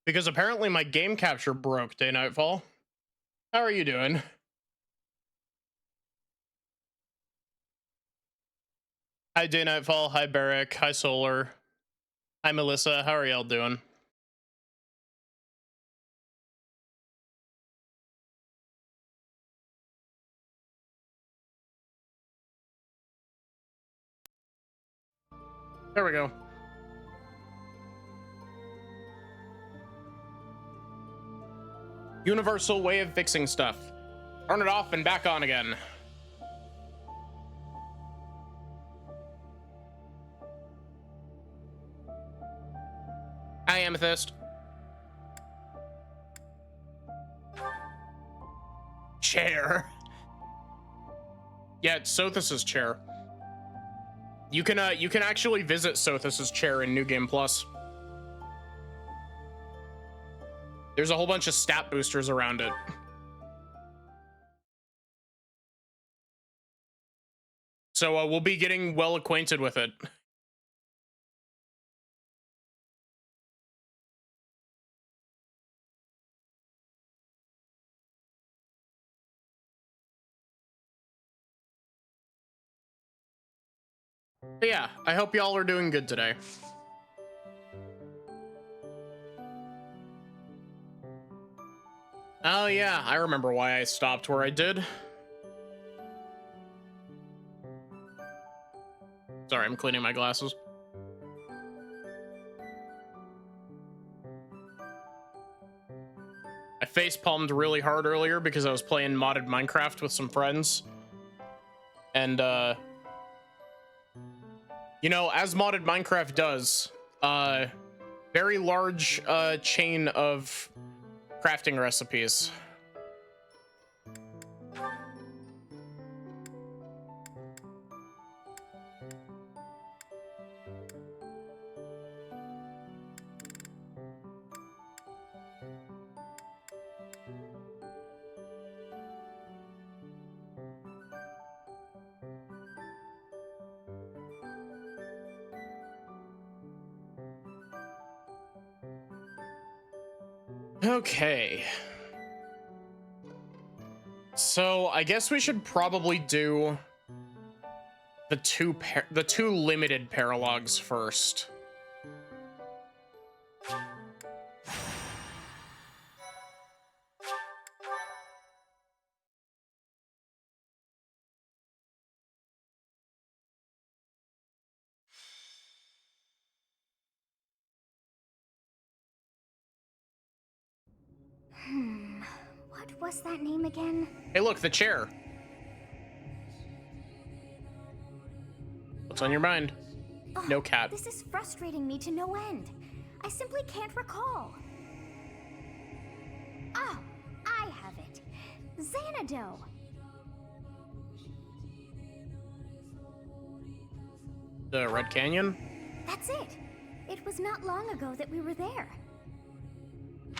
Because apparently my game capture broke, Day Nightfall. How are you doing? Hi, Day Nightfall. Hi, Barrick. Hi, Solar. Hi, Melissa. How are y'all doing? There we go. Universal way of fixing stuff. Turn it off and back on again. Hi, Amethyst. Chair. Yeah, it's Sothis' chair. You can actually visit Sothis' chair in New Game Plus. There's a whole bunch of stat boosters around it. So we'll be getting well acquainted with it. But yeah, I hope y'all are doing good today. Oh yeah, I remember why I stopped where I did. Sorry, I'm cleaning my glasses. I face-palmed really hard earlier because I was playing modded Minecraft with some friends. And, you know, as modded Minecraft does, very large chain of crafting recipes. Okay. So I guess we should probably do the two limited paralogs first. What was that name again? Hey, look, the chair. What's on your mind? Oh, No cat. This is frustrating me to no end. I simply can't recall. Oh, I have it. Xanadu. The Red Canyon? That's it. It was not long ago that we were there.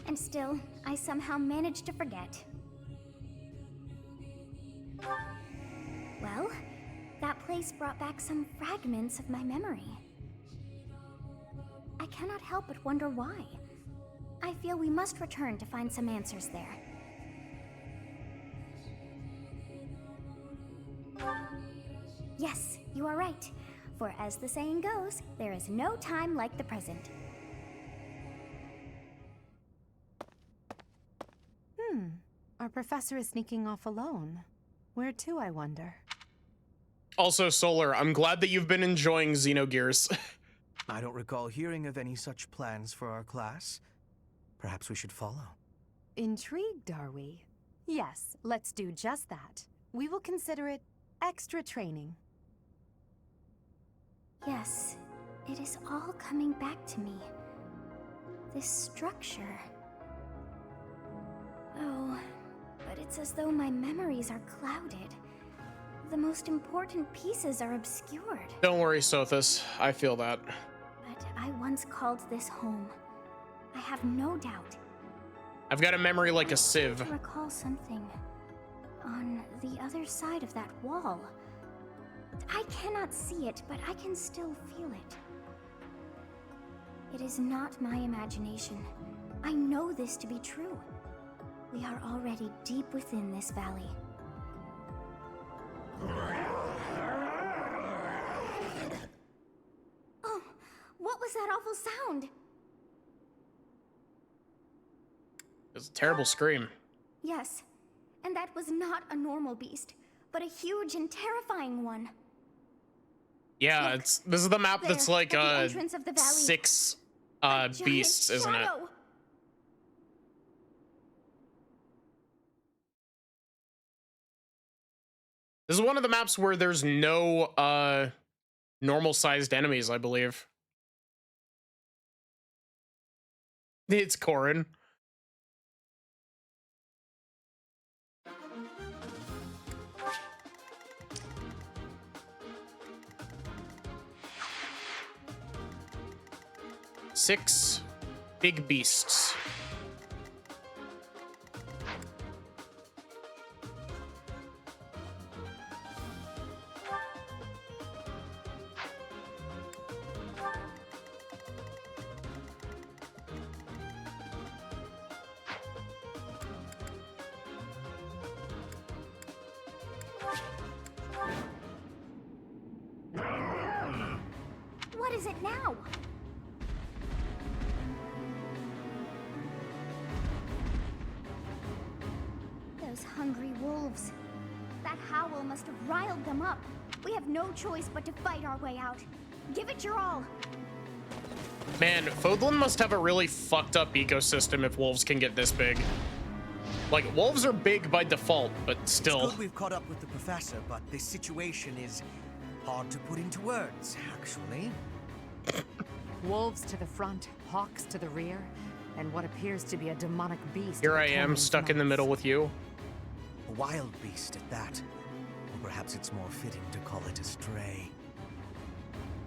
And still, I somehow managed to forget. Well, that place brought back some fragments of my memory. I cannot help but wonder why. I feel we must return to find some answers there. Yes, you are right. For as the saying goes, there is no time like the present. Our professor is sneaking off alone. Where to, I wonder? Also, Solar, I'm glad that you've been enjoying Xenogears. I don't recall hearing of any such plans for our class. Perhaps we should follow. Intrigued, are we? Yes, let's do just that. We will consider it extra training. Yes, it is all coming back to me. This structure. Oh, but it's as though my memories are clouded. The most important pieces are obscured. Don't worry, Sothis. I feel that. But I once called this home. I have no doubt. I've got a memory like a sieve. I recall something on the other side of that wall. I cannot see it, but I can still feel it. It is not my imagination. I know this to be true. We are already deep within this valley. Oh, what was that awful sound? It was a terrible scream. Yes, and that was not a normal beast, but a huge and terrifying one. Yeah, Look, this is the map there, that's like at the entrance of the valley. 6 A giant beasts, isn't it? shadow. This is one of the maps where there's no normal sized enemies, I believe. It's Corin. Six big beasts. What is it now? Those hungry wolves. That howl must have riled them up. We have no choice but to fight our way out. Give it your all. Man, Fodlan must have a really fucked up ecosystem if wolves can get this big. Like, wolves are big by default, but still. It's good we've caught up with the professor, but this situation is hard to put into words, actually. Wolves to the front, hawks to the rear, and what appears to be a demonic beast. Here with I am, Corin's stuck in the mouth. middle with you. A wild beast at that. Or perhaps it's more fitting to call it a stray.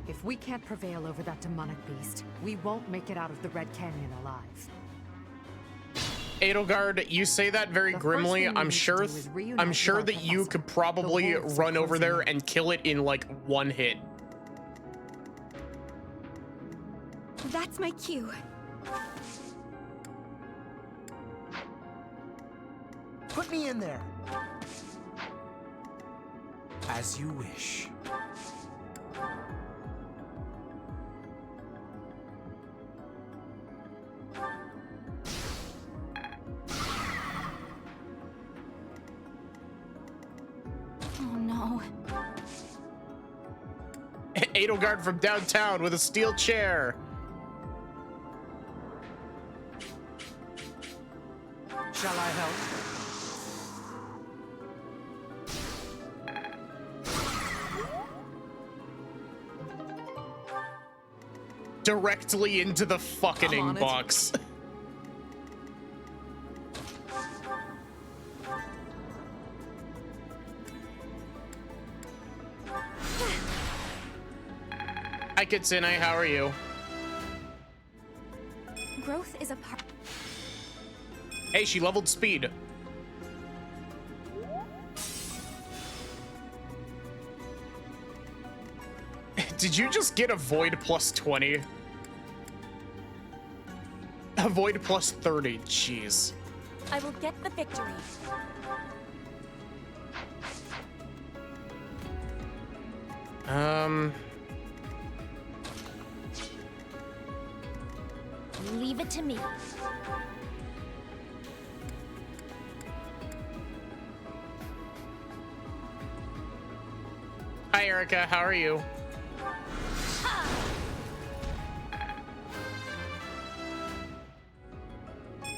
If we can't prevail over that demonic beast, we won't make it out of the Red Canyon alive. Edelgard, you say that very The first grimly. thing we I'm need to sure do is reunite with our that you professor. could probably The wolves are run over closing there in. and kill it in like one hit. That's my cue. Put me in there. As you wish. Oh no. Edelgard from downtown with a steel chair. Shall I help? Directly into the fucking I'm on it. box. Hi Kitsune, how are you? Growth is a part. Hey, she leveled speed. Did you just get a void plus 20? A void plus 30, jeez. I will get the victory. Leave it to me. Hi Erica, how are you?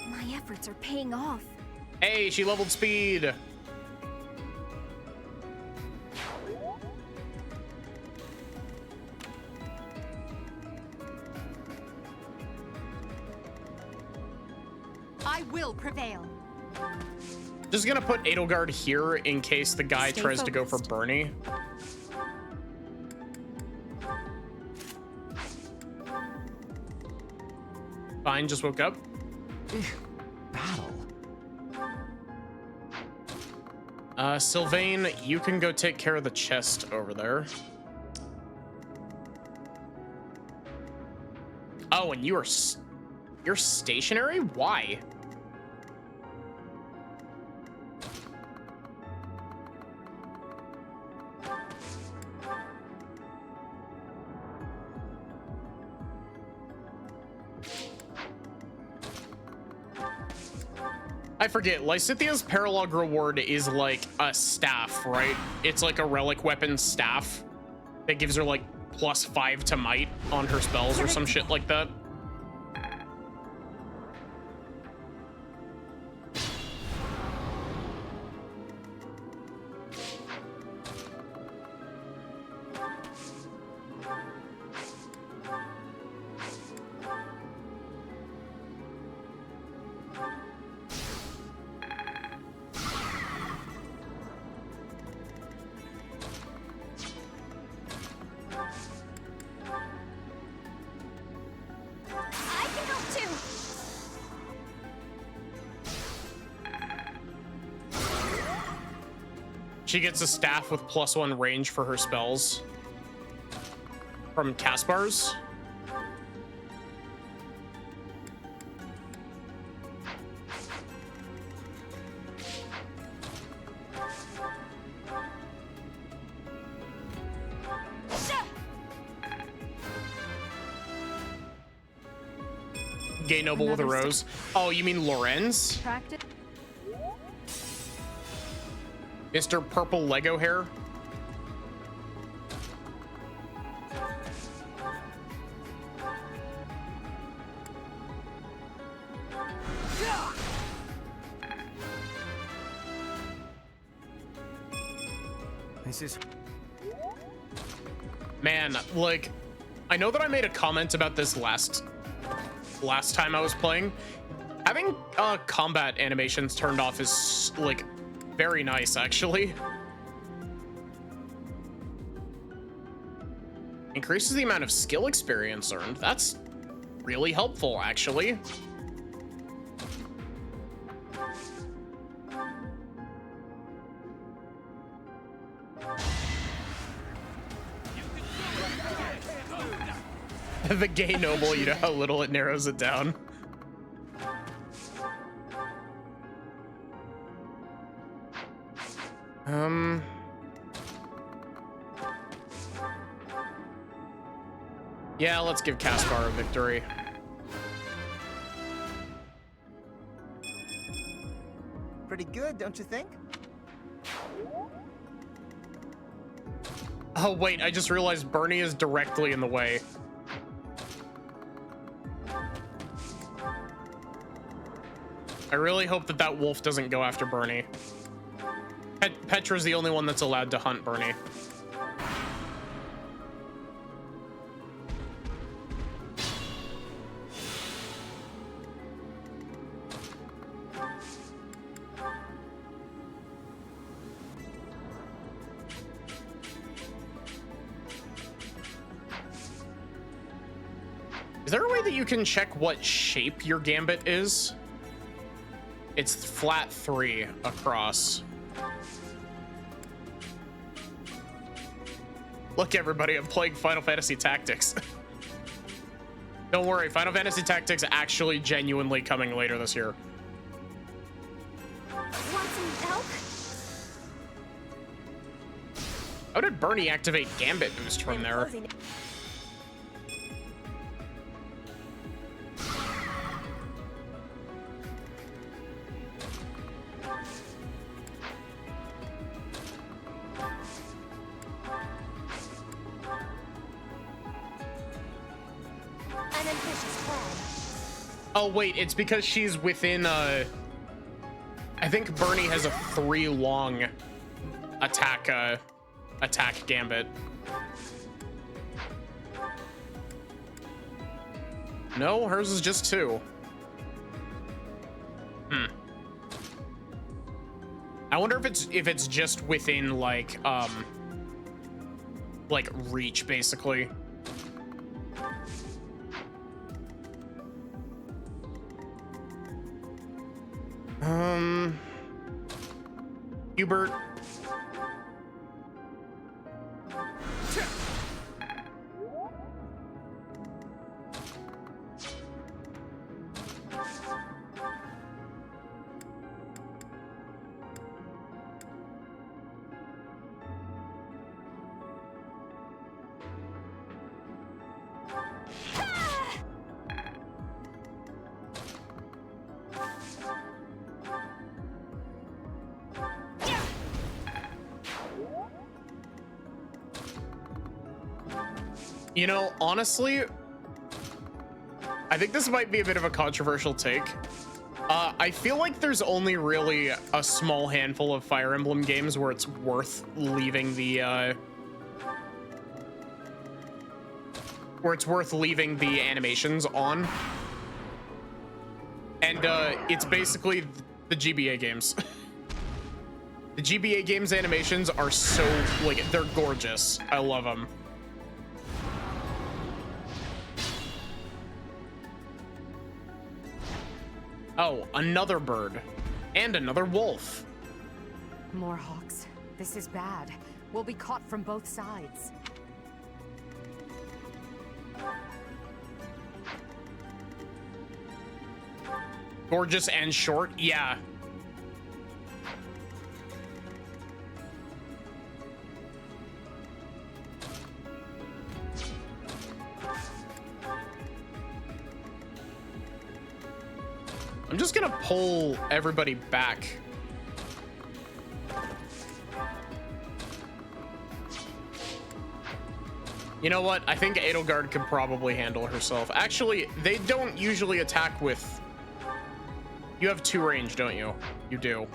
My efforts are paying off. Hey, she leveled speed. I will prevail. Just gonna put Edelgard here in case the guy Stay tries to go for focused. Bernie. Fine, just woke up. Battle. Sylvain, you can go take care of the chest over there. Oh, and you are You're stationary? Why? I forget, Lysithia's paralog reward is like a staff, right? It's like a relic weapon staff that gives her like +5 to might on her spells or some shit like that. I can help too. She gets a staff with +1 range for her spells from Caspar's. Gay noble with a Another rose. Oh, you mean Lorenz? Practice. Mr. Purple Lego hair? This is Man, like, I know that I made a comment about this last time I was playing. Having combat animations turned off is like very nice, actually. Increases the amount of skill experience earned. That's really helpful, actually. The gay noble, you know how little it narrows it down. Yeah, let's give Caspar a victory. Pretty good, don't you think? Oh, wait, I just realized Bernie is directly in the way. I really hope that that wolf doesn't go after Bernie. Petra's the only one that's allowed to hunt Bernie. Is there a way that you can check what shape your gambit is? It's flat 3 across. Look, everybody, I'm playing Final Fantasy Tactics. Don't worry, Final Fantasy Tactics actually genuinely coming later this year. Want some help? How did Bernie activate Gambit boost from there? An ambitious plan. Oh, wait, it's because she's within, I think Bernie has a 3 long attack Gambit. No, hers is just 2. I wonder if it's just within like reach, basically. Hubert. You know, honestly, I think this might be a bit of a controversial take. I feel like there's only really a small handful of Fire Emblem games where it's worth leaving the animations on. And it's basically the GBA games. The GBA games animations are so, like, they're gorgeous. I love them. Oh, another bird. And another wolf. More hawks. This is bad. We'll be caught from both sides. Gorgeous and short, yeah. I'm just gonna pull everybody back. You know what? I think Edelgard could probably handle herself. Actually, they don't usually attack with... You have 2 range, don't you? You do.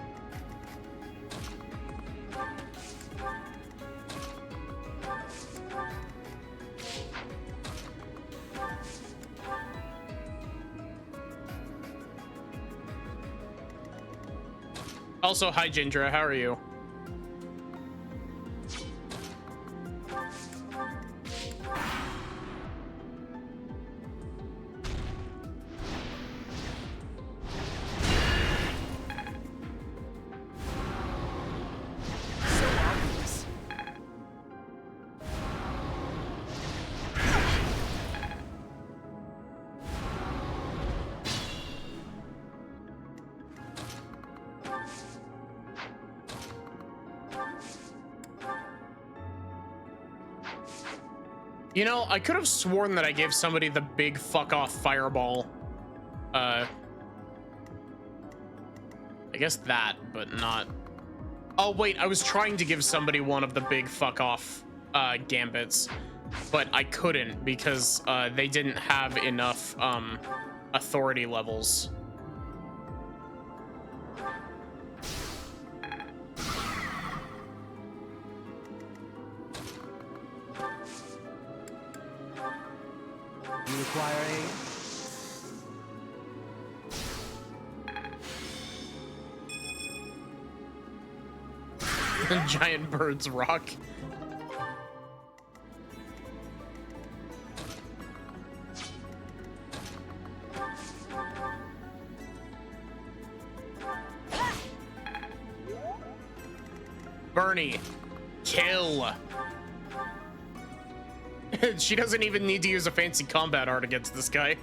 Also, hi Jindra, how are you? You know, I could have sworn that I gave somebody the big fuck off fireball. I guess that, but not. Oh wait, I was trying to give somebody one of the big fuck off gambits, but I couldn't because they didn't have enough authority levels. You require aid? Giant birds rock. Bernie, kill. She doesn't even need to use a fancy combat art against this guy.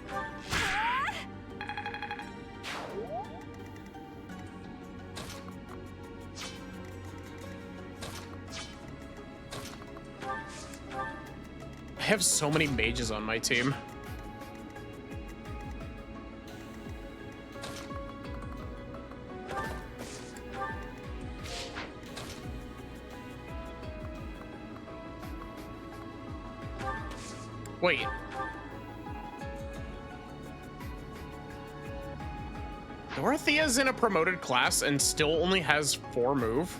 I have so many mages on my team. Wait. Dorothea's in a promoted class and still only has 4 move?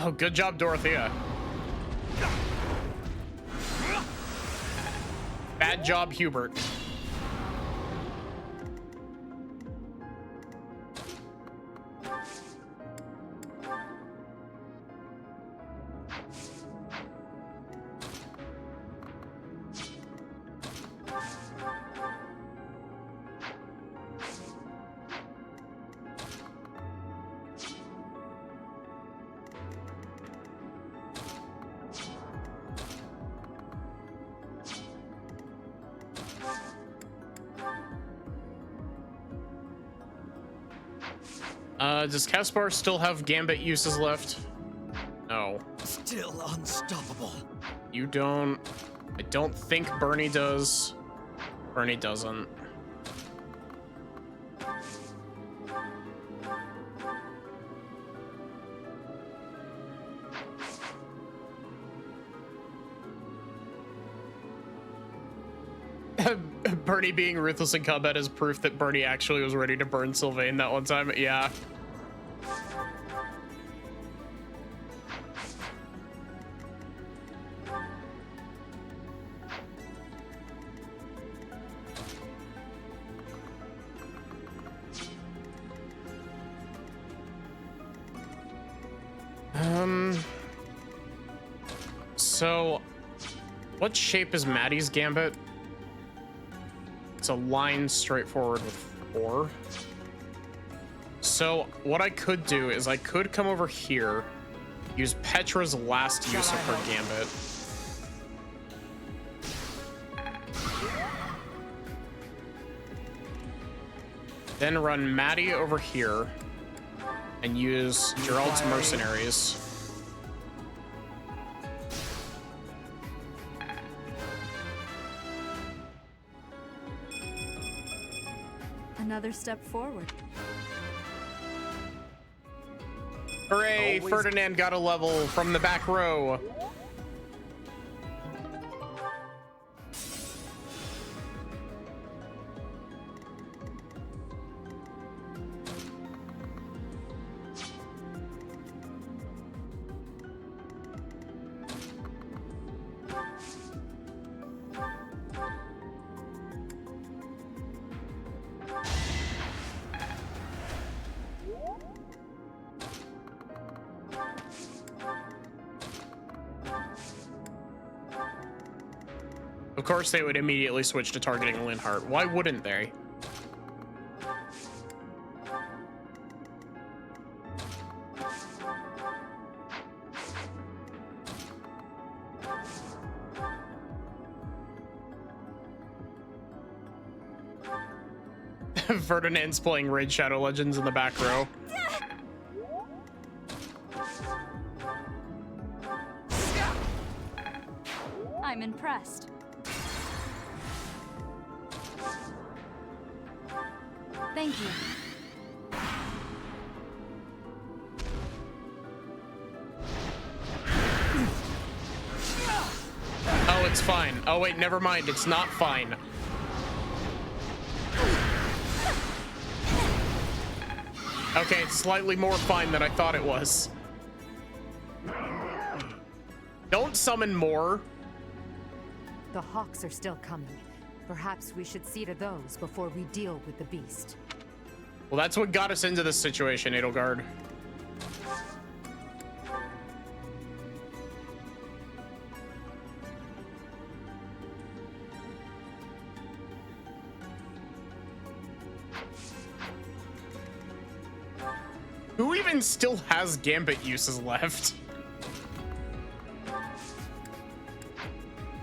Oh, good job, Dorothea. Bad job, Hubert. Does Caspar still have Gambit uses left? No. Still unstoppable. You don't. I don't think Bernie does. Bernie doesn't. Bernie being ruthless in combat is proof that Bernie actually was ready to burn Sylvain that one time. Yeah. So what shape is Maddie's Gambit? It's a line straight forward with 4. So what I could do is I could come over here, use Petra's last use of her Gambit. Then run Maddie over here and use Gerald's Mercenaries. Another step forward. Hooray! Ferdinand got a level from the back row. Of course, they would immediately switch to targeting Linhardt. Why wouldn't they? Ferdinand's playing Raid Shadow Legends in the back row. I'm impressed. Thank you. Oh, it's fine. Oh, wait, never mind. It's not fine. Okay, it's slightly more fine than I thought it was. Don't summon more. The hawks are still coming. Perhaps we should see to those before we deal with the beast. Well, that's what got us into this situation, Edelgard. Who even still has Gambit uses left?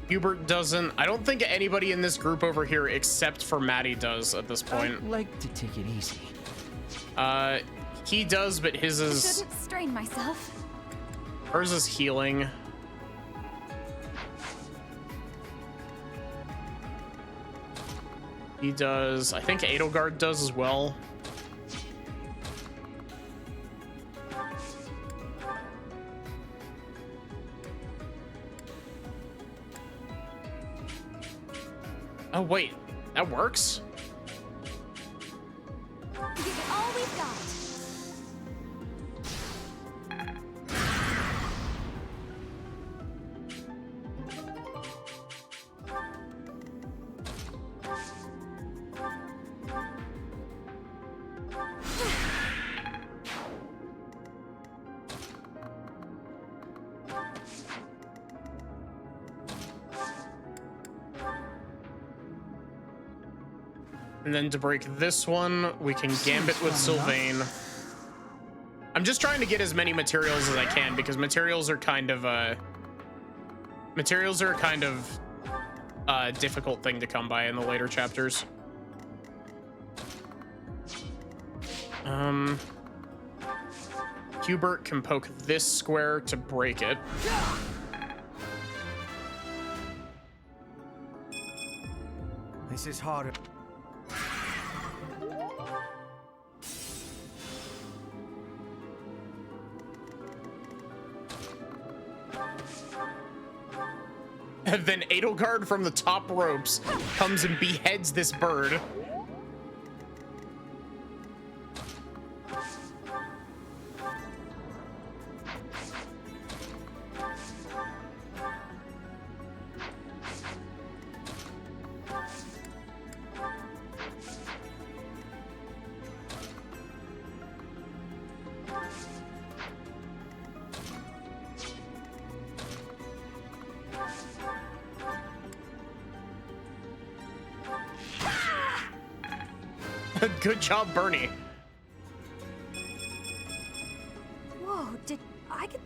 Hubert doesn't. I don't think anybody in this group over here except for Maddie does at this point. I'd like to take it easy. He does, but his I is... shouldn't strain myself. Hers is healing. He does... I think Edelgard does as well. Oh, wait. That works? Give it all we've got. And then to break this one, we can Gambit with Sylvain. I'm just trying to get as many materials as I can because materials are kind of a difficult thing to come by in the later chapters. Hubert can poke this square to break it. This is harder. And then Edelgard from the top ropes comes and beheads this bird. Good job, Bernie. Whoa, did I get...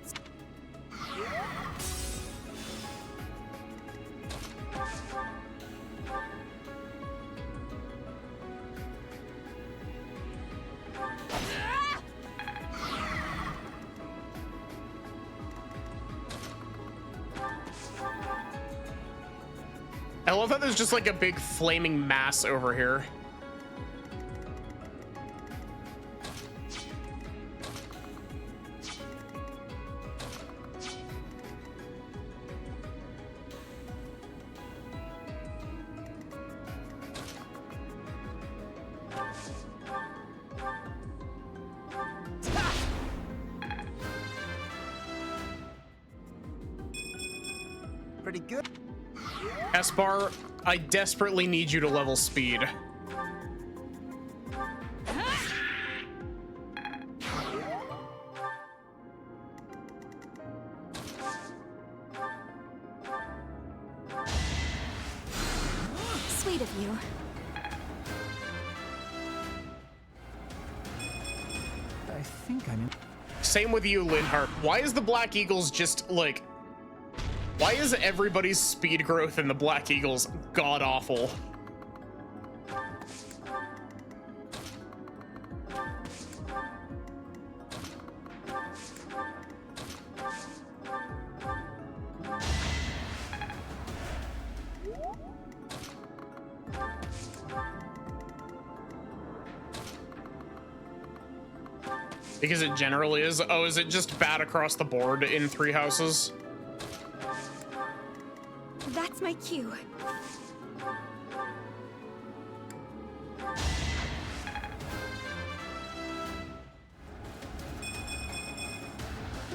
I love how there's just like a big flaming mass over here. Pretty good. Esbar, I desperately need you to level speed. Sweet of you. I think I'm in. Same with you, Linhart. Why is the Black Eagles just like... Why is everybody's speed growth in the Black Eagles god-awful? Because it generally is. Oh, is it just bad across the board in Three Houses? That's my cue.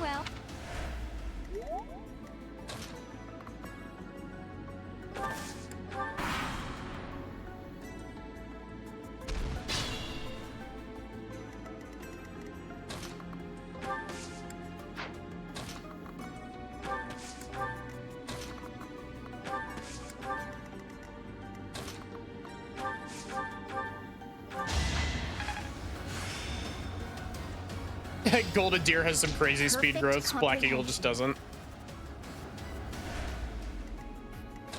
Well. Golden Deer has some crazy speed growths. Black Eagle just doesn't.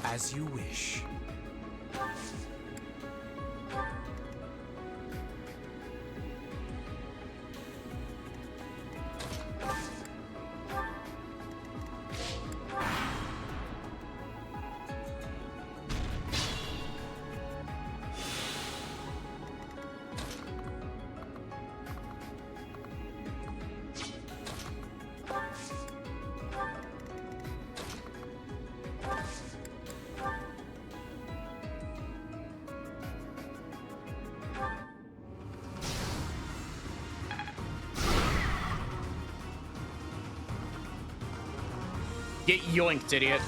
As you wish. Get yoinked, idiot.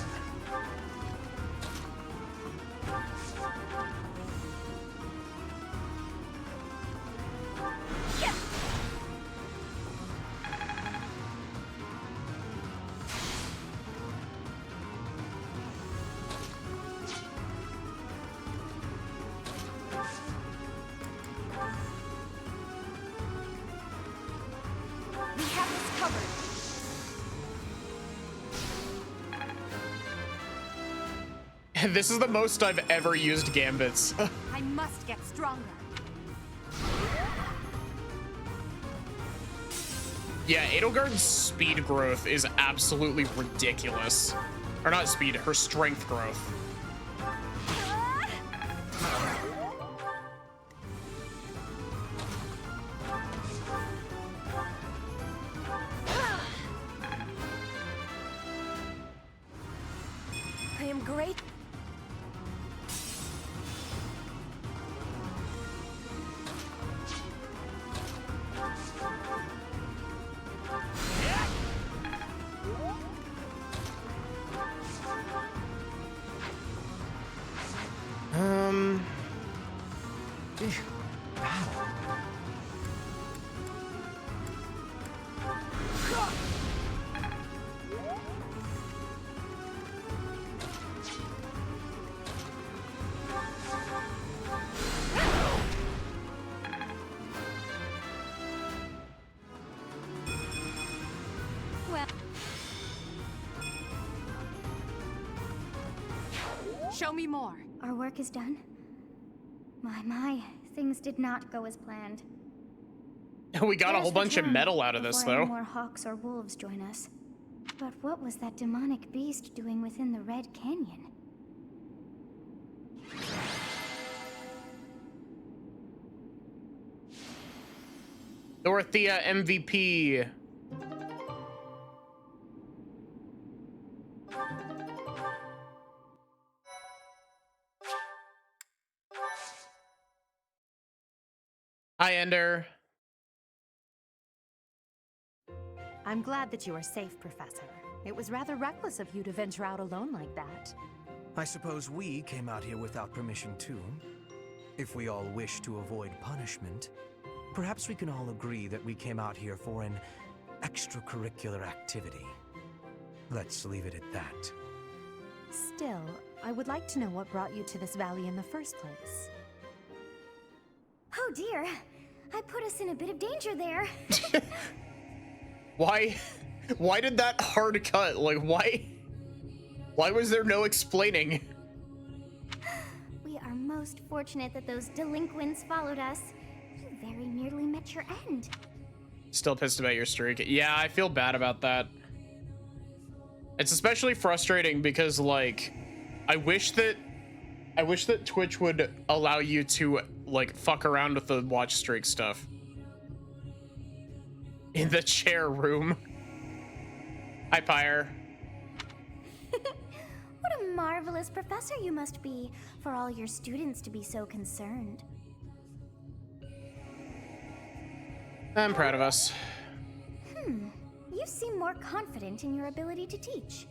We have this covered. This is the most I've ever used gambits. I must get stronger. Yeah, Edelgard's speed growth is absolutely ridiculous. Or not speed, her strength growth. I am great. Show me more. Our work is done. My, things did not go as planned. We got a whole bunch of metal out of this, before any though. more hawks or wolves join us. But what was that demonic beast doing within the Red Canyon? Dorothea MVP. Hi, Ender. I'm glad that you are safe, Professor. It was rather reckless of you to venture out alone like that. I suppose we came out here without permission too. If we all wish to avoid punishment, perhaps we can all agree that we came out here for an extracurricular activity. Let's leave it at that. Still, I would like to know what brought you to this valley in the first place. Oh dear, I put us in a bit of danger there. Why did that hard cut? Like, why was there no explaining? We are most fortunate that those delinquents followed us. You very nearly met your end. Still pissed about your streak. Yeah, I feel bad about that. It's especially frustrating because, like, I wish that Twitch would allow you to, like, fuck around with the watch streak stuff. In the chair room. Hi, Pyre. What a marvelous professor you must be for all your students to be so concerned. I'm proud of us. You seem more confident in your ability to teach.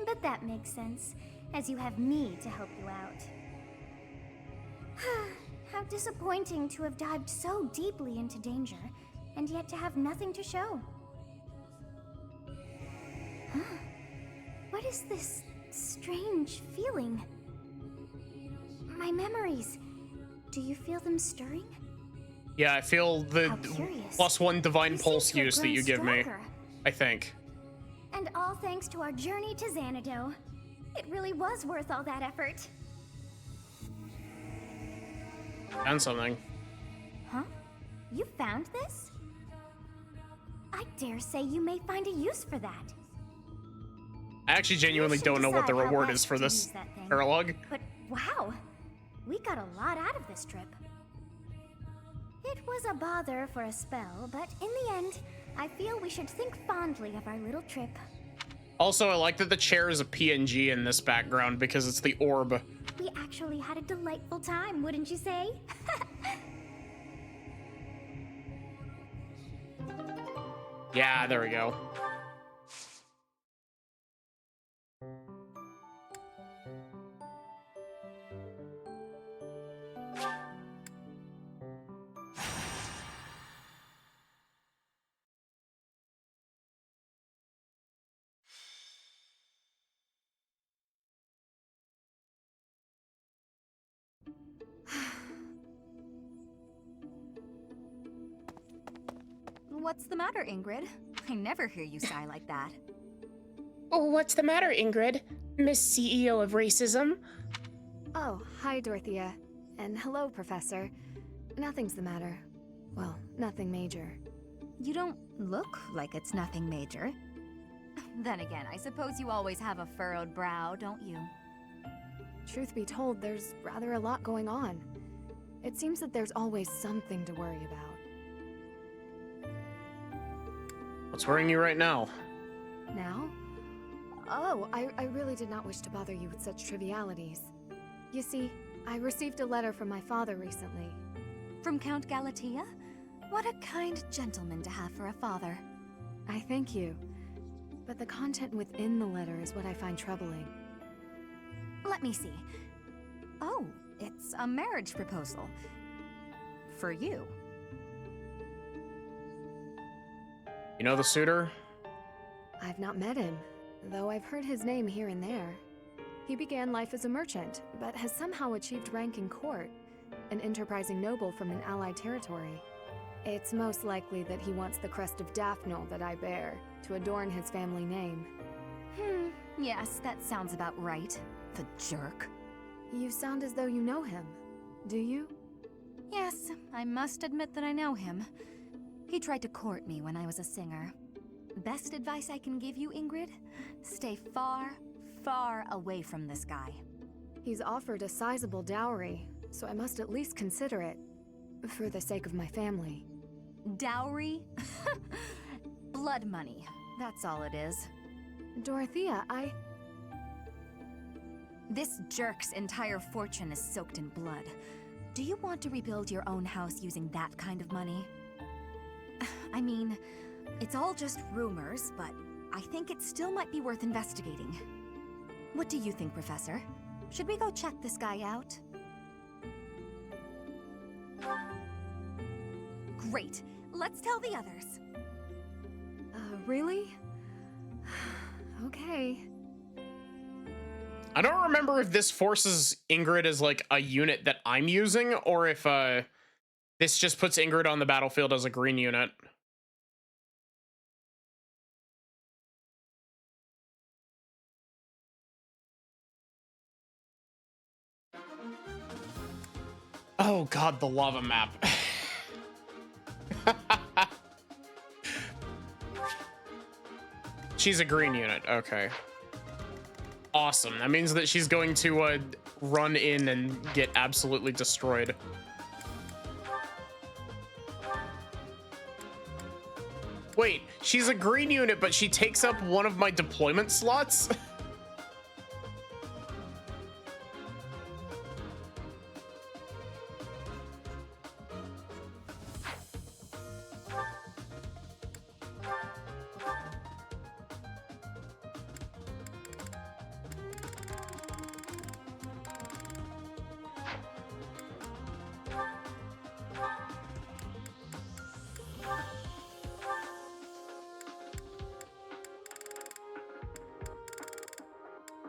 But that makes sense, as you have me to help you out. How disappointing to have dived so deeply into danger, and yet to have nothing to show. What is this strange feeling? My memories. Do you feel them stirring? Yeah, I feel the How curious. +1 divine You seem pulse to have use that grown you give me. stronger. I think. And all thanks to our journey to Xanadu. It really was worth all that effort. And something. Huh? You found this? I dare say you may find a use for that. I actually genuinely should don't know what the decide how reward best is for to this use that thing. paralog. But wow, we got a lot out of this trip. It was a bother for a spell, but in the end, I feel we should think fondly of our little trip. Also, I like that the chair is a PNG in this background because it's the orb. We actually had a delightful time, wouldn't you say? Yeah, there we go. What's the matter, Ingrid? I never hear you sigh like that. Oh, what's the matter, Ingrid? Miss CEO of Racism? Oh, hi, Dorothea. And hello, Professor. Nothing's the matter. Well, nothing major. You don't look like it's nothing major. Then again, I suppose you always have a furrowed brow, don't you? Truth be told, there's rather a lot going on. It seems that there's always something to worry about. What's worrying you right now? Now? Oh, I really did not wish to bother you with such trivialities. You see, I received a letter from my father recently. From Count Galatea? What a kind gentleman to have for a father. I thank you. But the content within the letter is what I find troubling. Let me see. Oh, it's a marriage proposal. For you. You know the suitor? I've not met him, though I've heard his name here and there. He began life as a merchant, but has somehow achieved rank in court, an enterprising noble from an allied territory. It's most likely that he wants the crest of Daphne that I bear, to adorn his family name. Yes, that sounds about right. The jerk. You sound as though you know him. Do you? Yes, I must admit that I know him. He tried to court me when I was a singer. Best advice I can give you, Ingrid? Stay far, far away from this guy. He's offered a sizable dowry, so I must at least consider it. For the sake of my family. Dowry? Blood money. That's all it is. Dorothea, This jerk's entire fortune is soaked in blood. Do you want to rebuild your own house using that kind of money? I mean, it's all just rumors, but I think it still might be worth investigating. What do you think, Professor? Should we go check this guy out? Great. Let's tell the others. Really? Okay. I don't remember if this forces Ingrid as like a unit that I'm using, or if this just puts Ingrid on the battlefield as a green unit. Oh god, the lava map. She's a green unit, okay. Awesome, that means that she's going to run in and get absolutely destroyed. Wait, she's a green unit, but she takes up one of my deployment slots?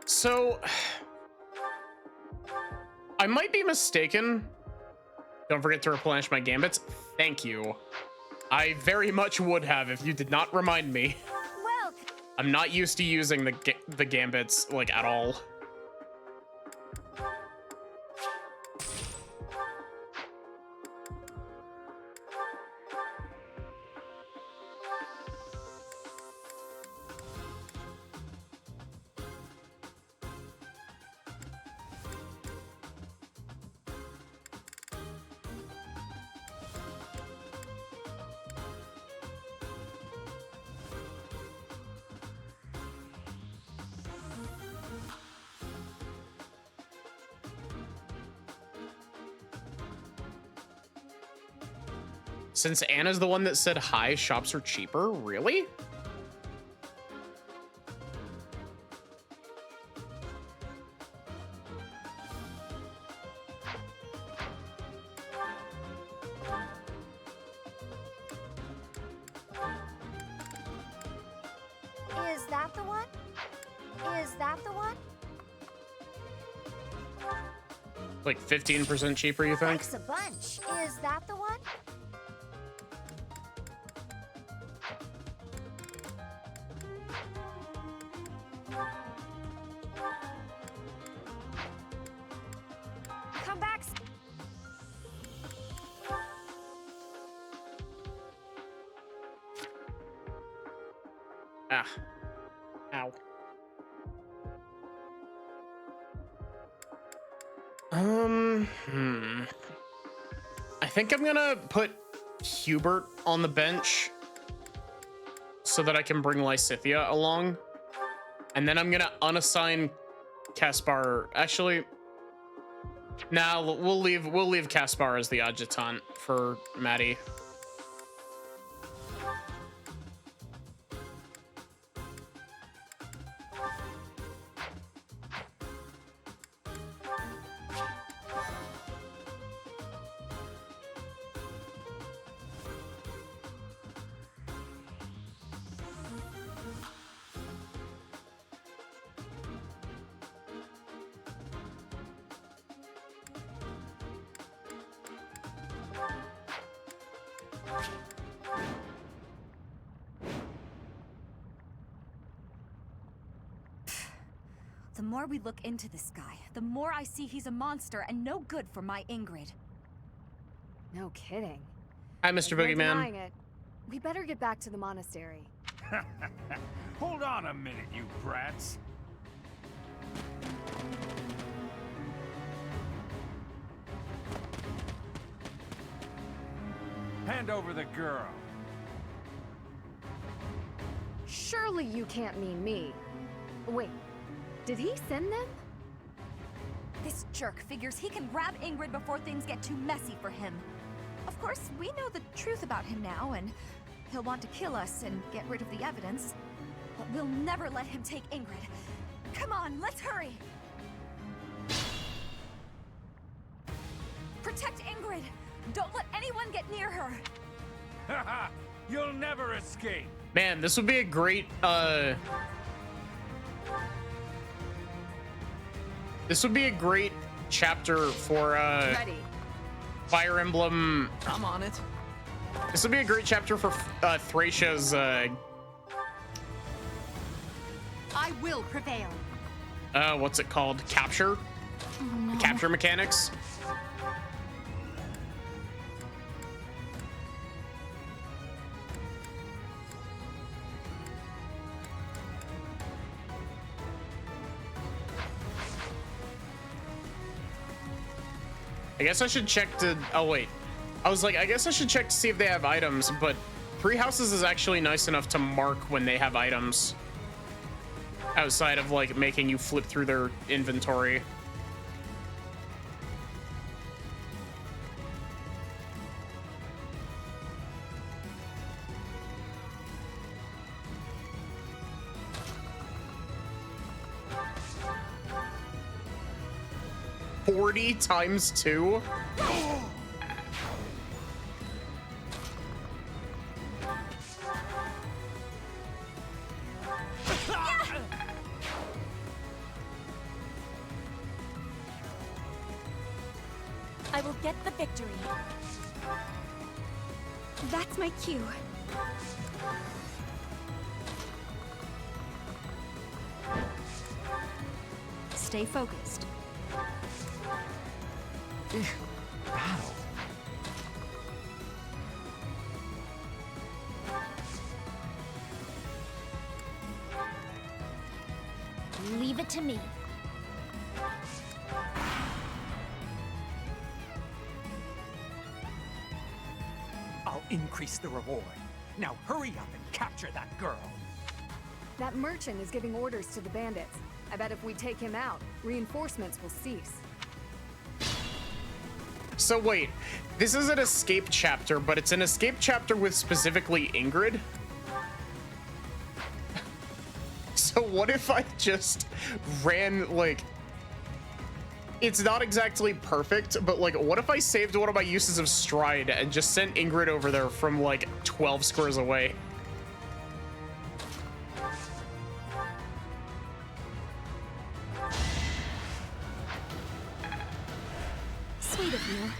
So, I might be mistaken. Don't forget to replenish my gambits. Thank you. I very much would have if you did not remind me. Well, I'm not used to using the gambits, like, at all. Since Anna's the one that said hi, shops are cheaper? Really? Is that the one? Is that the one? Like 15% cheaper, you think? Thanks a bunch. Is that the one? Come back. Ah. Ow. I think I'm gonna put Hubert on the bench so that I can bring Lysithia along. And then I'm gonna unassign Caspar. Actually, nah, we'll leave Caspar as the adjutant for Maddie. The more we look into this guy, the more I see he's a monster and no good for my Ingrid. No kidding. Hi, Mr. There's no Boogeyman. denying it. We better get back to the monastery. Hold on a minute, you brats. Hand over the girl. Surely you can't mean me. Wait, did he send them? This jerk figures he can grab Ingrid before things get too messy for him. Of course, we know the truth about him now, and he'll want to kill us and get rid of the evidence. But we'll never let him take Ingrid. Come on, let's hurry! Protect Ingrid! Don't let anyone get near her! Haha! You'll never escape! Man, this would be a great, this would be a great chapter for, Ready. Fire Emblem. I'm on it. This would be a great chapter for, Thracia's, I will prevail. what's it called? Capture? Capture mechanics? I guess I should check to, oh wait. I was like, I guess I should check to see if they have items, but Three Houses is actually nice enough to mark when they have items. Outside of like making you flip through their inventory. $40 times 2? I will get the victory. That's my cue. Stay focused. Battle. Leave it to me. I'll increase the reward. Now hurry up and capture that girl. That merchant is giving orders to the bandits. I bet if we take him out, reinforcements will cease. So wait, this is an escape chapter, but it's an escape chapter with specifically Ingrid? So what if I just ran, like, it's not exactly perfect, but like, what if I saved one of my uses of Stride and just sent Ingrid over there from like 12 squares away? Sweet of you.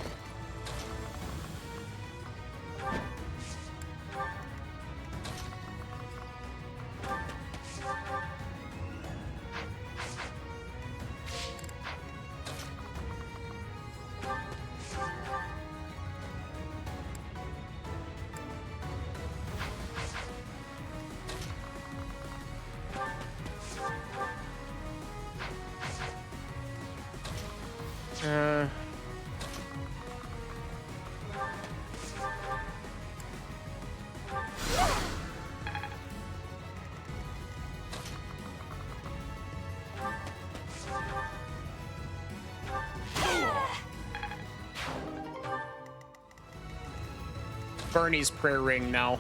Bernie's prayer ring now.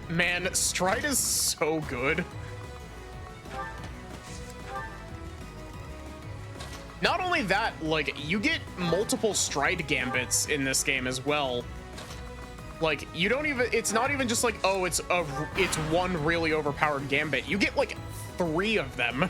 Man, Stride is so good. Not only that, like, you get multiple Stride gambits in this game as well. Like, you don't even, it's not even just like, oh, it's one really overpowered gambit. You get like 3 of them.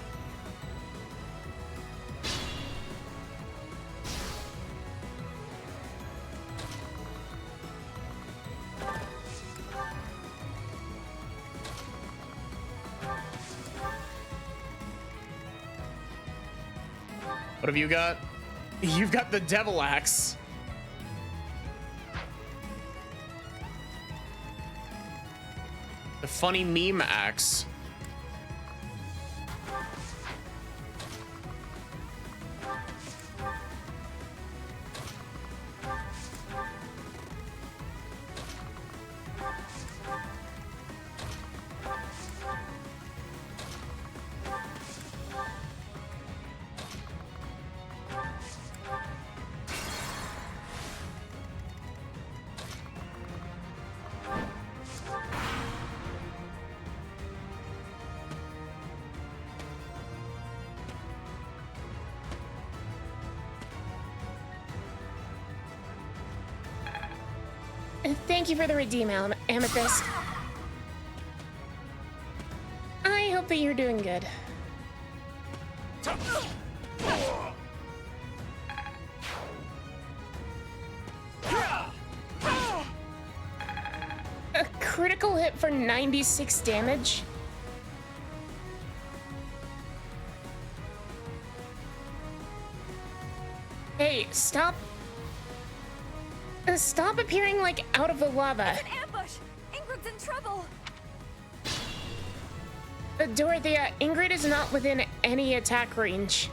What have you got? You've got the Devil Axe. The funny meme axe. Thank you for the redeem, Amethyst. I hope that you're doing good. A critical hit for 96 damage? Hey, stop. Stop appearing like out of the lava. It's an ambush! Ingrid's in trouble! Dorothea, Ingrid is not within any attack range.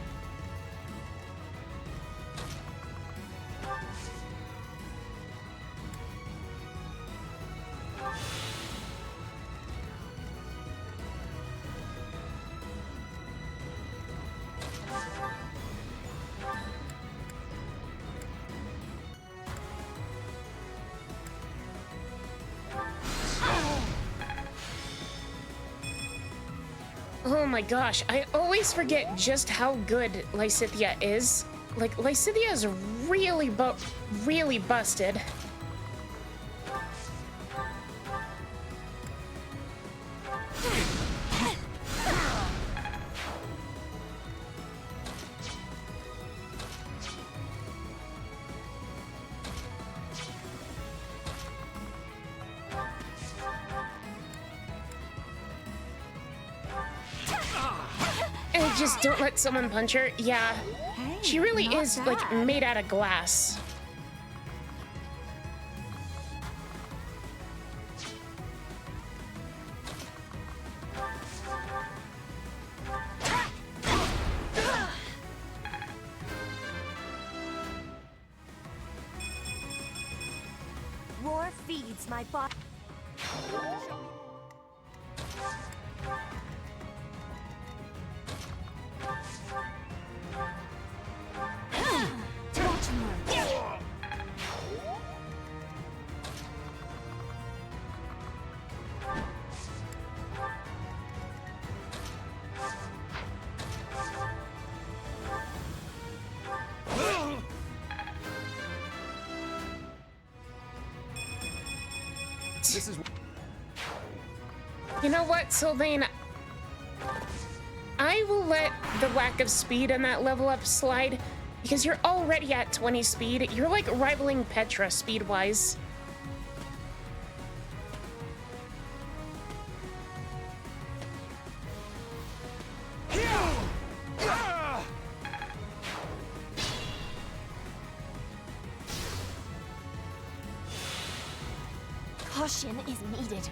Oh my gosh, I always forget just how good Lysithea is. Like, Lysithea is really busted. Just don't let someone punch her. Yeah, Hey, she really not is bad. like made out of glass. Roar feeds my body. This is. You know what, Sylvain? I will let the lack of speed on that level up slide because you're already at 20 speed. You're like rivaling Petra speed-wise. Caution is needed.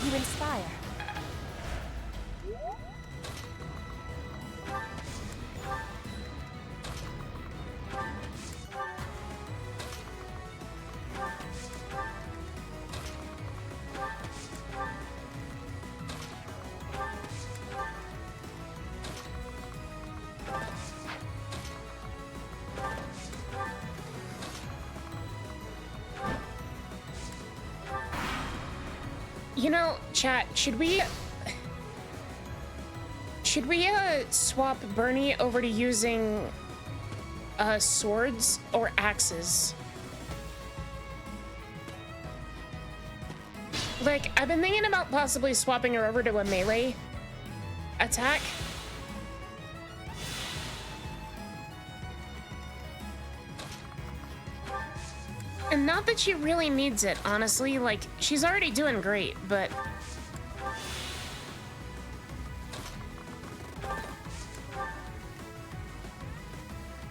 You inspire. You know, chat, should we swap Bernie over to using swords or axes? Like, I've been thinking about possibly swapping her over to a melee attack. And not that she really needs it, honestly. Like, she's already doing great, but...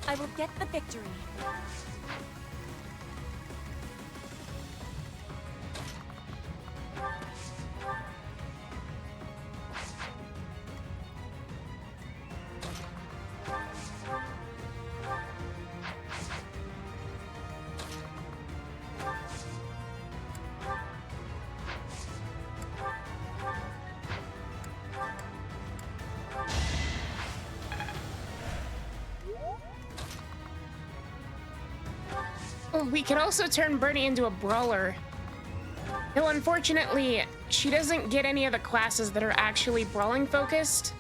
I will get the victory. We could also turn Bernie into a brawler. Though unfortunately, she doesn't get any of the classes that are actually brawling focused.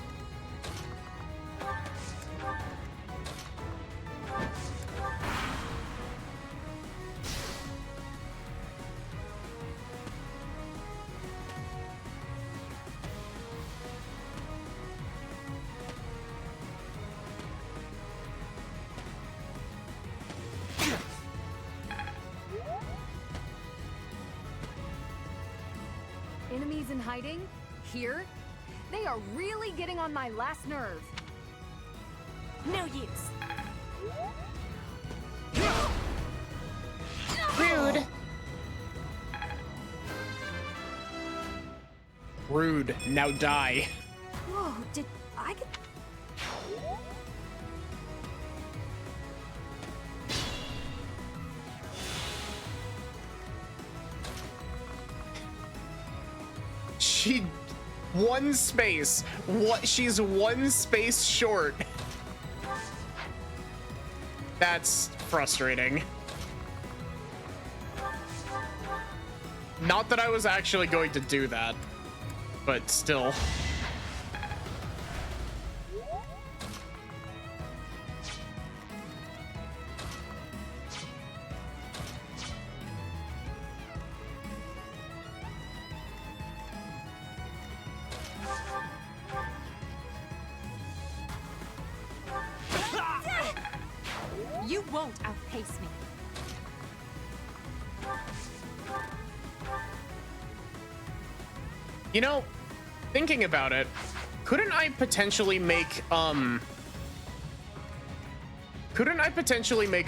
Enemies in hiding? Here? They are really getting on my last nerve. No use. Rude. Rude. Now die. Whoa, did I get... She... one space. What? She's one space short. That's frustrating. Not that I was actually going to do that, but still. You won't outpace me. You know, thinking about it, couldn't I potentially make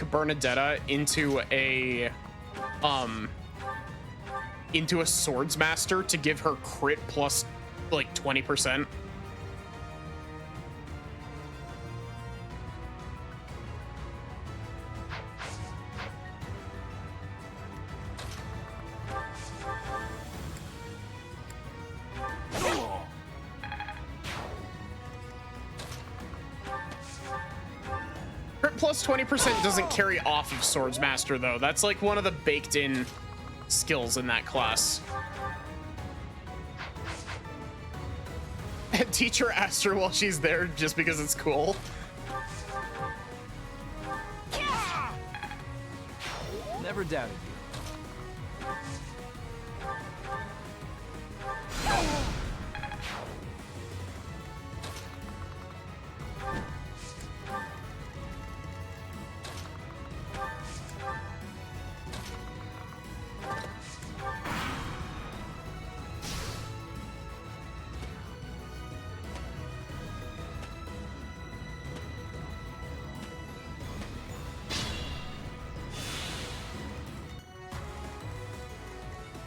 Bernadetta into a swords master to give her crit plus like 20%? Plus 20% doesn't carry off of Swords Master, though. That's like one of the baked-in skills in that class. Teacher asked her while she's there just because it's cool. Never doubted you.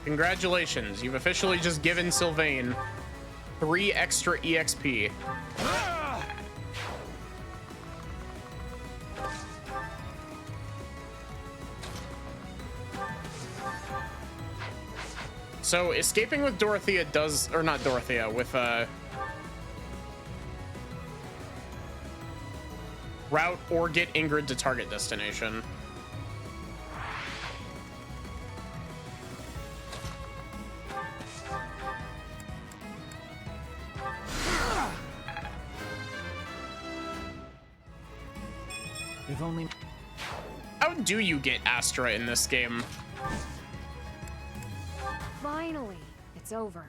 Congratulations, you've officially just given Sylvain 3 extra EXP. So escaping with Dorothea does, or not Dorothea, with route or get Ingrid to target destination. We've only... How do you get Astra in this game? Finally, it's over.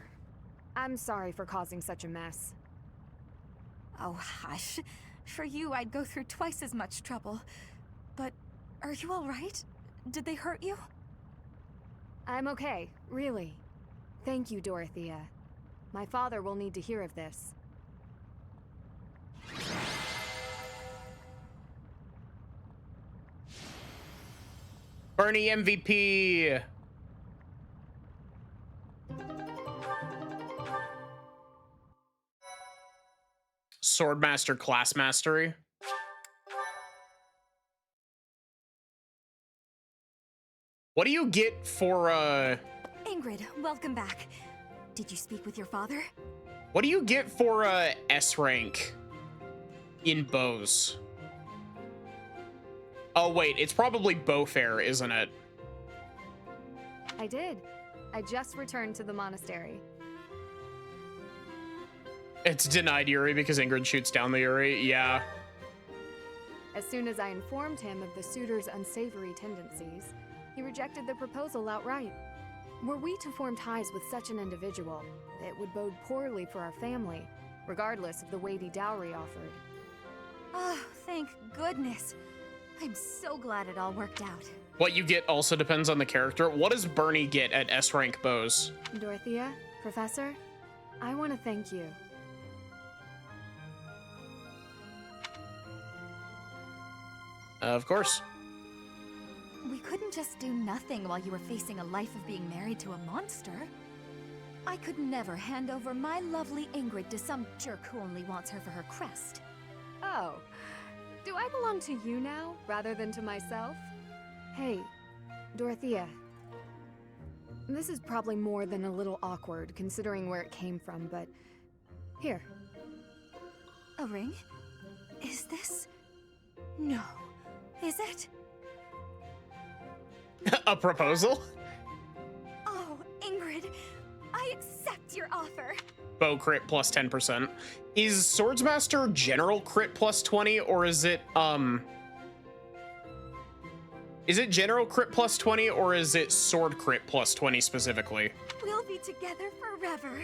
I'm sorry for causing such a mess. Oh, hush. For you, I'd go through twice as much trouble. But are you all right? Did they hurt you? I'm okay, really. Thank you, Dorothea. My father will need to hear of this. Bernie MVP. Swordmaster class mastery. What do you get for Ingrid, welcome back. Did you speak with your father? what do you get for S rank in bows? Oh wait, it's probably bow fair, isn't it? I did. I just returned to the monastery. It's denied Yuri because Ingrid shoots down the Yuri. Yeah. As soon as I informed him of the suitor's unsavory tendencies, he rejected the proposal outright. Were we to form ties with such an individual, it would bode poorly for our family, regardless of the weighty dowry offered. Oh, thank goodness. I'm so glad it all worked out. What you get also depends on the character. What does Bernie get at S rank bows? Dorothea, Professor, I want to thank you. Of course. We couldn't just do nothing while you were facing a life of being married to a monster. I could never hand over my lovely Ingrid to some jerk who only wants her for her crest. Oh, do I belong to you now, rather than to myself? Hey, Dorothea. This is probably more than a little awkward, considering where it came from, but... Here. A ring? Is this... No. Is it? A proposal? Oh, Ingrid, I accept your offer. Bow crit plus 10%. Is Swordsmaster general crit plus 20, or is it general crit plus 20, or is it sword crit plus 20 specifically? We'll be together forever.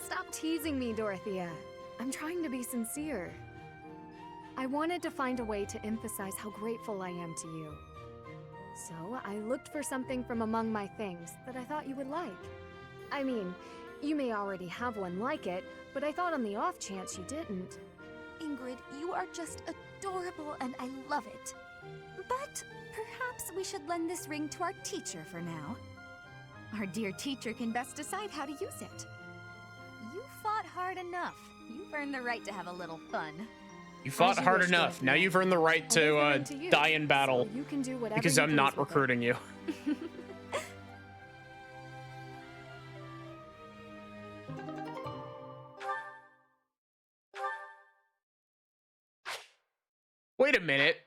Stop teasing me, Dorothea. I'm trying to be sincere. I wanted to find a way to emphasize how grateful I am to you. So I looked for something from among my things that I thought you would like. I mean, you may already have one like it, but I thought on the off chance you didn't. Ingrid, you are just adorable and I love it. But perhaps we should lend this ring to our teacher for now. Our dear teacher can best decide how to use it. You fought hard enough. You've earned the right to have a little fun. You fought hard enough. Now you've earned the right to die in battle. So you can do whatever because you I'm please not with it. recruiting you. Wait a minute.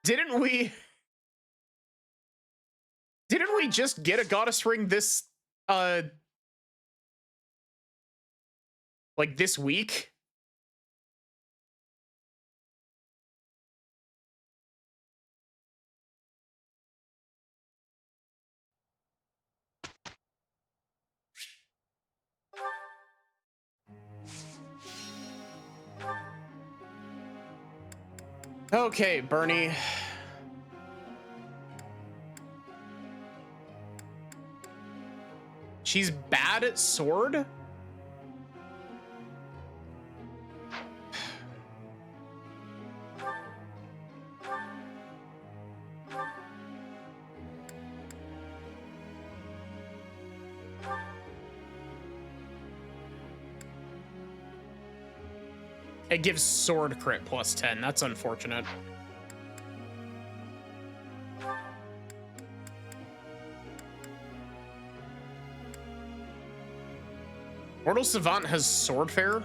Didn't we just get a goddess ring this like this week? Okay, Bernie. She's bad at sword? It gives sword crit plus 10. That's unfortunate. Mortal Savant has sword fair.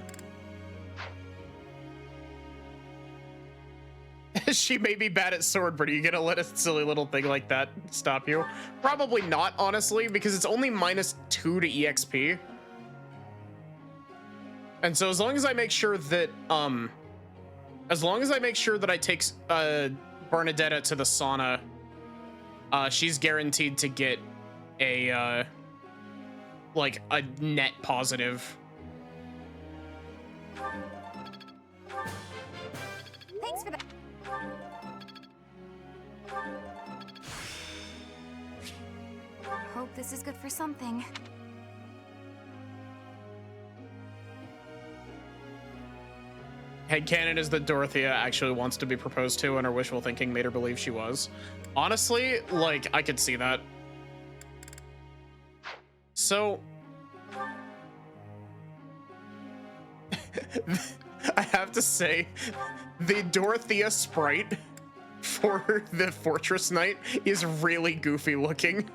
She may be bad at sword, but are you gonna let a silly little thing like that stop you? Probably not, honestly, because it's only -2 to EXP. And so as long as I make sure that As long as I make sure that I take Bernadetta to the sauna, she's guaranteed to get a like a net positive. Thanks for that. Hope this is good for something. Headcanon is that Dorothea actually wants to be proposed to, and her wishful thinking made her believe she was. Honestly, like, I could see that. So... I have to say, the Dorothea sprite for the Fortress Knight is really goofy looking.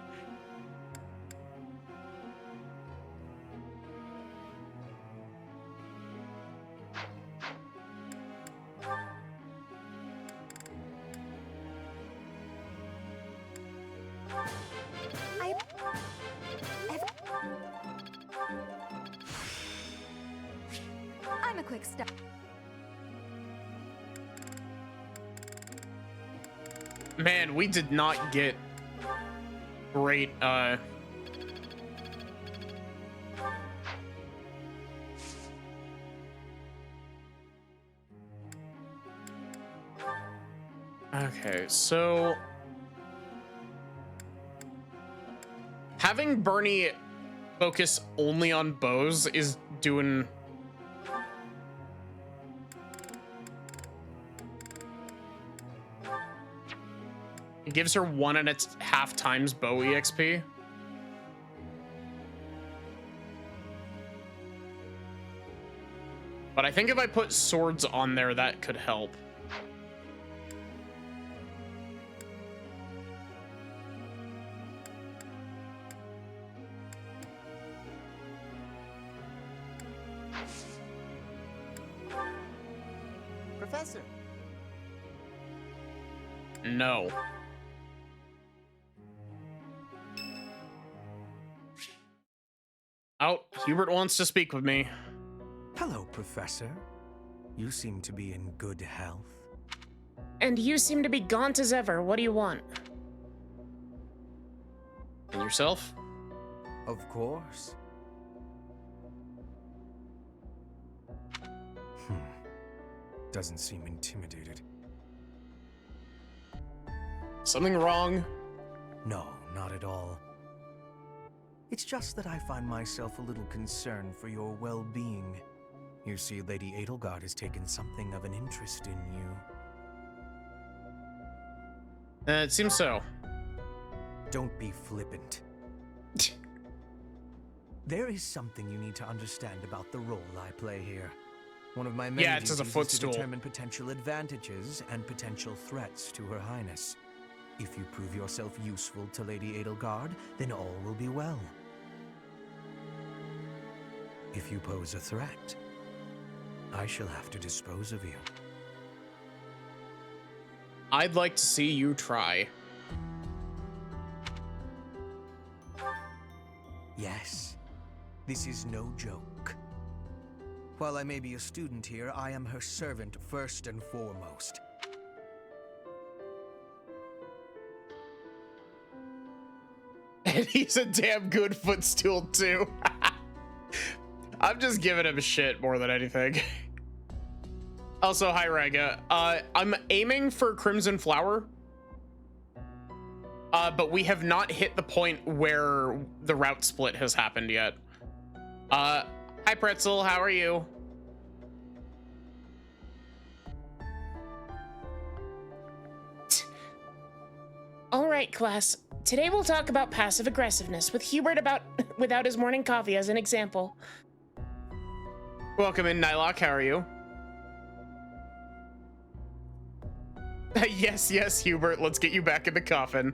I'm a quick step. Man, we did not get great, Okay, so... having Bernie focus only on bows is doing... It gives her 1.5 times bow EXP. But I think if I put swords on there, that could help. Professor. No. Oh, Hubert wants to speak with me. Hello, Professor. You seem to be in good health. And you seem to be gaunt as ever. What do you want? And yourself? Of course. Doesn't seem intimidated. Something wrong? No, not at all. It's just that I find myself a little concerned for your well-being. You see, Lady Edelgard has taken something of an interest in you. It seems so. Don't be flippant. There is something you need to understand about the role I play here. One of my main Yeah, it's as a duties is footstool. to determine potential advantages and potential threats to Her Highness. If you prove yourself useful to Lady Edelgard, then all will be well. If you pose a threat, I shall have to dispose of you. I'd like to see you try. Yes, this is no joke. While I may be a student here, I am her servant first and foremost. And he's a damn good footstool too. I'm just giving him shit more than anything. Also, hi Rega. I'm aiming for Crimson Flower. But we have not hit the point where the route split has happened yet. Hi Pretzel, how are you? All right, class. Today we'll talk about passive aggressiveness with Hubert without his morning coffee as an example. Welcome in, Nylock. How are you? Yes, yes, Hubert. Let's get you back in the coffin.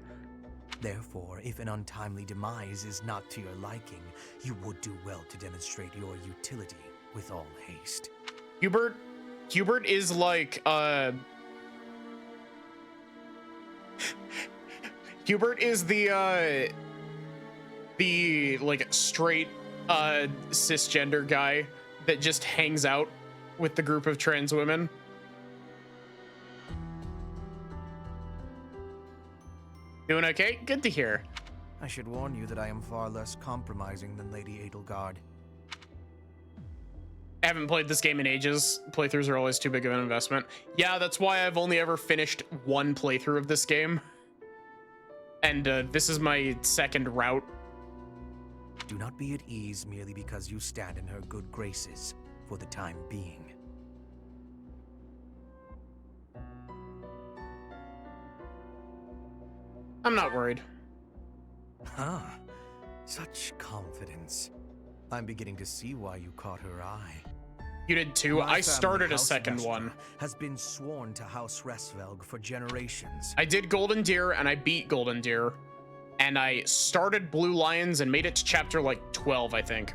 Therefore, if an untimely demise is not to your liking, you would do well to demonstrate your utility with all haste. Hubert is like, Hubert is the like straight, cisgender guy that just hangs out with the group of trans women. Doing okay? Good to hear. I should warn you that I am far less compromising than Lady Edelgard. I haven't played this game in ages. Playthroughs are always too big of an investment. Yeah, that's why I've only ever finished one playthrough of this game. And this is my second route. Do not be at ease merely because you stand in her good graces for the time being. I'm not worried. Huh. Such confidence. I'm beginning to see why you caught her eye. You did too? My I family, started a House second Vestra, one. has been sworn to House Resvelg for generations. I did Golden Deer and I beat Golden Deer. And I started Blue Lions and made it to chapter like 12, I think.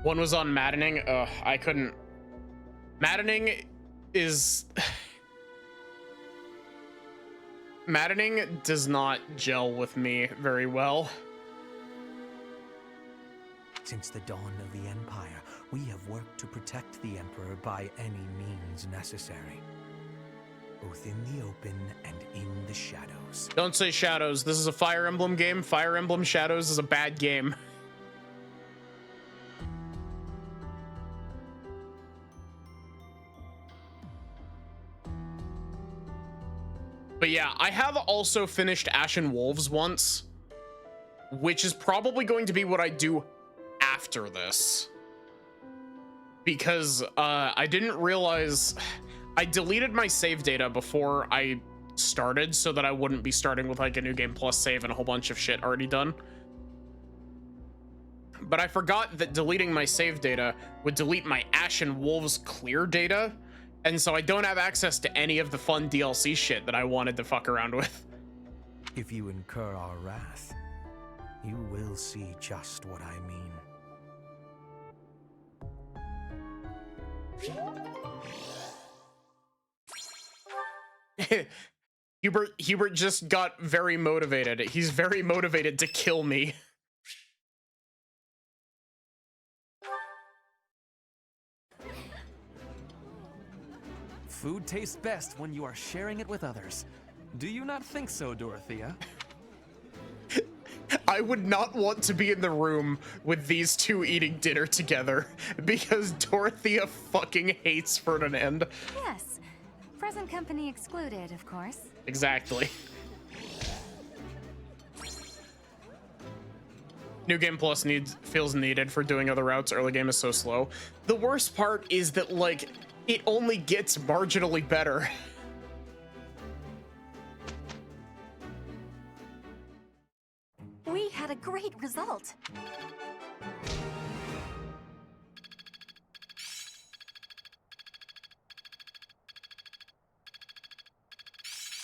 One was on Maddening. Ugh, I couldn't. Maddening is... Maddening does not gel with me very well. Since the dawn of the Empire, we have worked to protect the Emperor by any means necessary. Both in the open and in the shadows. Don't say shadows. This is a Fire Emblem game. Fire Emblem Shadows is a bad game. But yeah, I have also finished Ashen Wolves once, which is probably going to be what I do after this. Because I didn't realize... I deleted my save data before I started so that I wouldn't be starting with like a New Game Plus save and a whole bunch of shit already done. But I forgot that deleting my save data would delete my Ashen Wolves clear data. And so I don't have access to any of the fun DLC shit that I wanted to fuck around with. If you incur our wrath, you will see just what I mean. Hubert just got very motivated. He's very motivated to kill me. Food tastes best when you are sharing it with others. Do you not think so, Dorothea? I would not want to be in the room with these two eating dinner together because Dorothea fucking hates Ferdinand. Yes. Present company excluded, of course. Exactly. New Game Plus feels needed for doing other routes. Early game is so slow. The worst part is that, like, it only gets marginally better. We had a great result.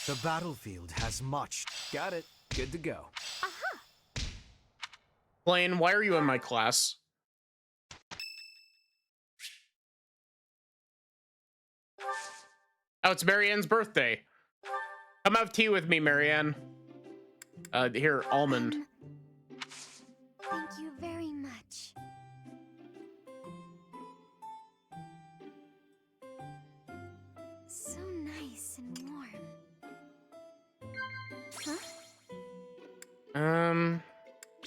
The battlefield has much. Got it. Good to go. Blaine, why are you in my class? Oh, it's Marianne's birthday. Come have tea with me, Marianne. Here, almond. Thank you very much. So nice and warm. Huh?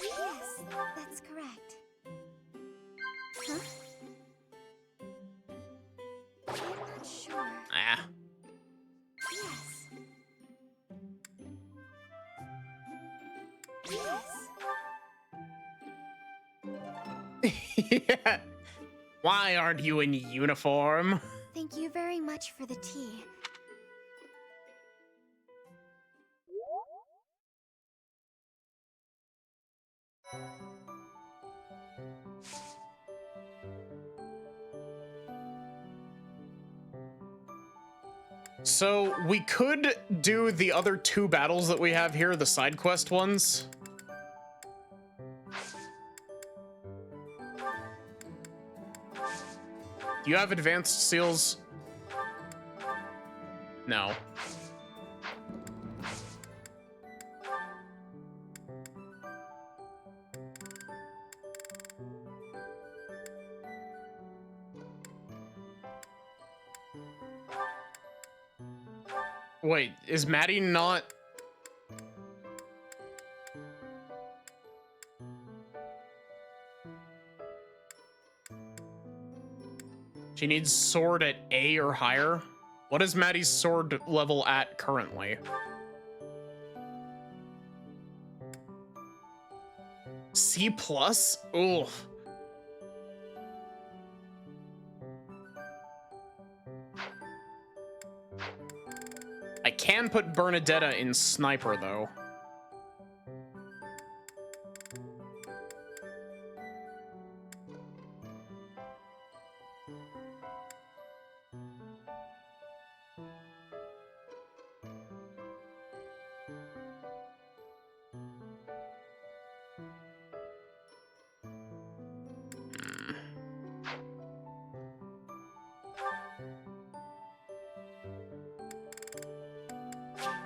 Yes, that's correct. Huh? I'm not sure. Ah. Yes. Yeah. Why aren't you in uniform? Thank you very much for the tea. So we could do the other two battles that we have here, the side quest ones. Do you have advanced seals? No. Wait, is Maddie not... She needs sword at A or higher? What is Maddie's sword level at currently? C+? Oof. I can put Bernadetta in Sniper, though.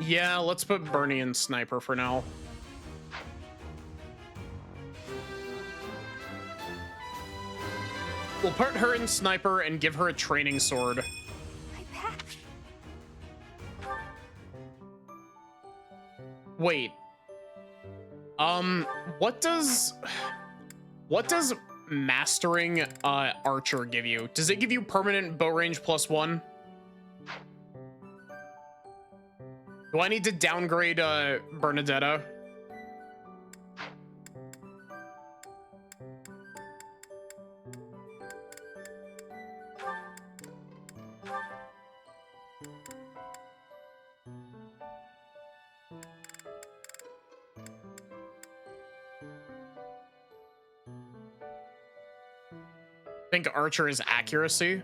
Yeah, let's put Bernie in Sniper for now. We'll put her in Sniper and give her a training sword. Wait. What does mastering Archer give you? Does it give you permanent bow range +1? Do I need to downgrade Bernadetta? I think Archer is accuracy.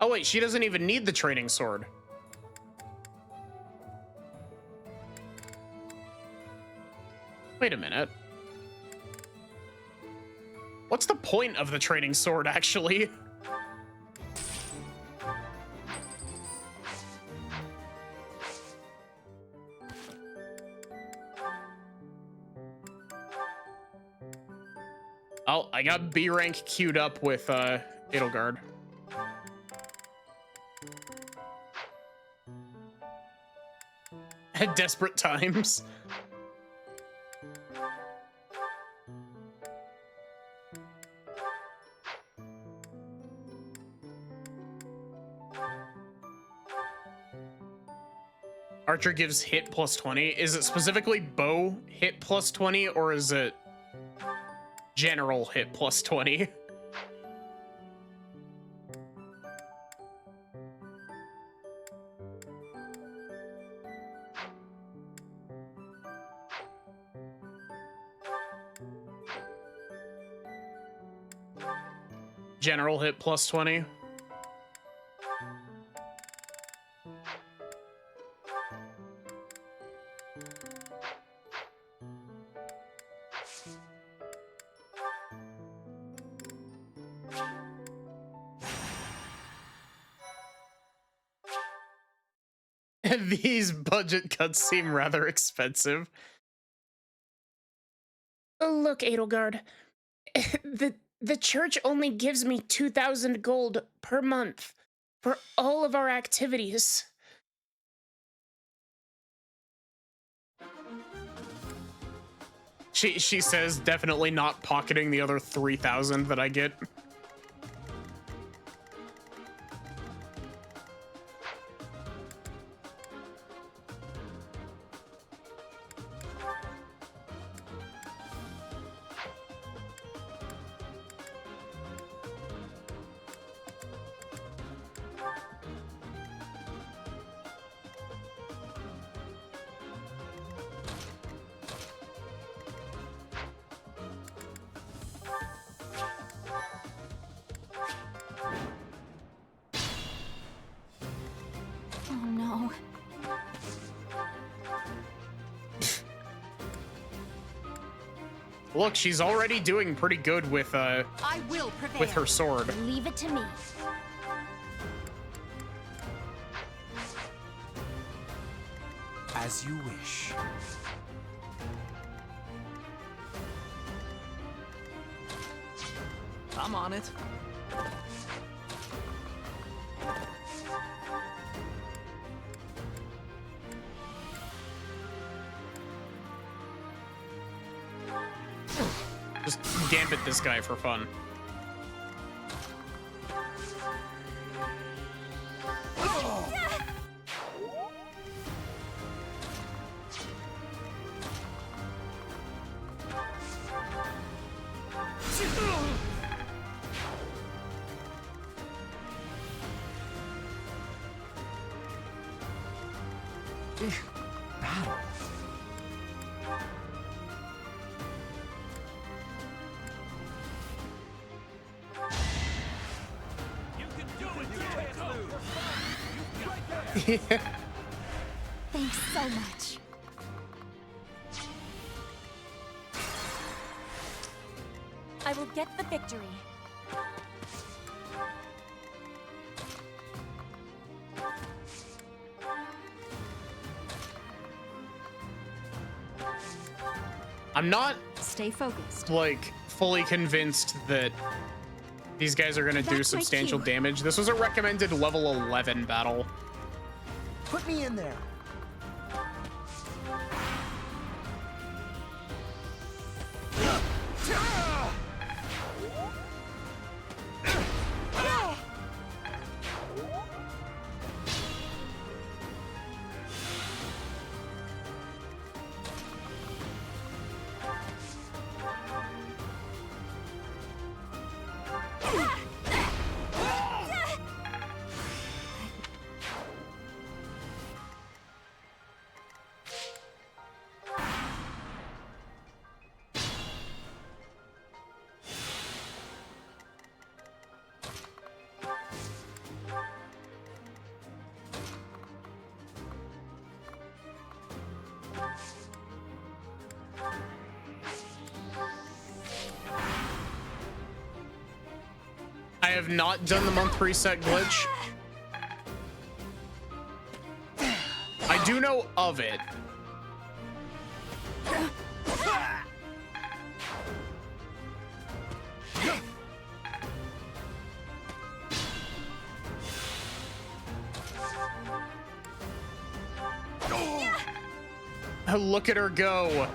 Oh wait, she doesn't even need the training sword. Wait a minute. What's the point of the training sword, actually? Oh, I got B rank queued up with Edelgard. At desperate times. Archer gives hit +20. Is it specifically bow hit +20 or is it general hit +20? General hit +20. These budget cuts seem rather expensive. Look, Edelgard. The church only gives me 2,000 gold per month for all of our activities. She says definitely not pocketing the other 3,000 that I get. Look, she's already doing pretty good with I will prevail. with her sword. Leave it to me. As you wish. I'm on it. Just gambit this guy for fun. Battle. You can do it. You can't lose. Thanks so much. I will get the victory. I'm not Stay focused. like fully convinced that these guys are gonna do That's my substantial cue. damage. This was a recommended level 11 battle. Put me in there. I have not done the month reset glitch. I do know of it. Look at her go.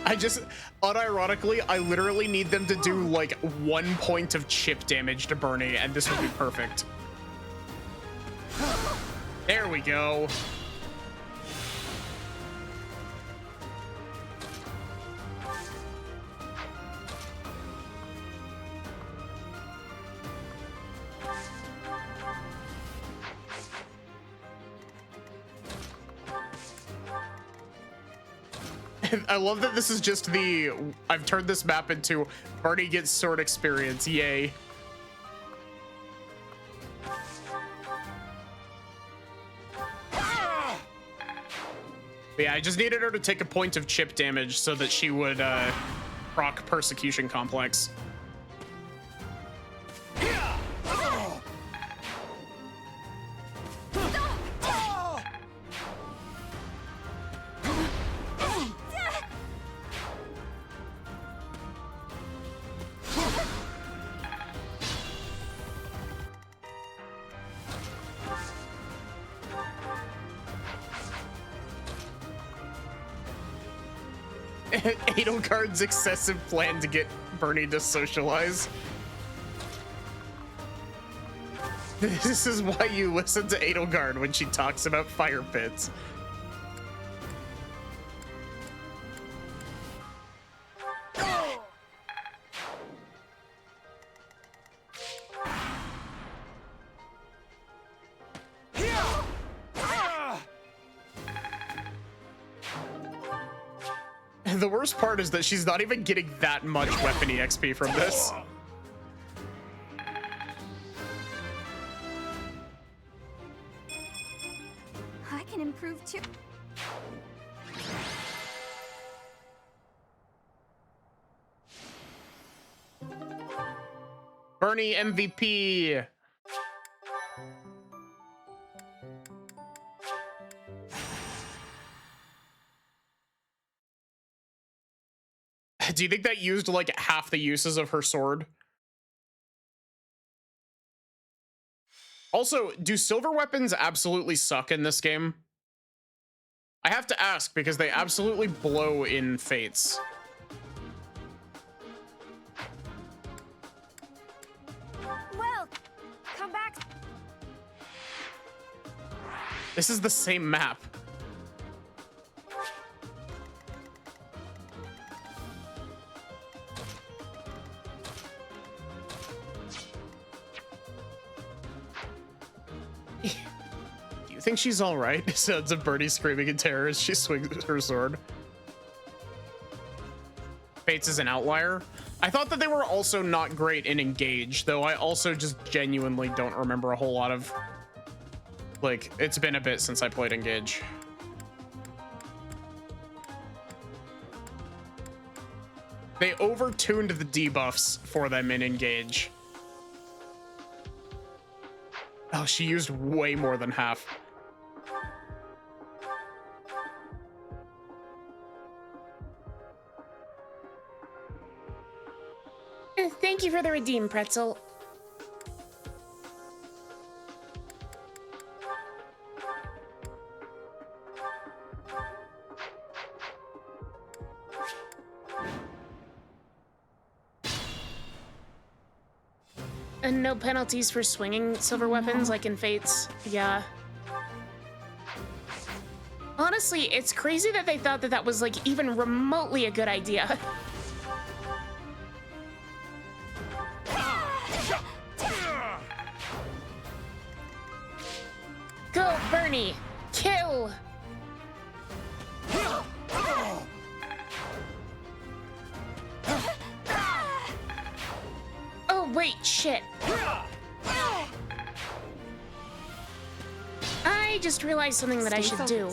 I just, unironically, I literally need them to do like 1 point of chip damage to Bernie, and this would be perfect. There we go. I love that this is just the, I've turned this map into Bernie gets sword experience, yay. But yeah, I just needed her to take a point of chip damage so that she would proc Persecution Complex. Edelgard's excessive plan to get Bernie to socialize. This is why you listen to Edelgard when she talks about fire pits. The worst part is that she's not even getting that much weapon EXP from this. I can improve too. Bernie MVP. Do you think that used like half the uses of her sword? Also, do silver weapons absolutely suck in this game? I have to ask because they absolutely blow in Fates. Well, come back. This is the same map. Do you think she's all right? Sounds of Birdie screaming in terror as she swings her sword. Fates is an outlier. I thought that they were also not great in Engage, though I also just genuinely don't remember a whole lot of... Like, it's been a bit since I played Engage. They overtuned the debuffs for them in Engage. Oh, she used way more than half. Thank you for the redeem, Pretzel. And no penalties for swinging silver weapons like in Fates. Yeah. Honestly, it's crazy that they thought that that was like even remotely a good idea. Go, Bernie! Kill! Oh, wait, shit. I just realized something that I should do.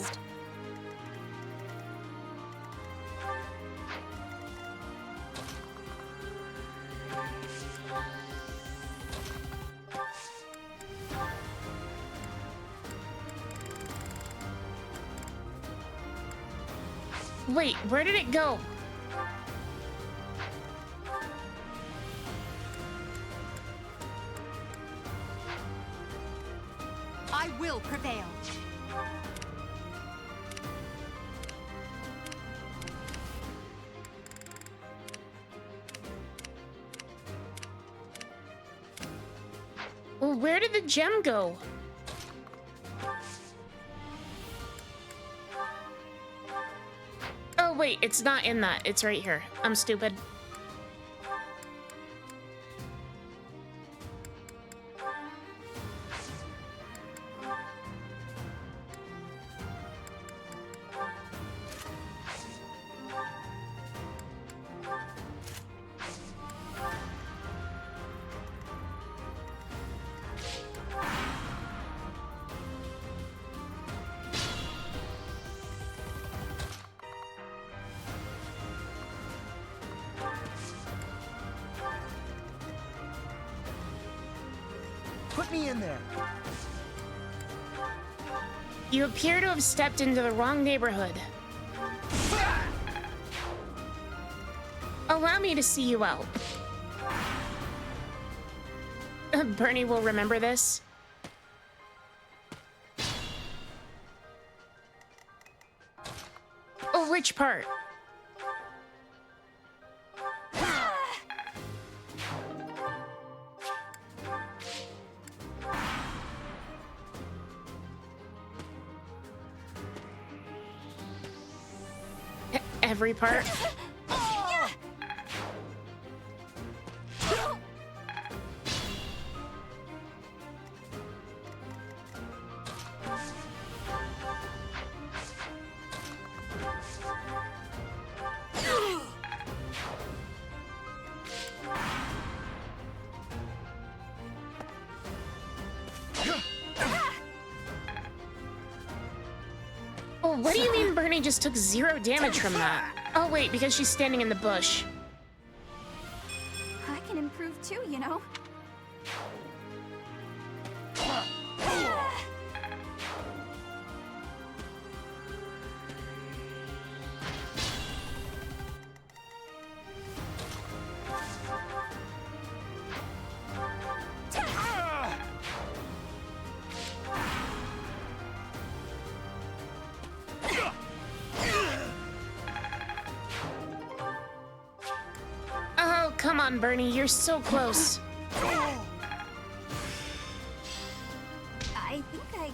Wait, where did it go? I will prevail. Well, where did the gem go? Oh, wait, it's not in that. It's right here. I'm stupid. Put me in there. You appear to have stepped into the wrong neighborhood. Allow me to see you out. Bernie will remember this. Oh, which part? Every part? what do you mean Bernie just took 0 damage from that? Oh wait, because she's standing in the bush. I can improve too, you know. Oh, come on, Bernie, you're so close. I think I...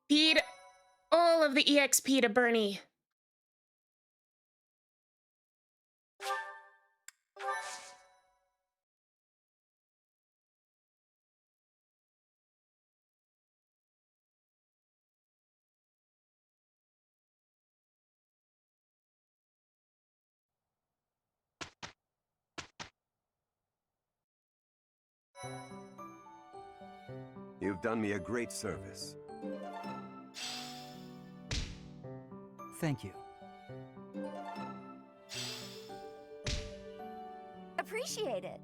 Feed all of the EXP to Bernie. You've done me a great service. Thank you. Appreciate it.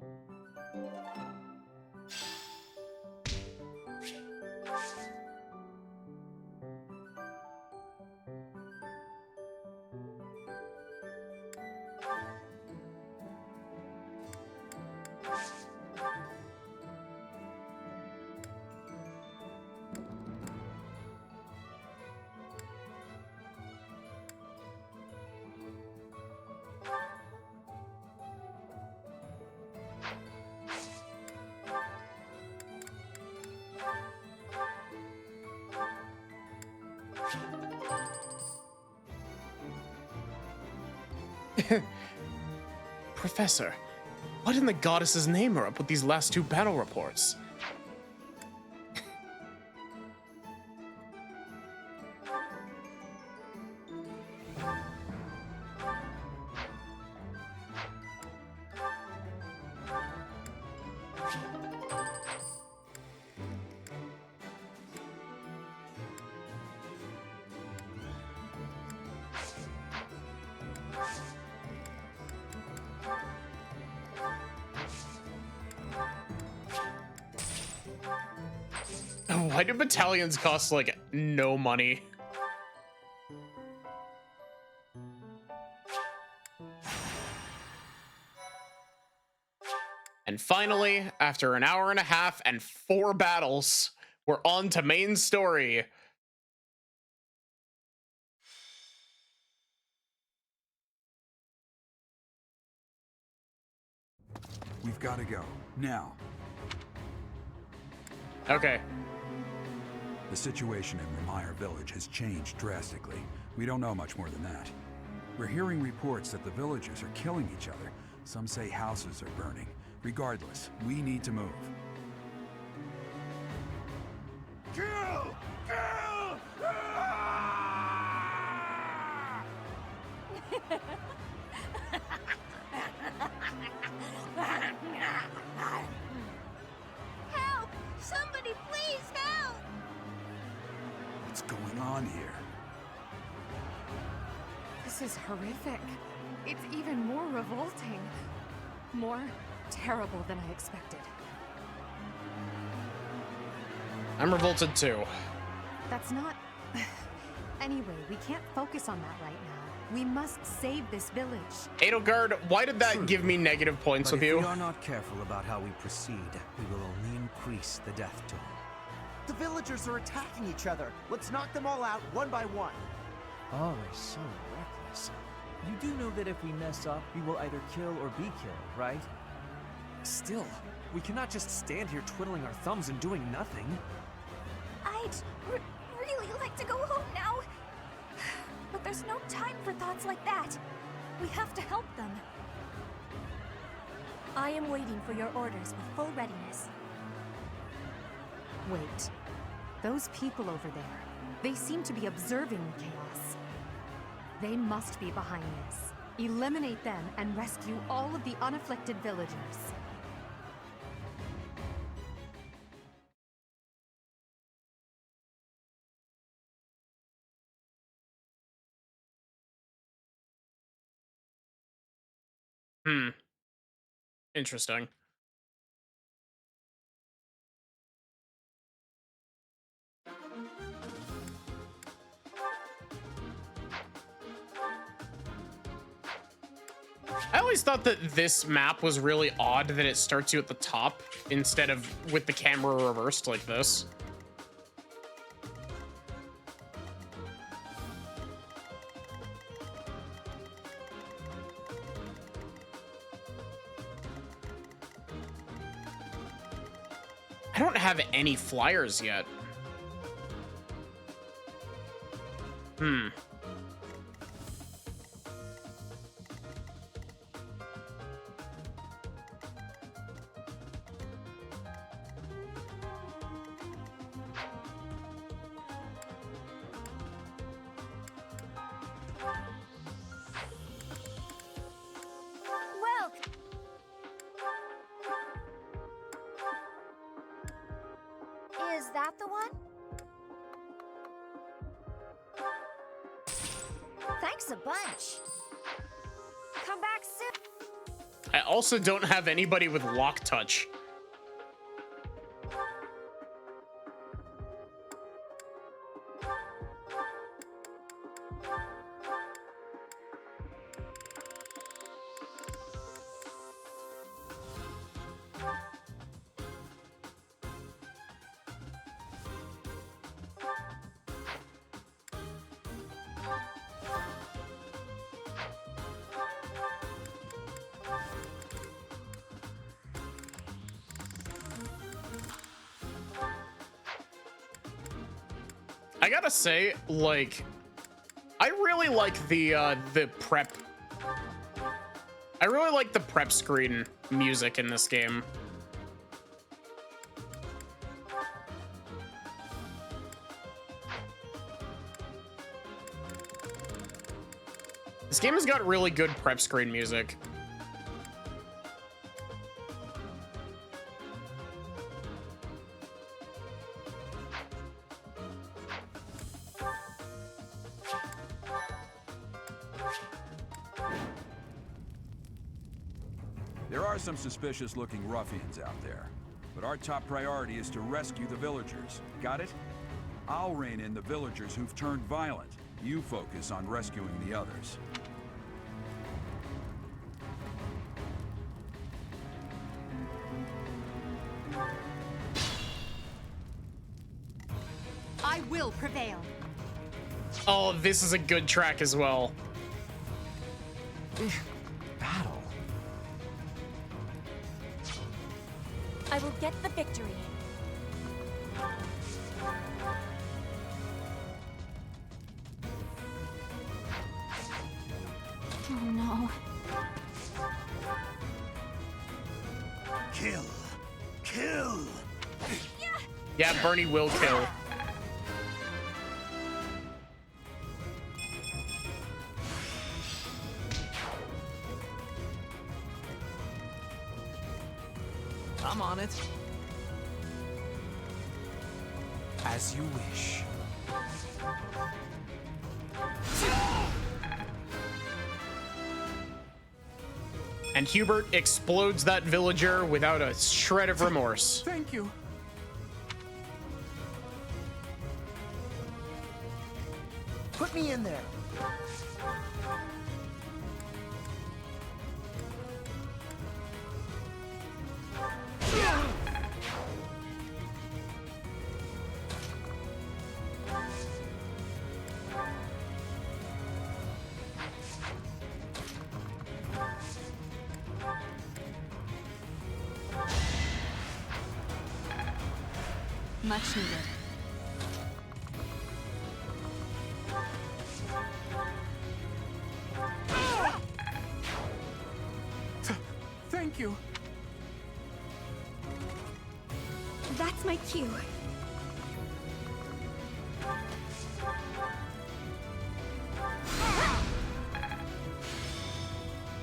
Professor, what in the goddess's name are up with these last 2 battle reports? Why do battalions cost, like, no money? And finally, after an hour and a half and 4 battles, we're on to main story. We've got to go. Now. Okay. The situation in Remire village has changed drastically. We don't know much more than that. We're hearing reports that the villagers are killing each other. Some say houses are burning. Regardless, we need to move. Kill! Kill! Help! Somebody please help! What's going on here? This is horrific. It's even more revolting. More terrible than I expected. I'm revolted too. That's not... Anyway, we can't focus on that right now. We must save this village. Edelgard, why did that give me negative points But with if you? we are not careful about how we proceed, we will only increase the death toll. The villagers are attacking each other. Let's knock them all out one by one. Oh, they're so reckless. You do know that if we mess up, we will either kill or be killed, right? Still, we cannot just stand here twiddling our thumbs and doing nothing. I'd really like to go home now. But there's no time for thoughts thoughts like that? We have to help them. I am waiting for your orders with full readiness. Wait. Those people over there, they seem to be observing the chaos. They must be behind this. Eliminate them and rescue all of the unafflicted villagers. Interesting. I always thought that this map was really odd that it starts you at the top instead of with the camera reversed like this. I don't have any flyers yet. Well, is that the one? Thanks a bunch. Come back soon. I also don't have anybody with lock touch. I gotta say, like, I really like the prep. I really like the prep screen music in this game. This game has got really good prep screen music. There are some suspicious-looking ruffians out there, but our top priority is to rescue the villagers. Got it? I'll rein in the villagers who've turned violent. You focus on rescuing the others. I will prevail. Oh, this is a good track as well. Battle. I will get the victory. Oh no. Kill. Kill. Yeah, Bernie will kill. I'm on it. As you wish. And Hubert explodes that villager without a shred of remorse. Thank you. Put me in there. Much needed. Thank you. That's my cue.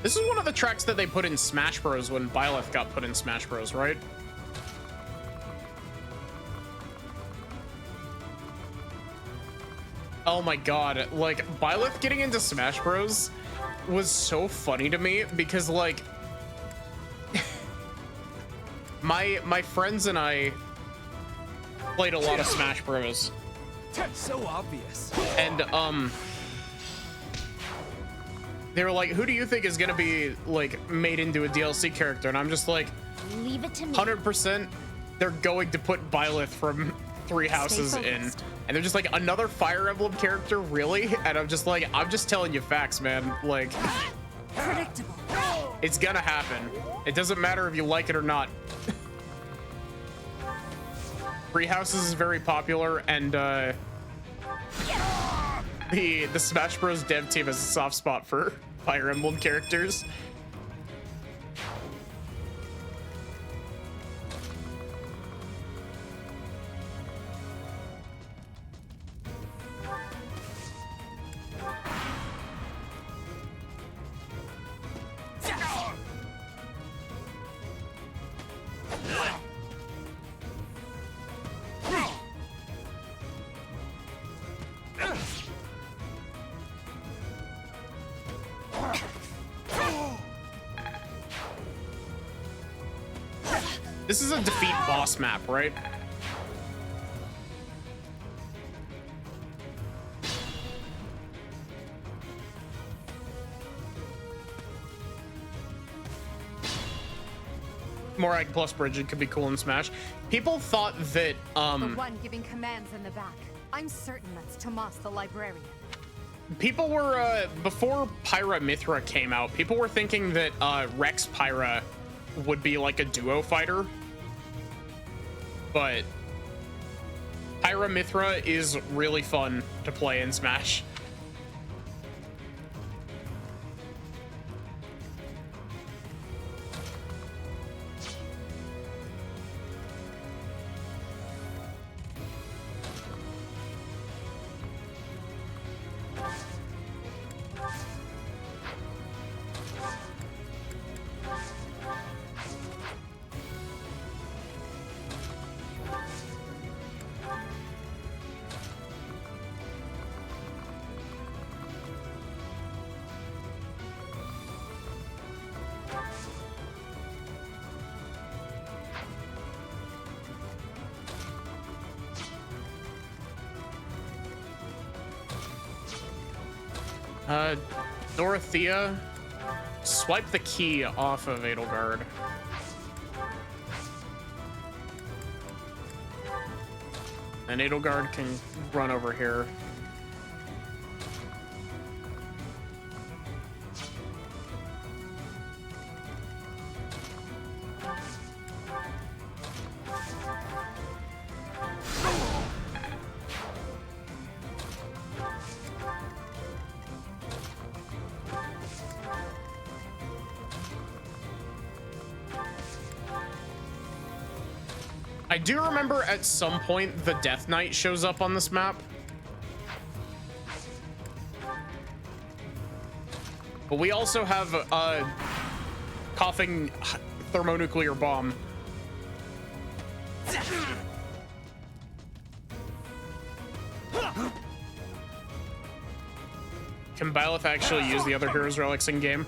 This is one of the tracks that they put in Smash Bros. When Byleth got put in Smash Bros., right? Oh my god, like, Byleth getting into Smash Bros. Was so funny to me because, like, my friends and I played a lot of Smash Bros. So obvious. And, they were like, who do you think is gonna be, like, made into a DLC character? And I'm just like, Leave it to me. 100% they're going to put Byleth from Three Houses in. And they're just like, another Fire Emblem character, really? And I'm just like, I'm just telling you facts, man. Like, predictable. It's gonna happen. It doesn't matter if you like it or not. Three Houses is very popular, and the Smash Bros. Dev team has a soft spot for Fire Emblem characters. This is a defeat boss map, right? Morag plus Bridget could be cool in Smash. People thought that The one giving commands in the back. I'm certain that's Tomas the librarian. people were before Pyra Mithra came out, people were thinking that Rex Pyra would be like a duo fighter. But Pyra Mithra is really fun to play in Smash. Dorothea, swipe the key off of Edelgard. And Edelgard can run over here. I do remember at some point the Death Knight shows up on this map. But we also have a coughing thermonuclear bomb. Can Byleth actually use the other heroes' relics in game?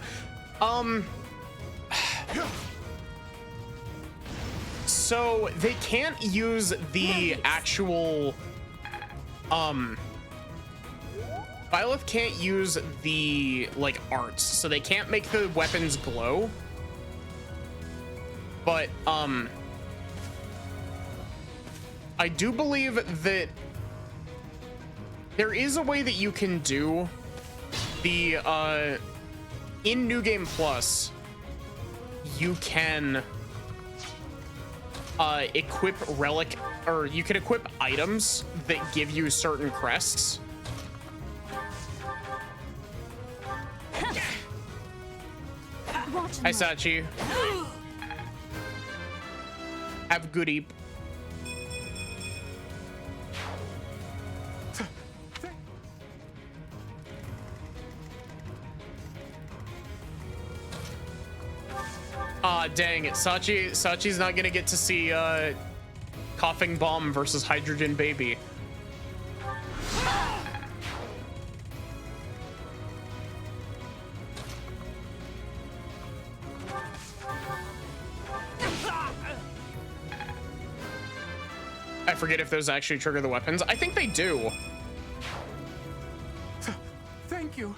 So they can't use the actual Byleth can't use the like arts, so they can't make the weapons glow. But I do believe that there is a way that you can do the in New Game Plus, you can equip relic, or you can equip items that give you certain crests. Hi, Sachi. have goodie. Ah, dang it. Sachi's not gonna get to see Coughing Bomb versus Hydrogen Baby. I forget if those actually trigger the weapons. I think they do. Thank you.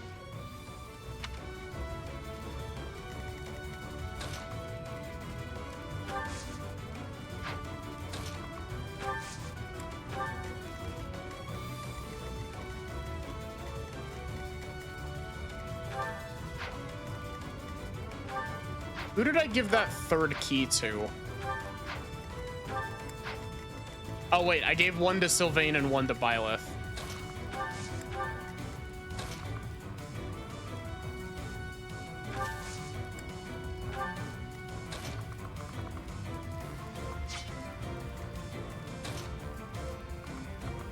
Who did I give that third key to? Oh wait, I gave one to Sylvain and one to Byleth.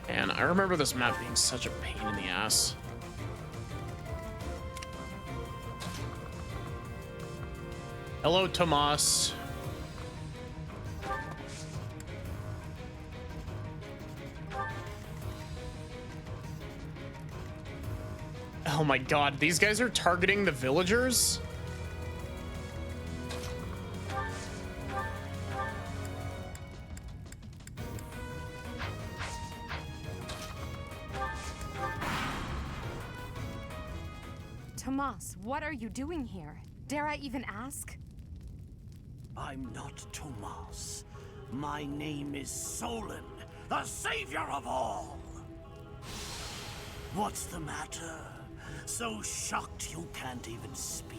And I remember this map being such a pain in the ass. Hello, Tomas. Oh my god, these guys are targeting the villagers? Tomas, what are you doing here? Dare I even ask? I'm not Tomas. My name is Solon, the savior of all. What's the matter? So shocked you can't even speak.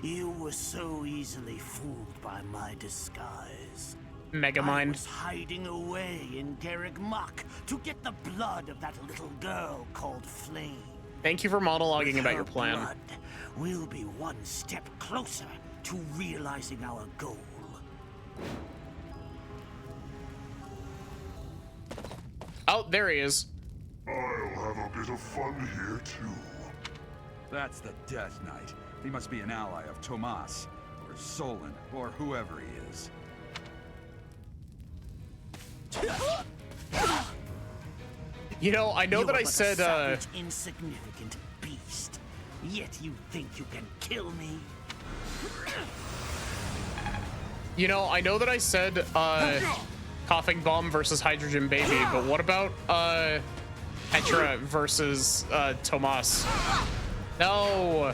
You were so easily fooled by my disguise. Megamind. I was hiding away in Garrick Muck to get the blood of that little girl called Flame. Thank you for monologuing With about her your plan. blood, we'll be one step closer to realizing our goal. Oh, there he is. I'll have a bit of fun here, too. That's the Death Knight. He must be an ally of Tomas, or Solon, or whoever he is. You know, I know You that are I but a said, savage, insignificant beast. Yet you think you can kill me? You know, I know that I said, Coughing Bomb versus Hydrogen Baby, but what about, Petra versus, Tomas? No!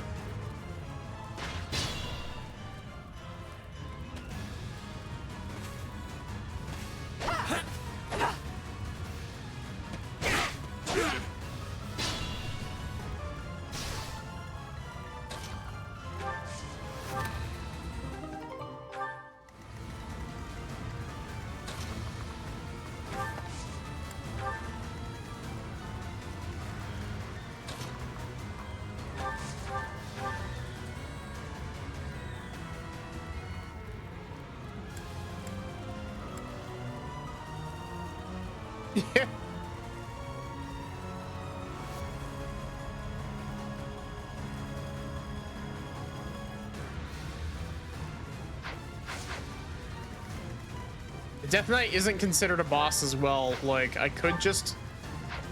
Yeah. The Death Knight isn't considered a boss as well. Like, I could just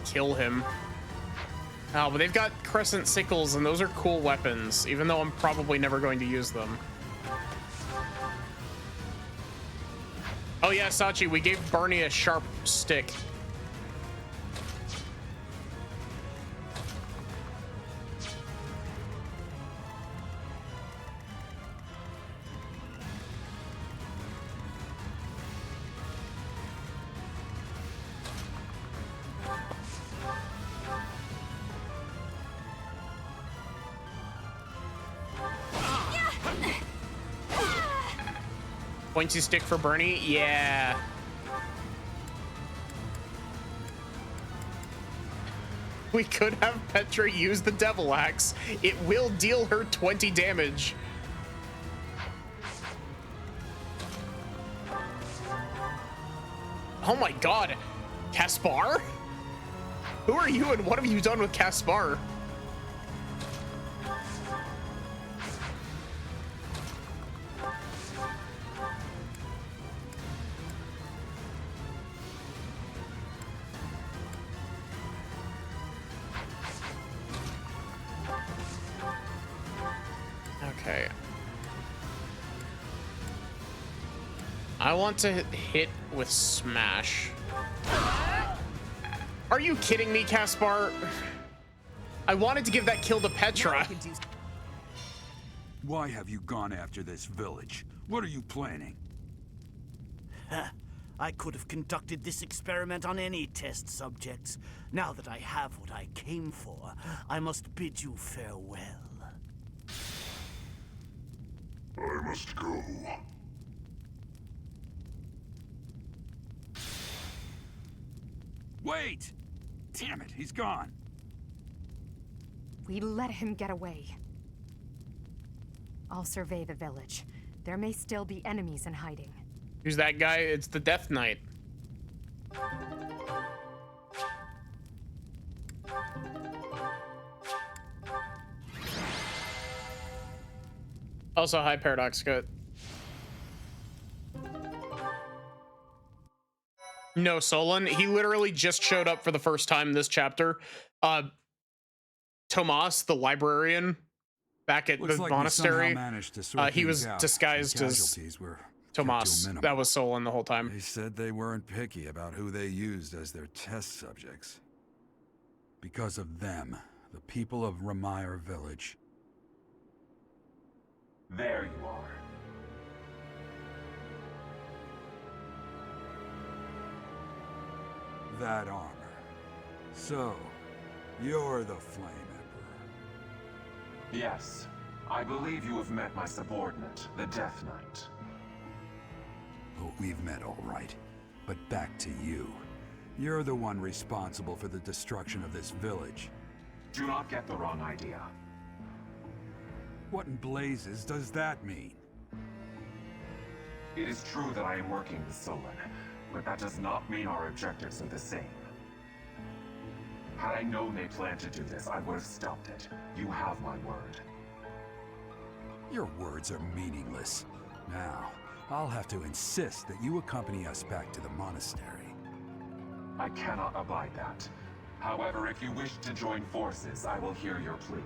kill him. Oh, but they've got crescent sickles, and those are cool weapons, even though I'm probably never going to use them. Oh yeah, Sachi, we gave Barney a sharp stick. Pointy stick for Bernie? Yeah. We could have Petra use the Devil Axe. It will deal her 20 damage. Oh my god. Caspar? Who are you and what have you done with Caspar? Okay. I want to hit with Smash. Are you kidding me, Caspar? I wanted to give that kill to Petra. Why have you gone after this village? What are you planning? I could have conducted this experiment on any test subjects. Now that I have what I came for, I must bid you farewell. I must go. Wait! Damn it, he's gone. We let him get away. I'll survey the village. There may still be enemies in hiding. Who's that guy? It's the Death Knight. Also, hi, Paradox. Good. No, Solon. He literally just showed up for the first time this chapter. Tomas, the librarian, back at Looks the like monastery. he was disguised as Tomas. That was Solon the whole time. They said they weren't picky about who they used as their test subjects. Because of them, the people of Remire village. There you are. That armor. So, you're the Flame Emperor. Yes. I believe you have met my subordinate, the Death Knight. Oh, we've met all right. But back to you. You're the one responsible for the destruction of this village. Do not get the wrong idea. What in blazes does that mean? It is true that I am working with Solon, but that does not mean our objectives are the same. Had I known they planned to do this, I would have stopped it. You have my word. Your words are meaningless. Now, I'll have to insist that you accompany us back to the monastery. I cannot abide that. However, if you wish to join forces, I will hear your plea.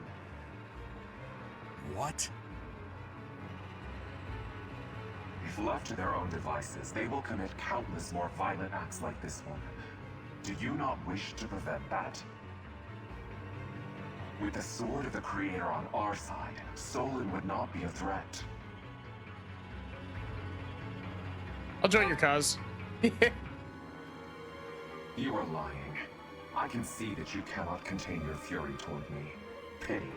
What? If left to their own devices, they will commit countless more violent acts like this one. Do you not wish to prevent that? With the sword of the Creator on our side, Solon would not be a threat. I'll join your cause. You are lying. I can see that you cannot contain your fury toward me. Pity.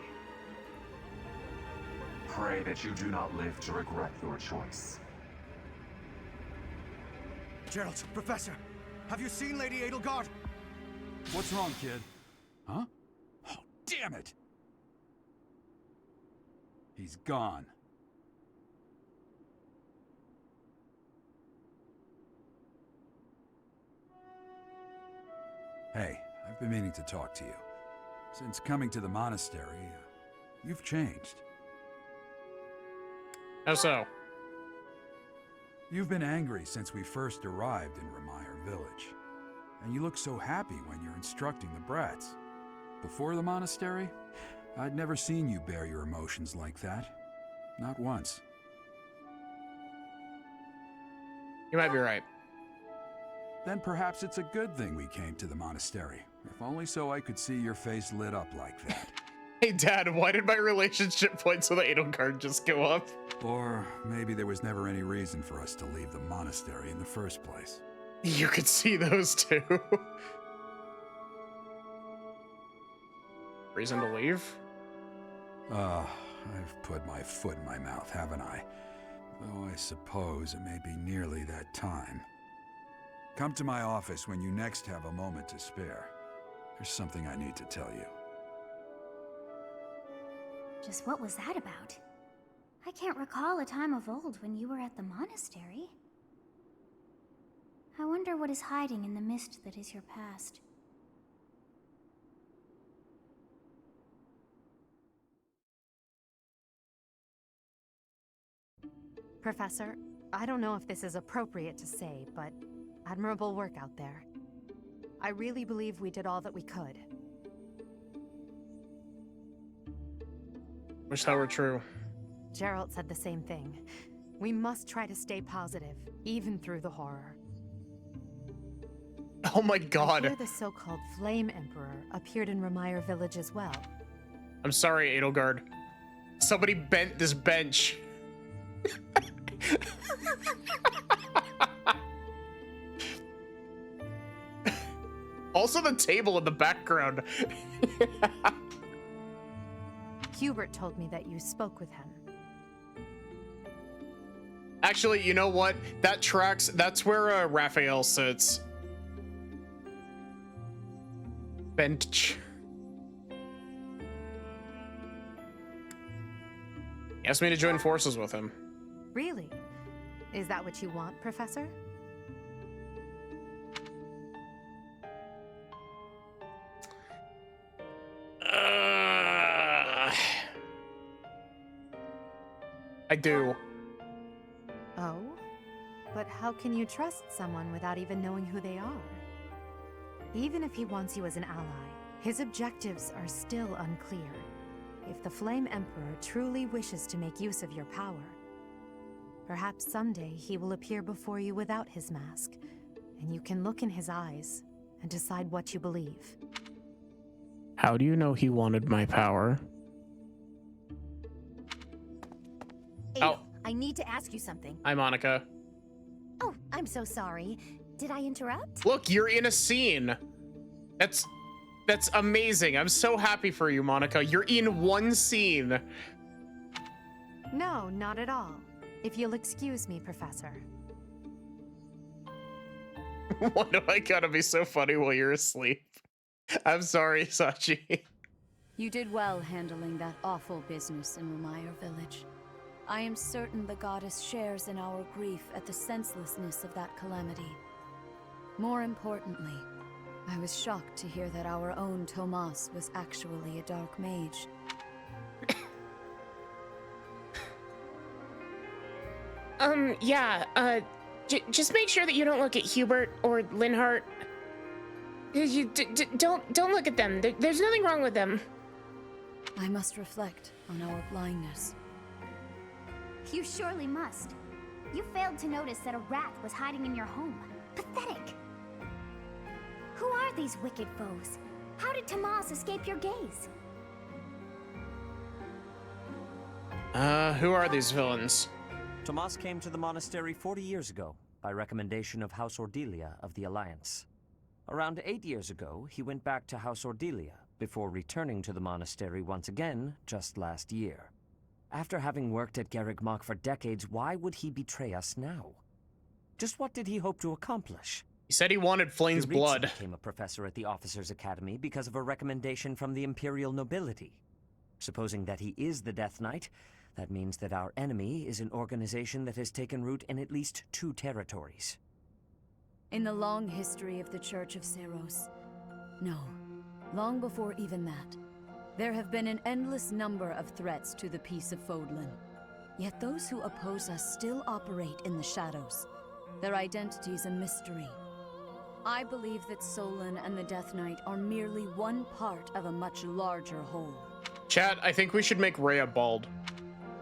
Pray that you do not live to regret your choice. Gerald, Professor, have you seen Lady Edelgard? What's wrong, kid? Huh? Oh, damn it! He's gone. Hey, I've been meaning to talk to you. Since coming to the monastery, you've changed. How so? You've been angry since we first arrived in Remire village. And you look so happy when you're instructing the brats. Before the monastery, I'd never seen you bear your emotions like that. Not once. You might be right. Then perhaps it's a good thing we came to the monastery. If only so I could see your face lit up like that. Hey, Dad, why did my relationship points with the Edelgard just go up? Or maybe there was never any reason for us to leave the monastery in the first place. You could see those too. Reason to leave? I've put my foot in my mouth, haven't I? Though I suppose it may be nearly that time. Come to my office when you next have a moment to spare. There's something I need to tell you. Just what was that about? I can't recall a time of old when you were at the monastery. I wonder what is hiding in the mist that is your past. Professor, I don't know if this is appropriate to say, but admirable work out there. I really believe we did all that we could. Wish that were true. Gerald said the same thing. We must try to stay positive, even through the horror. Oh my god. I hear the so-called Flame Emperor appeared in Remire village as well. I'm sorry, Edelgard. Somebody bent this bench. Also the table in the background. Hubert told me that you spoke with him. Actually, you know what? That tracks. That's where Raphael sits. Bench. He asked me to join forces with him. Really? Is that what you want, Professor? I do. Oh? But how can you trust someone without even knowing who they are? Even if he wants you as an ally, his objectives are still unclear. If the Flame Emperor truly wishes to make use of your power, perhaps someday he will appear before you without his mask, and you can look in his eyes and decide what you believe. How do you know he wanted my power? Ada, I need to ask you something. Hi, Monica. Oh, I'm so sorry. Did I interrupt? Look, you're in a scene. That's amazing. I'm so happy for you, Monica. You're in one scene. No, not at all. If you'll excuse me, Professor. Why do I gotta be so funny while you're asleep? I'm sorry, Sachi. You did well handling that awful business in Remire village. I am certain the goddess shares in our grief at the senselessness of that calamity. More importantly, I was shocked to hear that our own Tomas was actually a dark mage. Yeah, just make sure that you don't look at Hubert or Linhart. You don't look at them. There's nothing wrong with them. I must reflect on our blindness. You surely must. You failed to notice that a rat was hiding in your home. Pathetic. Who are these wicked foes? How did Tomas escape your gaze? Who are these villains? Tomas came to the monastery 40 years ago, by recommendation of House Ordelia of the Alliance. Around 8 years ago, he went back to House Ordelia, before returning to the monastery once again, just last year. After having worked at Garreg Mach for decades, why would he betray us now? Just what did he hope to accomplish? He said he wanted Flame's blood. Became a professor at the Officers' Academy because of a recommendation from the Imperial nobility. Supposing that he is the Death Knight, that means that our enemy is an organization that has taken root in at least 2 territories. In the long history of the Church of Seros, no, long before even that, there have been an endless number of threats to the peace of Fodlan. Yet those who oppose us still operate in the shadows. Their identity's a mystery. I believe that Solon and the Death Knight are merely one part of a much larger whole. Chat, I think we should make Rhea bald.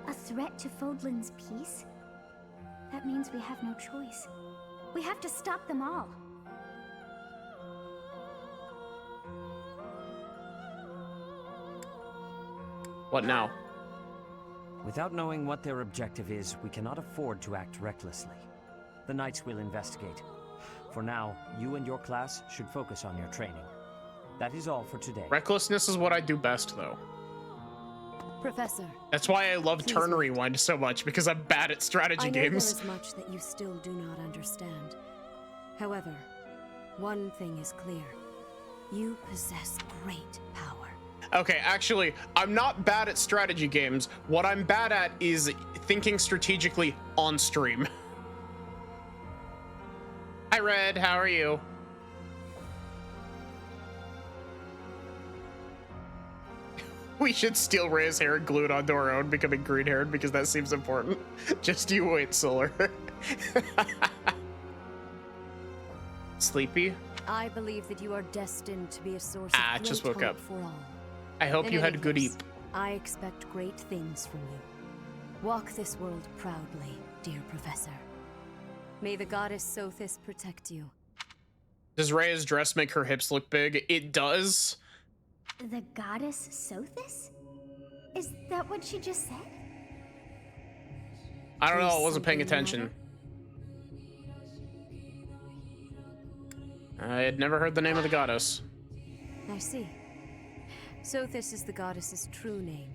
A threat to Fodlan's peace? That means we have no choice. We have to stop them all. What now? Without knowing what their objective is, we cannot afford to act recklessly. The Knights will investigate. For now, you and your class should focus on your training. That is all for today. Recklessness is what I do best, though. Professor. That's why I love Turn Rewind so much, because I'm bad at strategy games. I know there is much that you still do not understand. However, one thing is clear. You possess great power. Okay, actually, I'm not bad at strategy games. What I'm bad at is thinking strategically on stream. I Hi, Red. How are you? We should steal Rhea's hair and glue it onto our own, becoming green-haired, because that seems important. Just you wait, Solar. Sleepy? I believe that you are destined to be a source of great just woke hope up. for all. I hope In you any had good case, eep. I expect great things from you. Walk this world proudly, dear Professor. May the goddess Sothis protect you. Does Rhea's dress make her hips look big? It does. The goddess Sothis? Is that what she just said? I don't know. I Is wasn't paying something the attention. I had never heard the name of the goddess. I see. Sothis is the goddess's true name.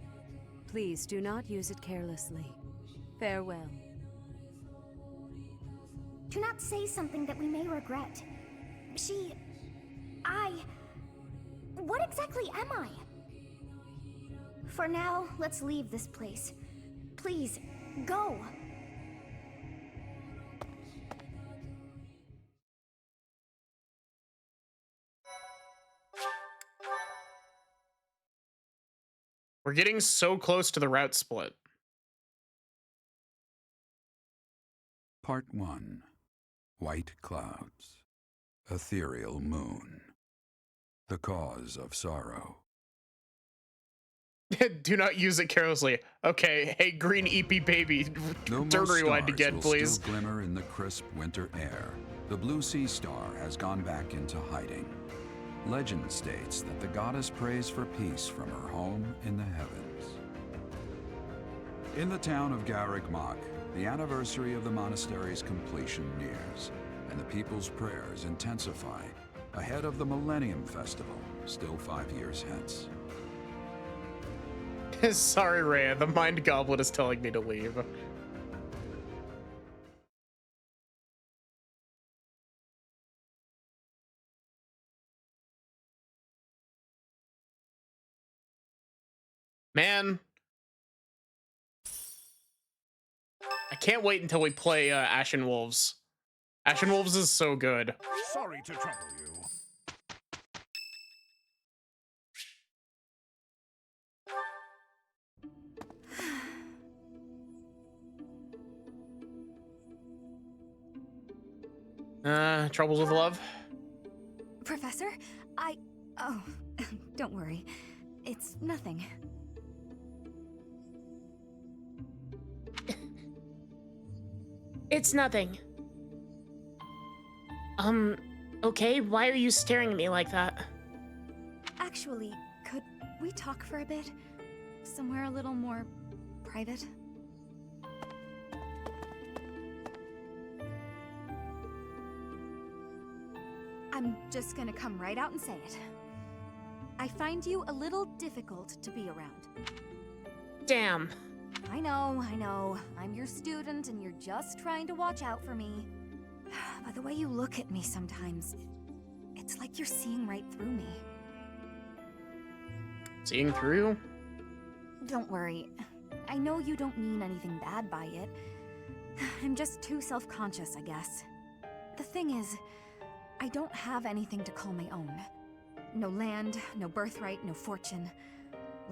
Please do not use it carelessly. Farewell. Do not say something that we may regret. What exactly am I? For now, let's leave this place. Please, go. We're getting so close to the route split. Part 1. White Clouds. Ethereal Moon. The Cause of Sorrow. Do not use it carelessly. Okay, hey, green EP baby. No Turn more rewind stars again, will please. still glimmer in the crisp winter air. The Blue Sea Star has gone back into hiding. Legend states that the goddess prays for peace from her home in the heavens. In the town of Garreg-Mach, the anniversary of the monastery's completion nears, and the people's prayers intensify ahead of the Millennium Festival, still 5 years hence. Sorry, Rhea, the Mind Goblin is telling me to leave. Man. I can't wait until we play Ashen Wolves. Ashen Wolves is so good. Sorry to trouble you. Troubles with love? Professor, oh, don't worry. It's nothing. It's nothing. Okay, why are you staring at me like that? Actually, could we talk for a bit? Somewhere a little more private? I'm just gonna come right out and say it. I find you a little difficult to be around. Damn. I know. I'm your student and you're just trying to watch out for me. But the way you look at me sometimes, it's like you're seeing right through me. Seeing through? Don't worry. I know you don't mean anything bad by it. I'm just too self-conscious, I guess. The thing is, I don't have anything to call my own. No land, no birthright, no fortune.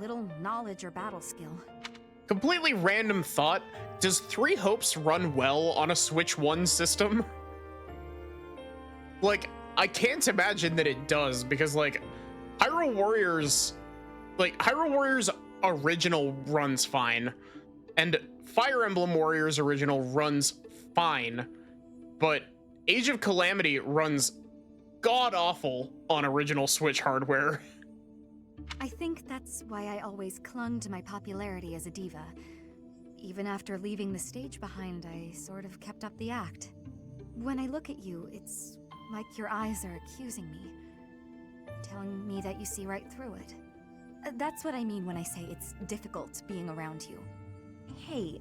Little knowledge or battle skill. Completely random thought. Does Three Hopes run well on a Switch 1 system? Like, I can't imagine that it does, because, like, Hyrule Warriors original runs fine, and Fire Emblem Warriors original runs fine, but Age of Calamity runs god-awful on original Switch hardware. I think that's why I always clung to my popularity as a diva. Even after leaving the stage behind, I sort of kept up the act. When I look at you, it's like your eyes are accusing me, telling me that you see right through it. That's what I mean when I say it's difficult being around you. Hey,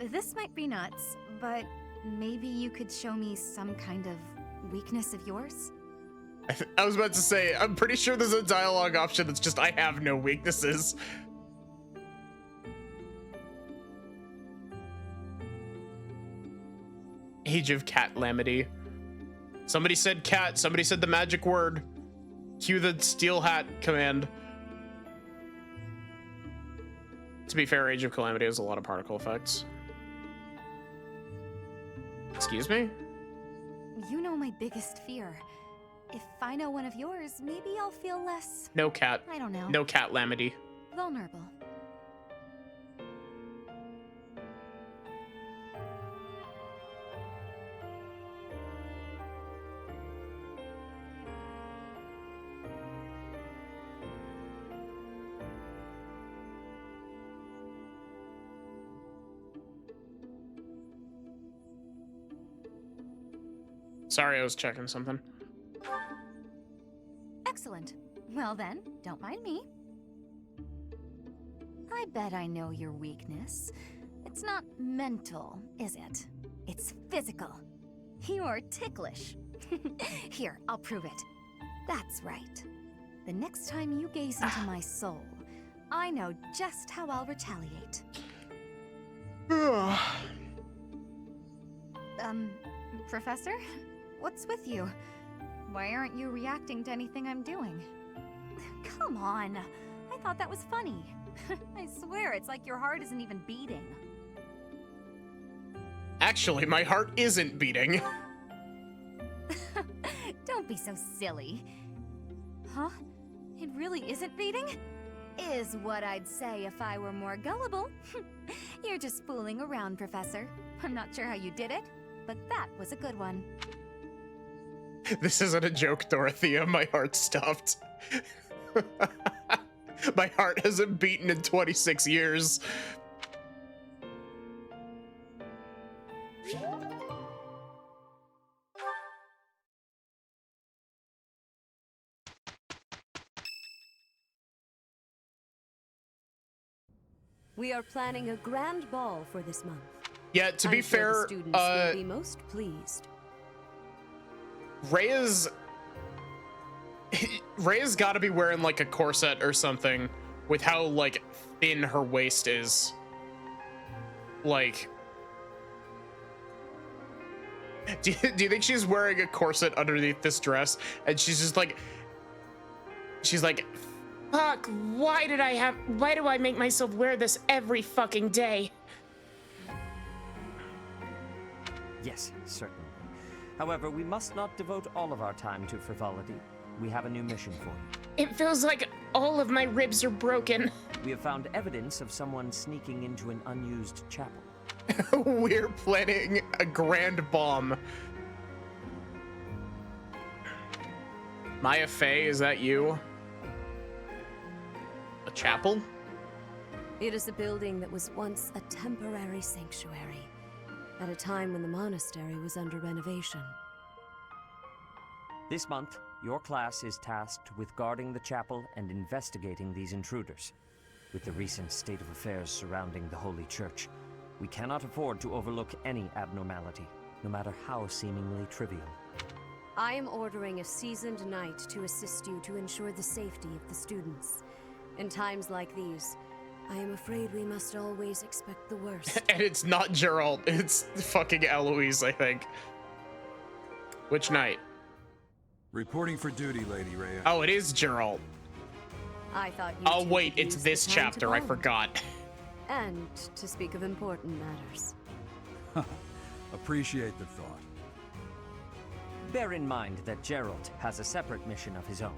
this might be nuts, but maybe you could show me some kind of weakness of yours? I was about to say, I'm pretty sure there's a dialogue option that's just, I have no weaknesses. Age of Calamity. Somebody said cat. Somebody said the magic word. Cue the steel hat command. To be fair, Age of Calamity has a lot of particle effects. Excuse me? You know my biggest fear. If I know one of yours, maybe I'll feel less... No cat. I don't know. No cat lamity. Vulnerable. Sorry, I was checking something. Excellent. Well then, don't mind me. I bet I know your weakness. It's not mental, is it? It's physical. You're ticklish. Here, I'll prove it. That's right. The next time you gaze into my soul, I know just how I'll retaliate. Professor? What's with you? Why aren't you reacting to anything I'm doing? Come on. I thought that was funny. I swear, it's like your heart isn't even beating. Actually, my heart isn't beating. Don't be so silly. Huh? It really isn't beating? Is what I'd say if I were more gullible. You're just fooling around, Professor. I'm not sure how you did it, but that was a good one. This isn't a joke, Dorothea. My heart stopped. My heart hasn't beaten in 26 years. We are planning a grand ball for this month. Yeah, to be I'm sure fair, the students will be most pleased. Rhea's got to be wearing like a corset or something with how like thin her waist is. Like, do you think she's wearing a corset underneath this dress and she's just like, Fuck, why do I make myself wear this every fucking day? Yes, certainly. However, we must not devote all of our time to frivolity. We have a new mission for you. It feels like all of my ribs are broken. We have found evidence of someone sneaking into an unused chapel. We're planning a grand bomb. Maya Fey, is that you? A chapel? It is a building that was once a temporary sanctuary, at a time when the monastery was under renovation. This month, your class is tasked with guarding the chapel and investigating these intruders. With the recent state of affairs surrounding the Holy Church, we cannot afford to overlook any abnormality, no matter how seemingly trivial. I am ordering a seasoned knight to assist you to ensure the safety of the students. In times like these, I am afraid we must always expect the worst. And it's not Gerald, it's fucking Eloise, I think. Which night? Reporting for duty, Lady Rhea. Oh, it is Gerald. I thought you Oh two wait, could it's use this the time to chapter, I bond. forgot. And to speak of important matters. Appreciate the thought. Bear in mind that Gerald has a separate mission of his own.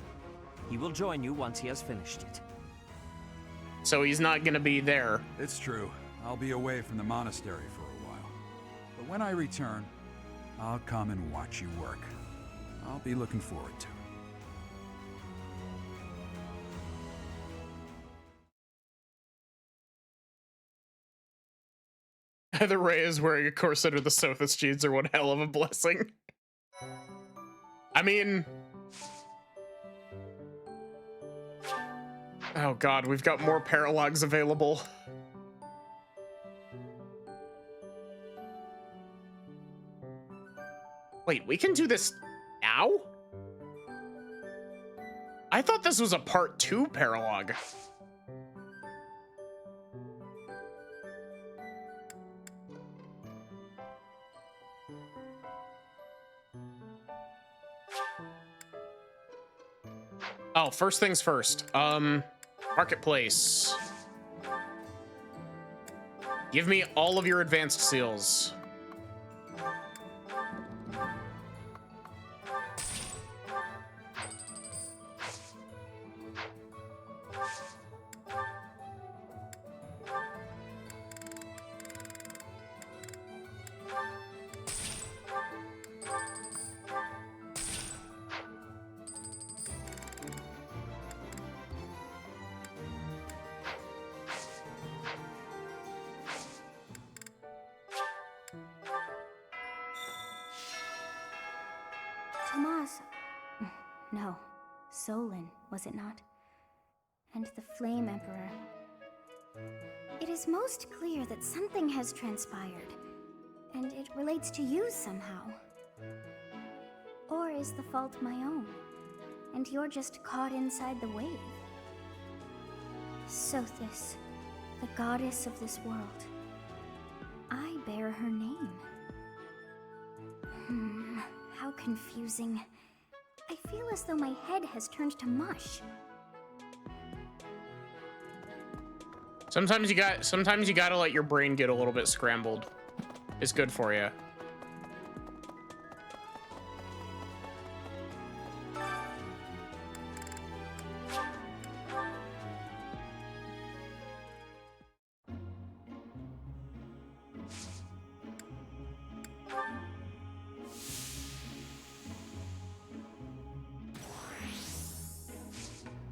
He will join you once he has finished it. So he's not gonna be there. It's true. I'll be away from the monastery for a while. But when I return, I'll come and watch you work. I'll be looking forward to it. Either Rhea is wearing a corset or the Sothis jeans are one hell of a blessing. I mean... Oh god, we've got more paralogs available. Wait, we can do this now? I thought this was a part 2 paralog. Oh, first things first. Marketplace. Give me all of your advanced seals. Tomas. No. Solon, was it not? And the Flame Emperor. It is most clear that something has transpired, and it relates to you somehow. Or is the fault my own, and you're just caught inside the wave? Sothis, the goddess of this world. I bear her name. How confusing. I feel as though my head has turned to mush. Sometimes you gotta let your brain get a little bit scrambled. It's good for you.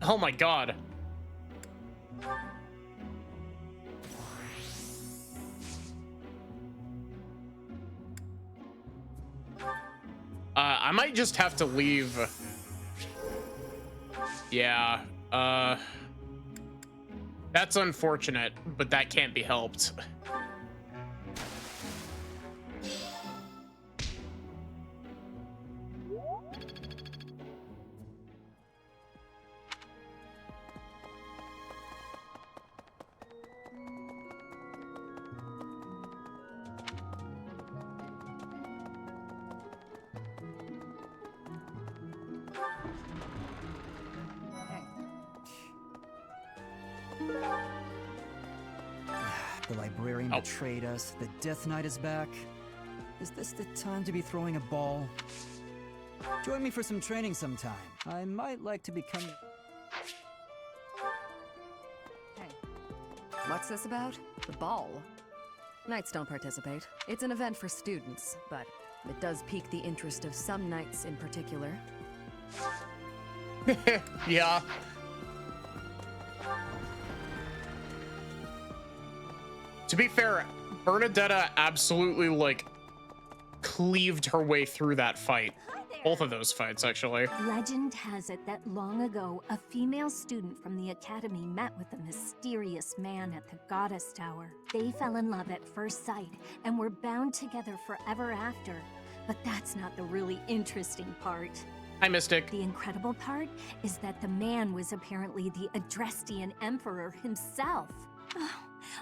Oh my god. I might just have to leave. Yeah, that's unfortunate, but that can't be helped. The librarian betrayed us. The Death Knight is back. Is this the time to be throwing a ball? Join me for some training sometime. I might like to become... Hey, what's this about? The ball? Knights don't participate. It's an event for students, but it does pique the interest of some knights in particular. Yeah. To be fair, Bernadetta absolutely, like, cleaved her way through that fight. Both of those fights, actually. Legend has it that long ago, a female student from the academy met with a mysterious man at the Goddess Tower. They fell in love at first sight and were bound together forever after. But that's not the really interesting part. Hi, Mystic. The incredible part is that the man was apparently the Adrestian Emperor himself. Oh,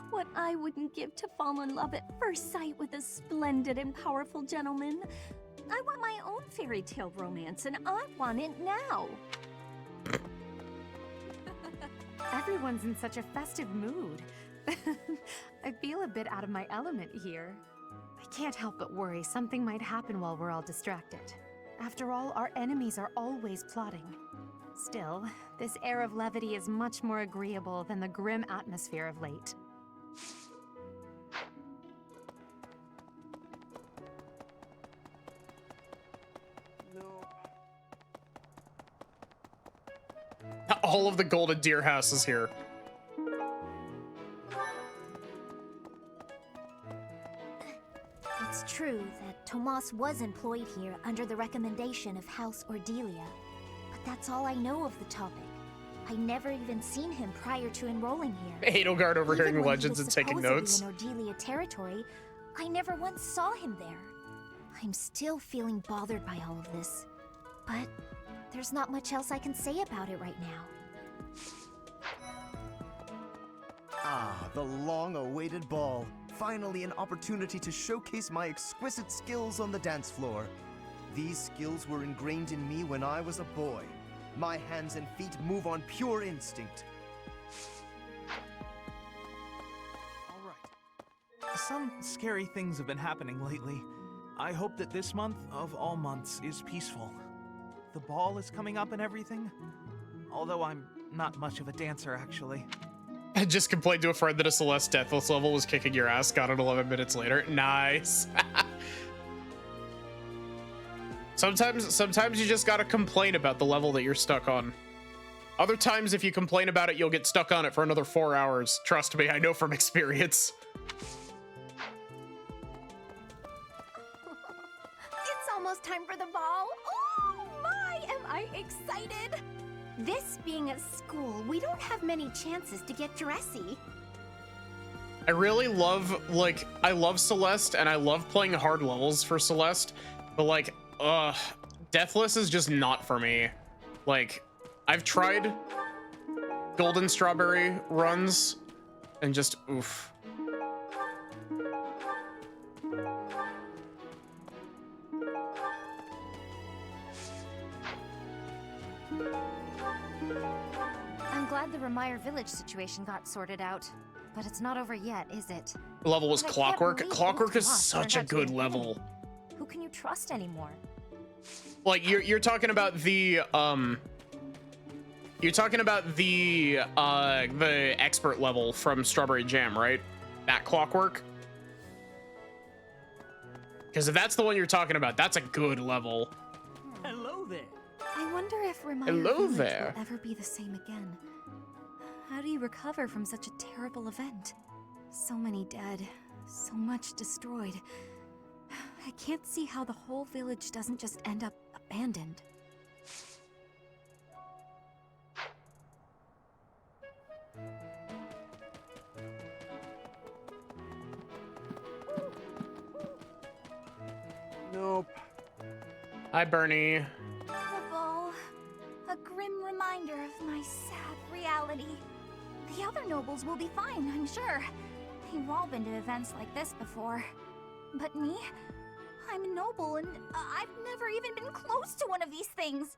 what I wouldn't give to fall in love at first sight with a splendid and powerful gentleman. I want my own fairy tale romance, and I want it now. Everyone's in such a festive mood. I feel a bit out of my element here. I can't help but worry something might happen while we're all distracted. After all, our enemies are always plotting. Still, this air of levity is much more agreeable than the grim atmosphere of late. All of the Golden Deer House is here. It's true that Tomas was employed here under the recommendation of House Ordelia, but that's all I know of the topic. I never even seen him prior to enrolling here. Edelgard overhearing Even when legends he was and taking notes. supposedly in Ordelia territory, I never once saw him there. I'm still feeling bothered by all of this, but there's not much else I can say about it right now. Ah, the long-awaited ball. Finally an opportunity to showcase my exquisite skills on the dance floor. These skills were ingrained in me when I was a boy. My hands and feet move on pure instinct. Some scary things have been happening lately. I hope that this month, of all months, is peaceful. The ball is coming up and everything. Although I'm not much of a dancer, actually. I just complained to a friend that a Celeste Deathless level was kicking your ass. Got it 11 minutes later. Nice. Sometimes you just gotta complain about the level that you're stuck on. Other times, if you complain about it, you'll get stuck on it for another 4 hours. Trust me, I know from experience. It's almost time for the ball. Oh my, am I excited! This being a school, we don't have many chances to get dressy. I really love, I love Celeste, and I love playing hard levels for Celeste, but Deathless is just not for me. Like, I've tried Golden Strawberry runs, and just, oof. I'm glad the Remire village situation got sorted out, but it's not over yet, is it? The level was And I can't Clockwork. believe Clockwork is Tomas such turned a out to good be an level. enemy. Who can you trust anymore? Like, you're talking about the expert level from Strawberry Jam, right? That Clockwork? Because if that's the one you're talking about, that's a good level. Hello there. I wonder if Remire Hello village there. will ever be the same again. How do you recover from such a terrible event? So many dead, so much destroyed. I can't see how the whole village doesn't just end up abandoned. Nope. Hi, Bernie. The ball. A grim reminder of my sad reality. The other nobles will be fine, I'm sure. They've all been to events like this before. But me? I'm a noble and I've never even been close to one of these things.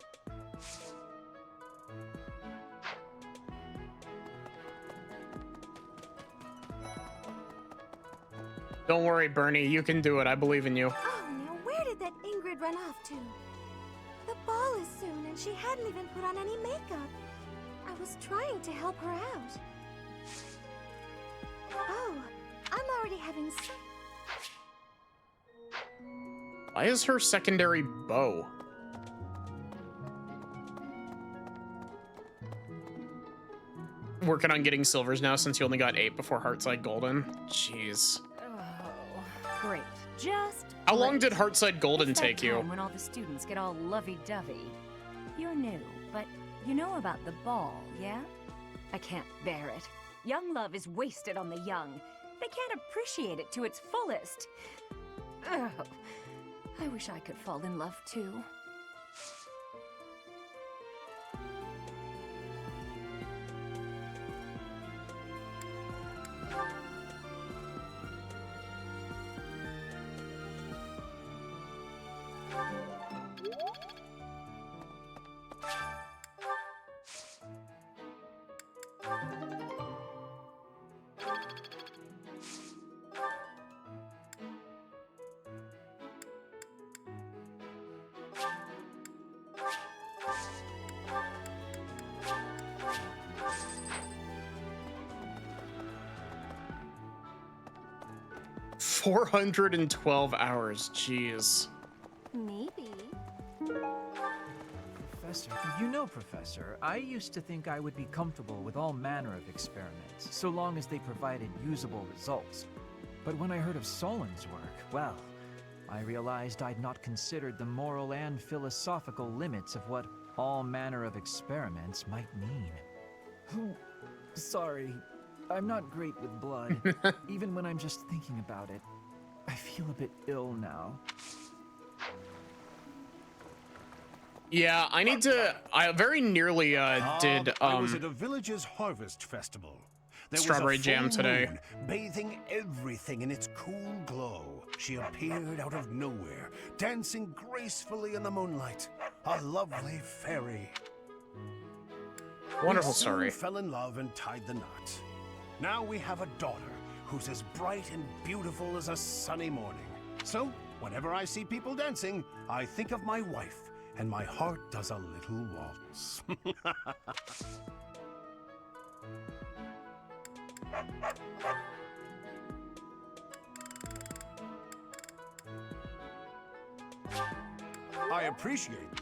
Don't worry, Bernie. You can do it. I believe in you. Oh, now where did that Ingrid run off to? The ball is soon and she hadn't even put on any makeup. I was trying to help her out. Oh, I'm already having some... Why is her secondary bow? Working on getting silvers now since you only got 8 before Heartside Golden. Jeez. Oh, great. Just How long great. did Heartside Golden It's that take you? time when all the students get all lovey-dovey. You're new, but you know about the ball, yeah? I can't bear it. Young love is wasted on the young. They can't appreciate it to its fullest. Ugh. I wish I could fall in love too. $412 hours. Jeez. Maybe. Professor, Professor, I used to think I would be comfortable with all manner of experiments, so long as they provided usable results. But when I heard of Solon's work, well, I realized I'd not considered the moral and philosophical limits of what all manner of experiments might mean. Sorry, I'm not great with blood. Even when I'm just thinking about it, I feel a bit ill now. Yeah, I need to. I very nearly did. I was at a village's harvest festival. There Strawberry was a full Jam today. moon, bathing everything in its cool glow. She appeared out of nowhere, dancing gracefully in the moonlight. A lovely fairy. Wonderful We soon story. fell in love and tied the knot. Now we have a daughter who's as bright and beautiful as a sunny morning. So, whenever I see people dancing, I think of my wife, and my heart does a little waltz. I appreciate it.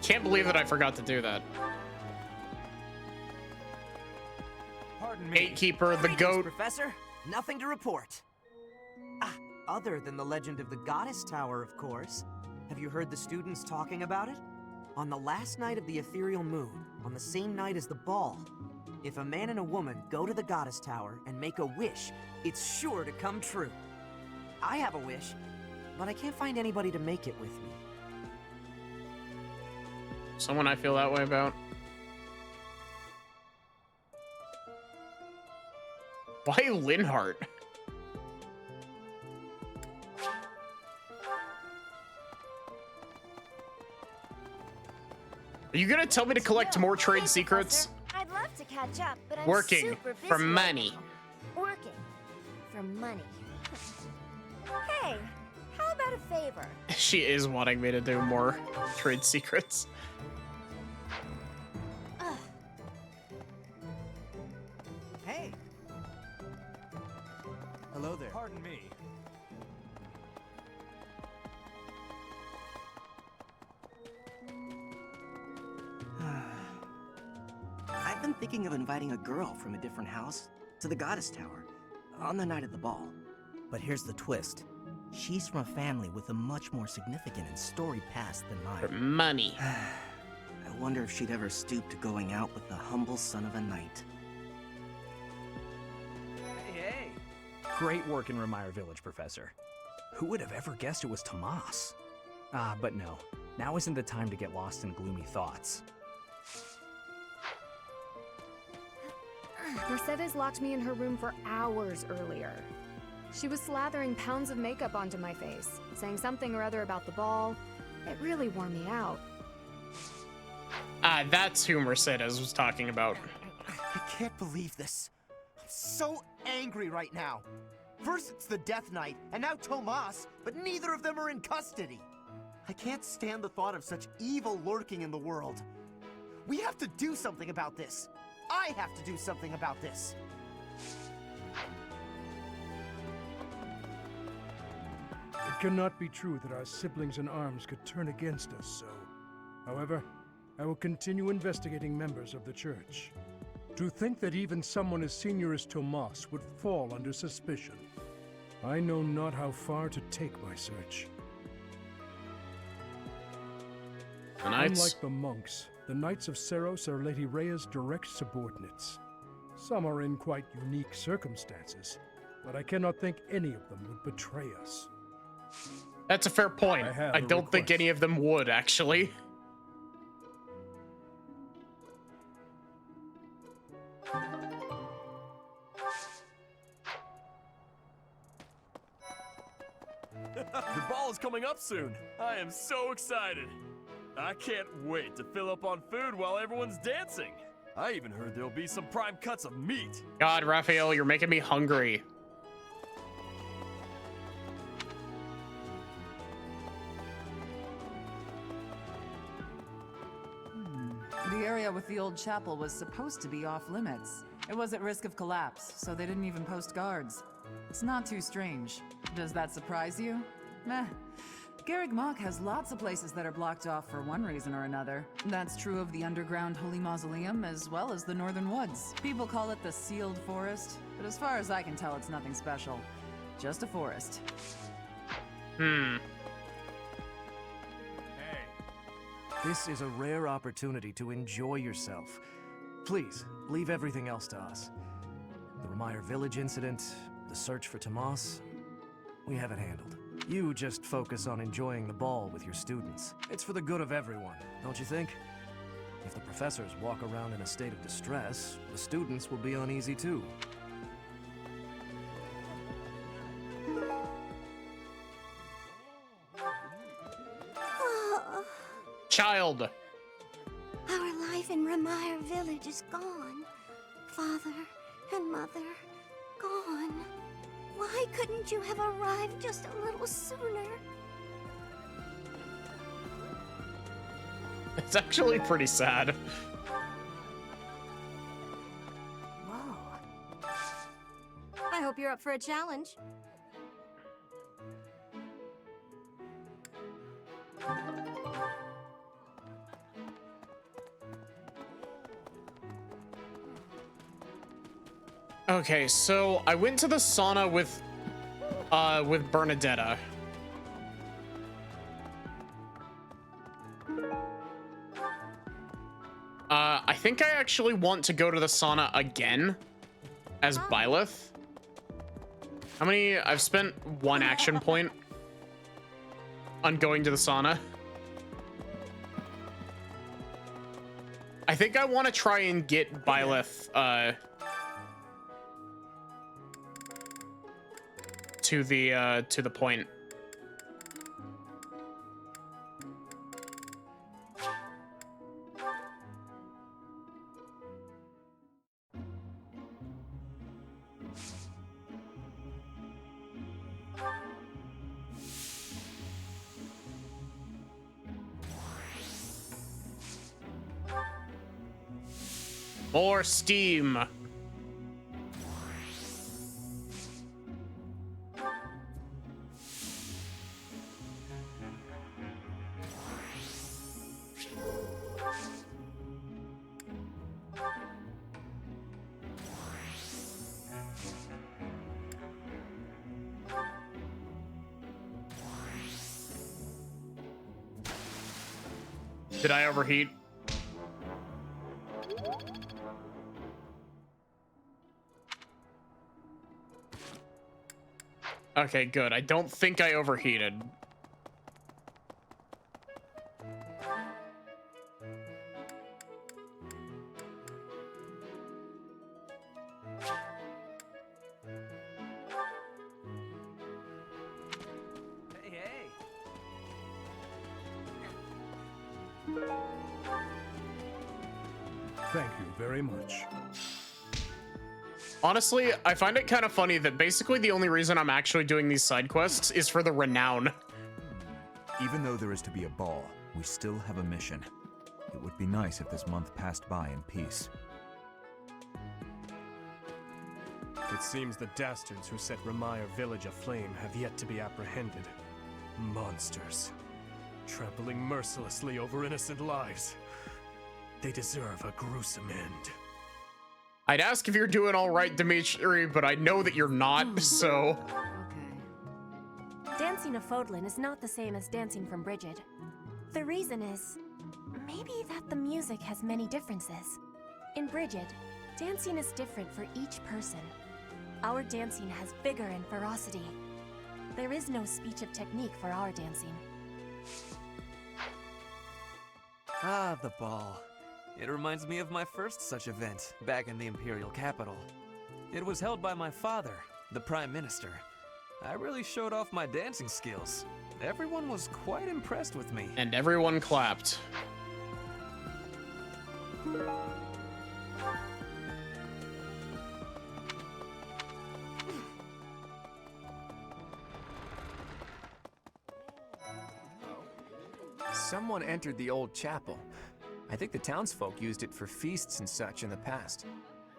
Can't believe that I forgot to do that. Pardon me. Gatekeeper, the Greetings, goat. Professor. Nothing to report. Ah, other than the legend of the Goddess Tower, of course. Have you heard the students talking about it? On the last night of the ethereal moon, on the same night as the ball, if a man and a woman go to the Goddess Tower and make a wish, it's sure to come true. I have a wish, but I can't find anybody to make it with me. Someone I feel that way about. Why Linhart? Are you gonna tell me to collect more trade secrets? I'd love to catch up, but I'm Working super busy for right money. now. Working for money. Hey, how about a favor? She is wanting me to do more trade secrets. Ugh. Hey! Hello there. Pardon me. I've been thinking of inviting a girl from a different house to the Goddess Tower on the night of the ball. But here's the twist. She's from a family with a much more significant and storied past than mine. For money. I wonder if she'd ever stoop to going out with the humble son of a knight. Hey! Great work in Remire Village, Professor. Who would have ever guessed it was Tomas? But no. Now isn't the time to get lost in gloomy thoughts. Mercedes locked me in her room for hours earlier. She was slathering pounds of makeup onto my face, saying something or other about the ball. It really wore me out. That's who Mercedes was talking about. I can't believe this. I'm so angry right now. First it's the Death Knight, and now Tomas, but neither of them are in custody. I can't stand the thought of such evil lurking in the world. We have to do something about this. I have to do something about this. It cannot be true that our siblings in arms could turn against us so. However, I will continue investigating members of the Church. To think that even someone as senior as Tomas would fall under suspicion. I know not how far to take my search. The Knights? Unlike the monks, the Knights of Seros are Lady Rhea's direct subordinates. Some are in quite unique circumstances, but I cannot think any of them would betray us. That's a fair point. I don't think any of them would, actually. The ball is coming up soon. I am so excited. I can't wait to fill up on food while everyone's dancing. I even heard there'll be some prime cuts of meat. God, Raphael, you're making me hungry. The area with the old chapel was supposed to be off limits. It was at risk of collapse, so they didn't even post guards. It's not too strange. Does that surprise you? Meh. Garreg Mach has lots of places that are blocked off for one reason or another. That's true of the underground Holy Mausoleum as well as the Northern Woods. People call it the Sealed Forest, but as far as I can tell, it's nothing special. Just a forest. This is a rare opportunity to enjoy yourself. Please, leave everything else to us. The Remire Village incident, the search for Tomas, we have it handled. You just focus on enjoying the ball with your students. It's for the good of everyone, don't you think? If the professors walk around in a state of distress, the students will be uneasy too. child. Our life in Remire village is gone. Father and mother, gone. Why couldn't you have arrived just a little sooner? It's actually pretty sad. Whoa. I hope you're up for a challenge. Okay, so I went to the sauna with Bernadetta. I think I actually want to go to the sauna again as Byleth. How many? I've spent 1 action point on going to the sauna. I think I want to try and get Byleth to the point. More steam. Did I overheat? Okay, good. I don't think I overheated. Thank you very much. Honestly, I find it kind of funny that basically the only reason I'm actually doing these side quests is for the renown. Even though there is to be a ball, we still have a mission. It would be nice if this month passed by in peace. It seems the dastards who set Remire village aflame have yet to be apprehended. Monsters. Trampling mercilessly over innocent lives. They deserve a gruesome end. I'd ask if you're doing all right, Dimitri, but I know that you're not, so... Dancing of Fodlan is not the same as dancing from Brigid. The reason is, maybe that the music has many differences. In Brigid, dancing is different for each person. Our dancing has vigor and ferocity. There is no speech of technique for our dancing. Ah, the ball. It reminds me of my first such event, back in the Imperial capital. It was held by my father, the Prime Minister. I really showed off my dancing skills. Everyone was quite impressed with me. And everyone clapped. Someone entered the old chapel. I think the townsfolk used it for feasts and such in the past.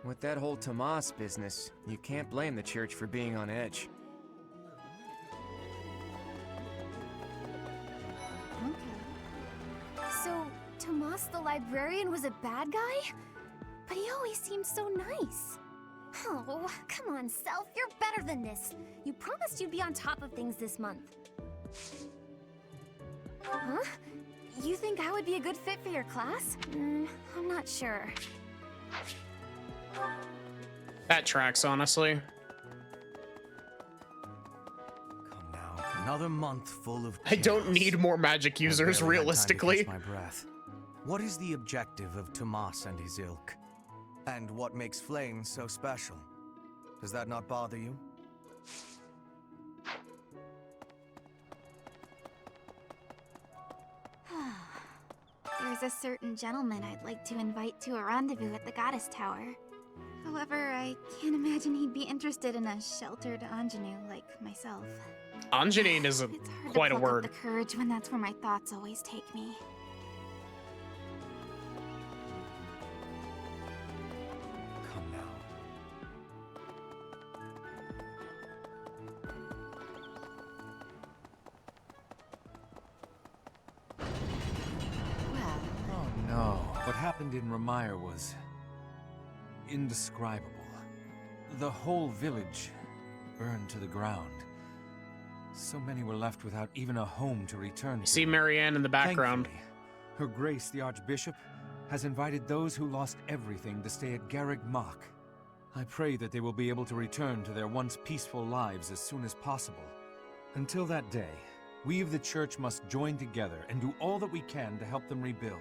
With that whole Tomas business, you can't blame the church for being on edge. So, Tomas the librarian was a bad guy? But he always seemed so nice. Oh, come on, Self, you're better than this. You promised you'd be on top of things this month. Huh? You think I would be a good fit for your class? I'm not sure. That tracks, honestly. Another month full of I don't need more magic users, realistically. My breath. What is the objective of Tomas and his ilk? And what makes Flame so special? Does that not bother you? There's a certain gentleman I'd like to invite to a rendezvous at the Goddess Tower. However, I can't imagine he'd be interested in a sheltered ingenue like myself. Anjanine is quite a Pluck up word. the courage when that's where my thoughts always take me. Come now. Oh no. What happened in Remire was indescribable. The whole village burned to the ground. So many were left without even a home to return to. See Marianne in the background. Thankfully, Her Grace the Archbishop has invited those who lost everything to stay at Garreg Mach. I pray that they will be able to return to their once peaceful lives as soon as possible. Until that day, we of the Church must join together and do all that we can to help them rebuild.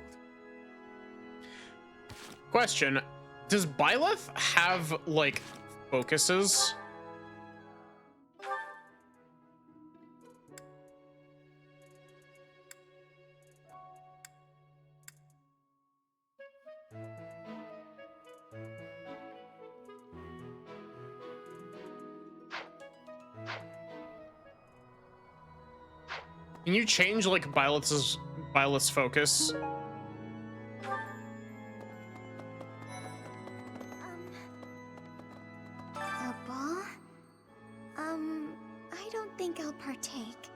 Question: does Byleth have like focuses? Can you change like Byleth's focus? A ball? I don't think I'll partake.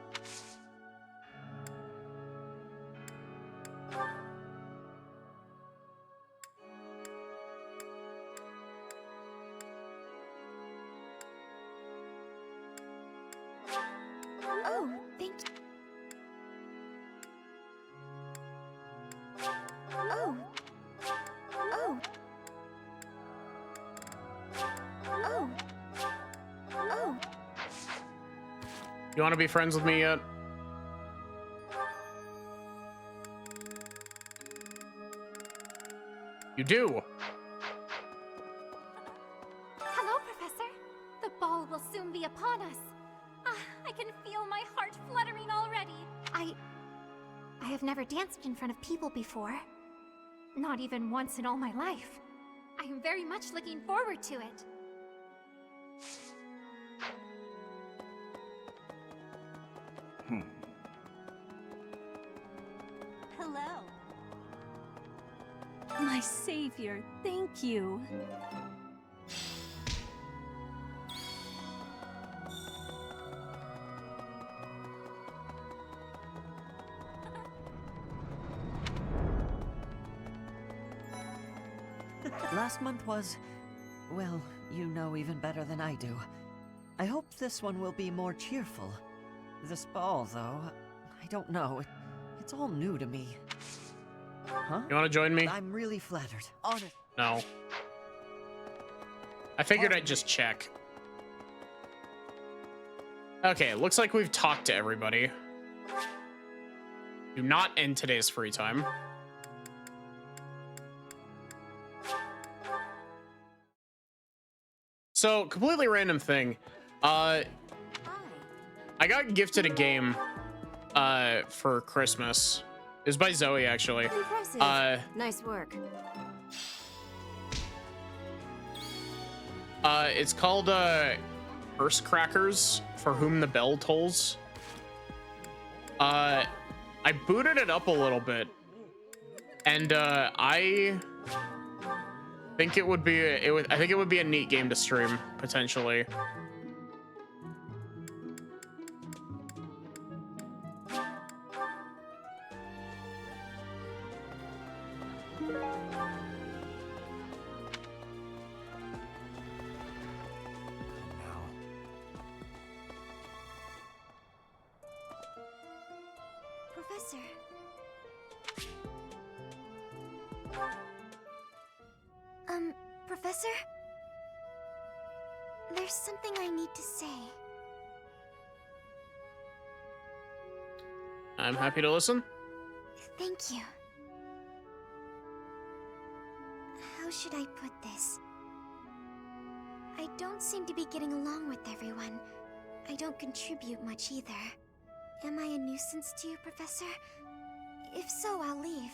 Oh, thank you. Oh. Oh. Oh. Oh. You want to be friends with me yet? You do. Hello, Professor. The ball will soon be upon us. I can feel my heart fluttering already. I have never danced in front of people before. Not even once in all my life. I am very much looking forward to it. Hello. My savior, thank you. Last month was, well, you know even better than I do. I hope this one will be more cheerful. This ball, though, I don't know. It's all new to me. Huh? You want to join me? I'm really flattered. Honest. No. I figured I'd just check. Okay, looks like we've talked to everybody. Do not end today's free time. So, completely random thing. I got gifted a game for Christmas. It was by Zoe, actually. Impressive. Nice work. It's called Curse Crackers, For Whom the Bell Tolls. I booted it up a little bit, and I think it would be I think it would be a neat game to stream potentially. Professor. Professor? There's something I need to say. I'm happy to listen. Thank you. How should I put this? I don't seem to be getting along with everyone. I don't contribute much either. Am I a nuisance to you, Professor? If so, I'll leave.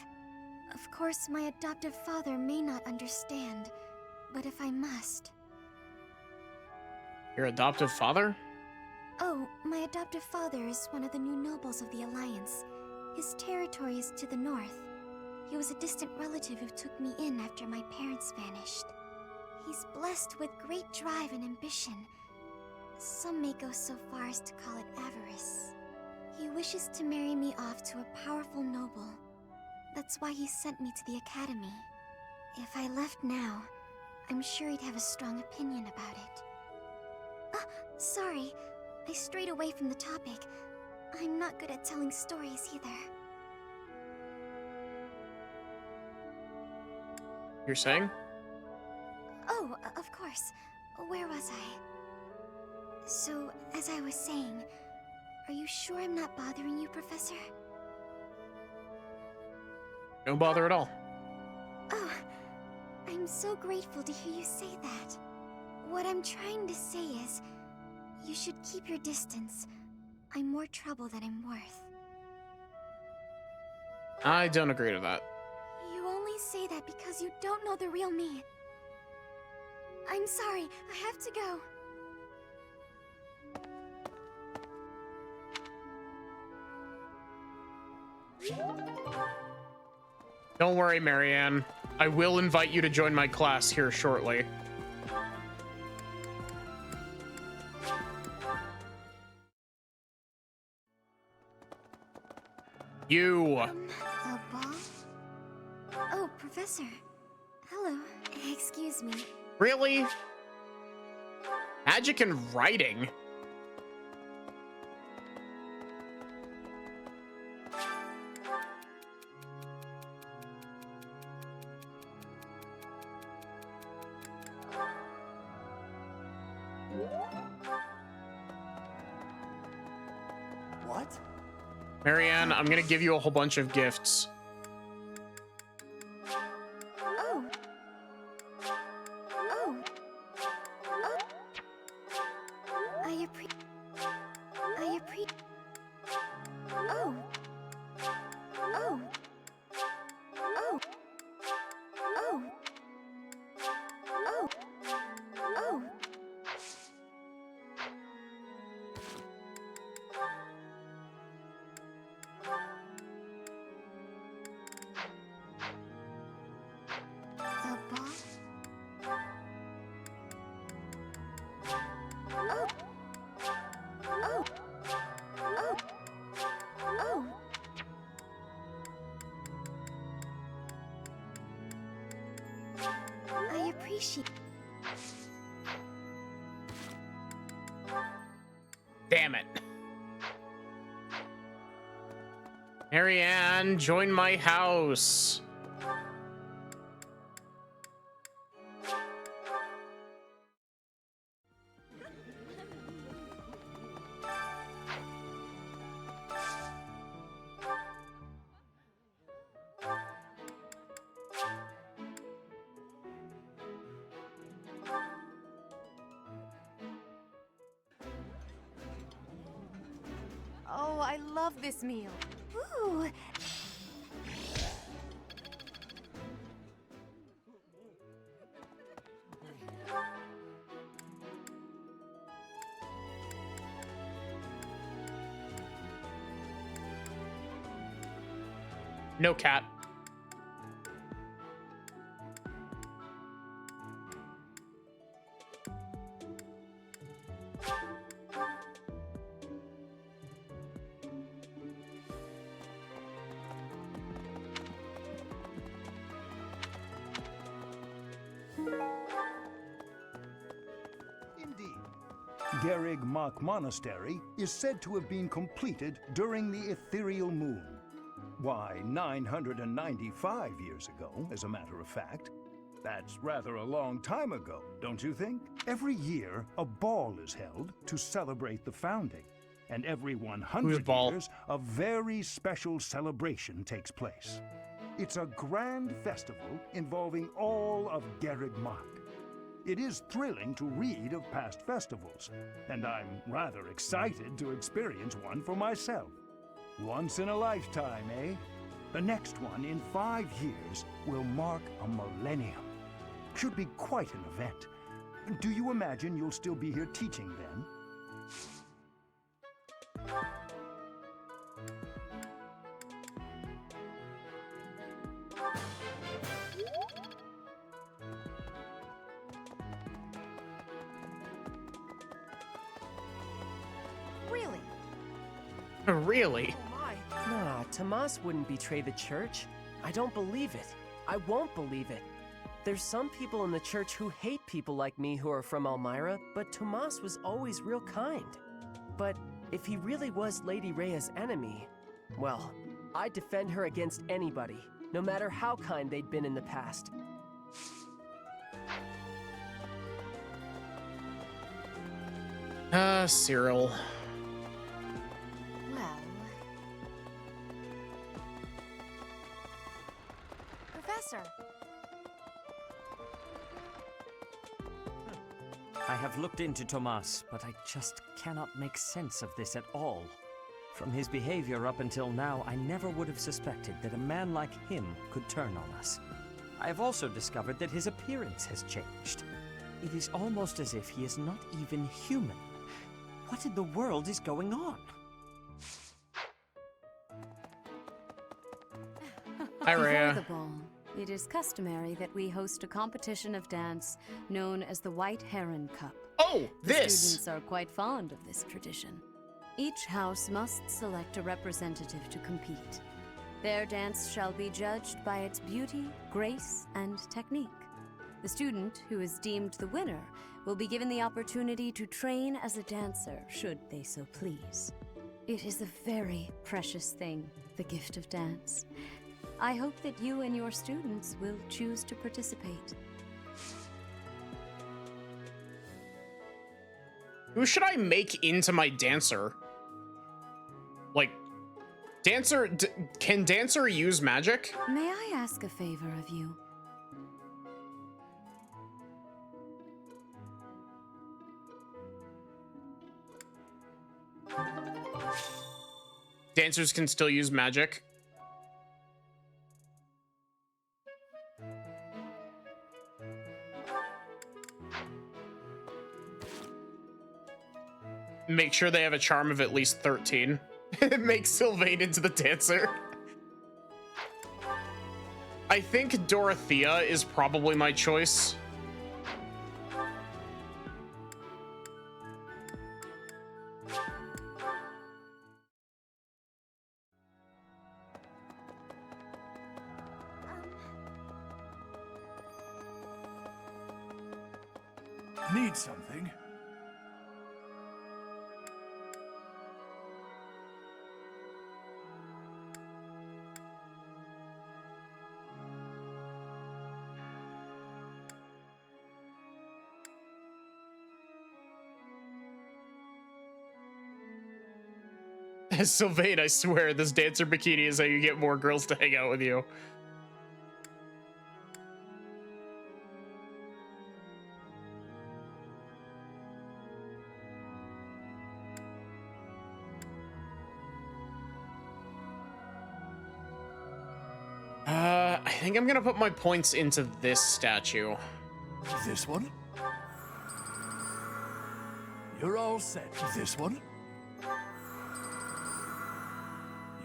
Of course, my adoptive father may not understand, but if I must... Your adoptive father? Oh, my adoptive father is one of the new nobles of the Alliance. His territory is to the north. He was a distant relative who took me in after my parents vanished. He's blessed with great drive and ambition. Some may go so far as to call it avarice. He wishes to marry me off to a powerful noble. That's why he sent me to the academy. If I left now, I'm sure he'd have a strong opinion about it. Ah, sorry. I strayed away from the topic. I'm not good at telling stories either. You're saying? Oh, of course. Where was I? So, as I was saying, are you sure I'm not bothering you, Professor? No bother at all. Oh, I'm so grateful to hear you say that. What I'm trying to say is, you should keep your distance. I'm more trouble than I'm worth. I don't agree to that. You only say that because you don't know the real me. I'm sorry, I have to go. Don't worry, Marianne. I will invite you to join my class here shortly. You. A ball? Oh, Professor. Hello. Excuse me. Really? Magic and writing? What? Marianne, I'm gonna give you a whole bunch of gifts. Oh. Oh. Oh. I appreciate. Oh. Oh. Oh. Oh. Oh. Oh. A ball? Oh. Oh. Oh. Oh. I appreciate. Damn it. Marianne, join my house. Oh, I love this meal. Ooh. No cat. Indeed. Garrig Mach Monastery is said to have been completed during the ethereal moon. Why, 995 years ago, as a matter of fact. That's rather a long time ago, don't you think? Every year, a ball is held to celebrate the founding. And every 100 years, a very special celebration takes place. It's a grand festival involving all of Garrig Mach. It is thrilling to read of past festivals, and I'm rather excited to experience one for myself. Once in a lifetime, eh? The next one, in 5 years, will mark a millennium. Should be quite an event. Do you imagine you'll still be here teaching then? Really? Really? Nah, Tomas wouldn't betray the church. I don't believe it. I won't believe it. There's some people in the church who hate people like me who are from Elmira, but Tomas was always real kind. But if he really was Lady Rhea's enemy, well, I'd defend her against anybody, no matter how kind they'd been in the past. Cyril. Well... Professor! I have looked into Tomas, but I just cannot make sense of this at all. From his behavior up until now, I never would have suspected that a man like him could turn on us. I have also discovered that his appearance has changed. It is almost as if he is not even human. What in the world is going on? Hi, Rhea. Before the ball, it is customary that we host a competition of dance known as the White Heron Cup. Oh, The this! students are quite fond of this tradition. Each house must select a representative to compete. Their dance shall be judged by its beauty, grace, and technique. The student who is deemed the winner will be given the opportunity to train as a dancer, should they so please. It is a very precious thing, the gift of dance. I hope that you and your students will choose to participate. Who should I make into my dancer? Like, dancer, can dancer use magic? May I ask a favor of you? Dancers can still use magic. Make sure they have a charm of at least 13. Make Sylvain into the dancer. I think Dorothea is probably my choice. Need something? Sylvain, I swear, this dancer bikini is how you get more girls to hang out with you. I think I'm gonna put my points into this statue. This one? You're all set. This one?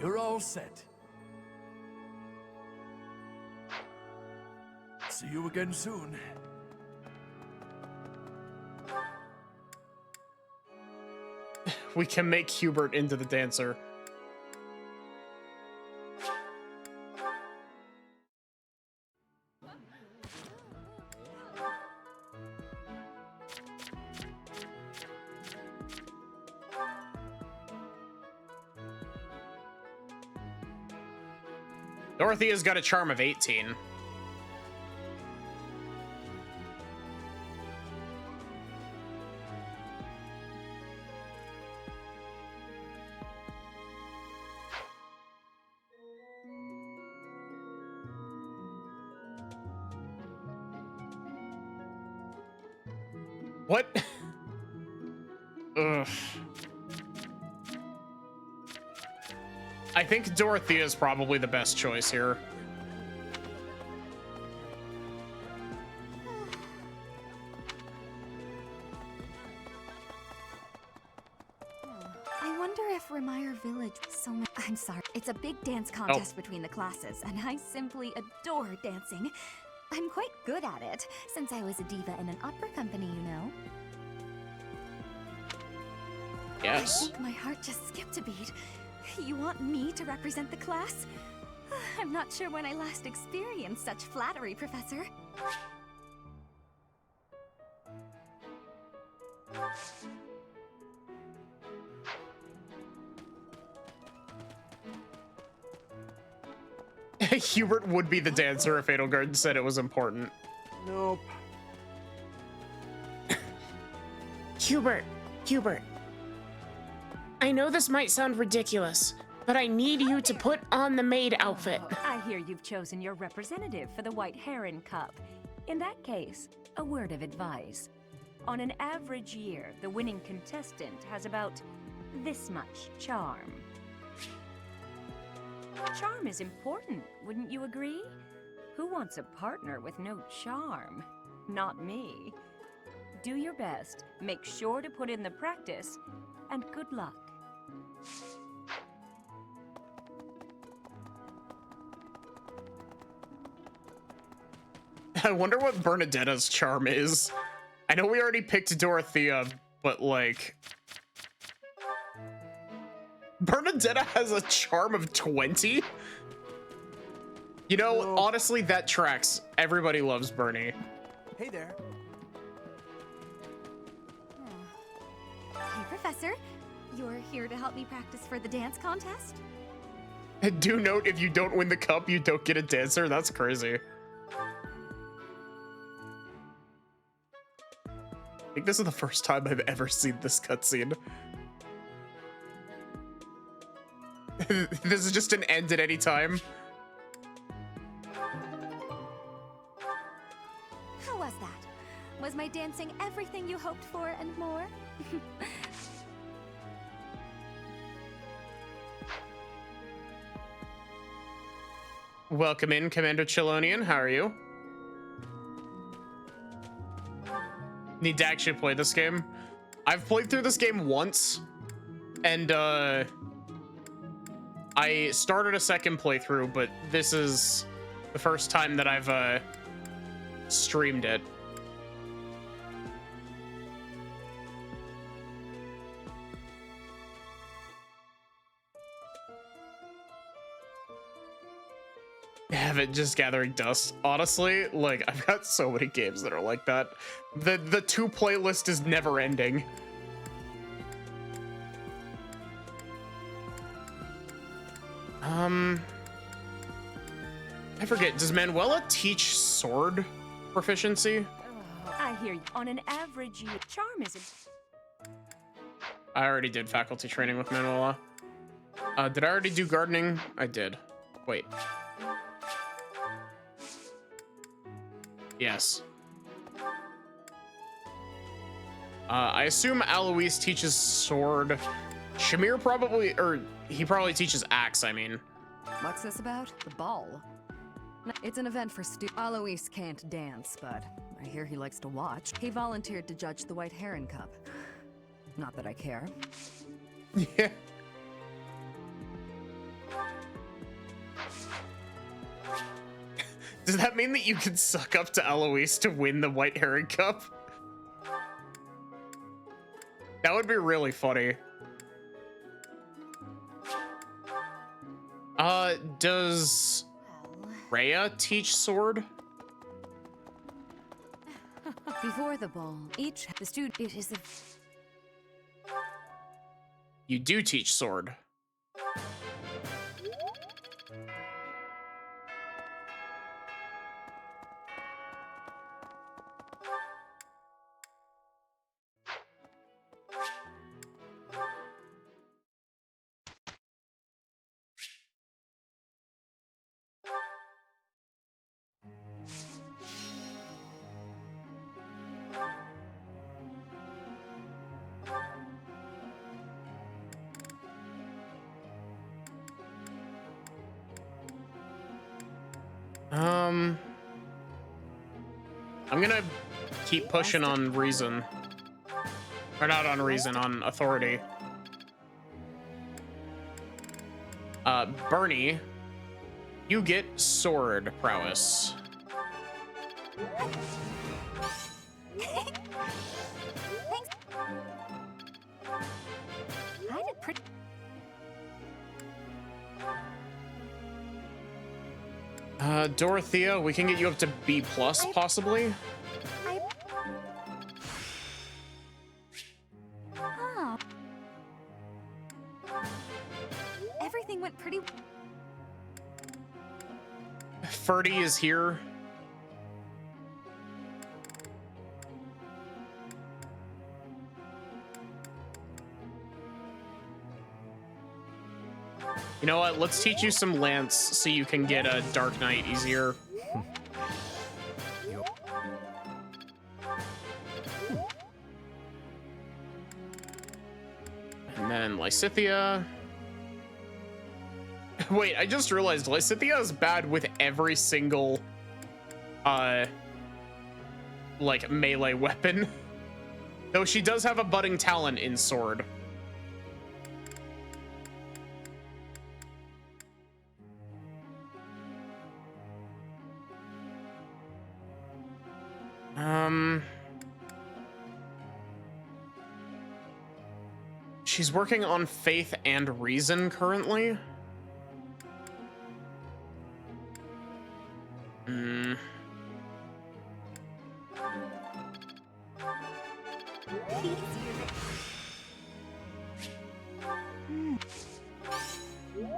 You're all set. See you again soon. We can make Hubert into the dancer. Dorothea's got a charm of 18. What? Ugh. I think Dorothea is probably the best choice here. I wonder if Remire Village so much. I'm sorry. It's a big dance contest between the classes, and I simply adore dancing. I'm quite good at it, since I was a diva in an opera company, you know. Yes. I think my heart just skipped a beat. You want me to represent the class? I'm not sure when I last experienced such flattery, Professor. Hubert would be the dancer if Edelgard said it was important. Nope. Hubert. I know this might sound ridiculous, but I need you to put on the maid outfit. I hear you've chosen your representative for the White Heron Cup. In that case, a word of advice. On an average year, the winning contestant has about this much charm. Charm is important, wouldn't you agree? Who wants a partner with no charm? Not me. Do your best, make sure to put in the practice, and good luck. I wonder what Bernadetta's charm is. I know we already picked Dorothea, but like... Bernadetta has a charm of 20? You know, honestly, that tracks. Everybody loves Bernie. Hey there. Hey, Professor. You're here to help me practice for the dance contest? And do note, if you don't win the cup, you don't get a dancer. That's crazy. I think this is the first time I've ever seen this cutscene. This is just an end at any time. How was that? Was my dancing everything you hoped for and more? Welcome in, Commander Chelonian. How are you? Need to actually play this game. I've played through this game once, and I started a second playthrough, but this is the first time that I've streamed it. Have it just gathering dust. Honestly, like, I've got so many games that are like that. The two playlist is never ending. I forget, does Manuela teach sword proficiency? I hear you. On an average year, charm is I already did faculty training with Manuela. Did I already do gardening? I did. Wait. Yes. I assume Alois teaches sword. Shamir probably, or he probably teaches axe, I mean. What's this about? The ball? It's an event for Alois can't dance, but I hear he likes to watch. He volunteered to judge the White Heron Cup. Not that I care. Yeah. Does that mean that you can suck up to Alois to win the White Heron Cup? That would be really funny. Does Rhea teach sword? Before the ball, the student is the... You do teach sword. I'm gonna keep pushing on reason. Or not on reason, on authority. Bernie, you get sword prowess. Thanks. I did pretty. Dorothea, we can get you up to B+, possibly. Oh. Everything went pretty. Ferdy is here. You know what? Let's teach you some lance so you can get a Dark Knight easier. And then Lysithea. Wait, I just realized Lysithea is bad with every single, like, melee weapon. Though she does have a budding talent in sword. She's working on faith and reason currently.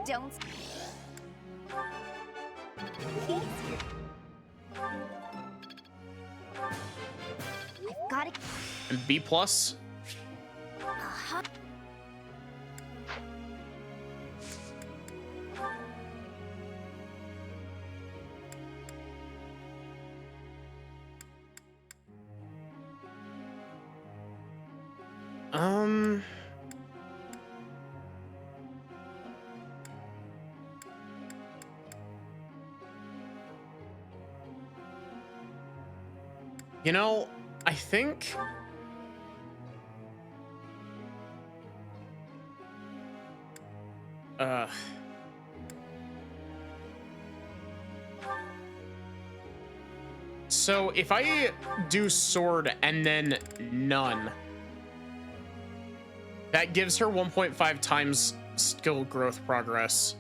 Don't. I've got it. And B+. Uh-huh. You know, I think so if I do sword and then none, that gives her 1.5 times skill growth progress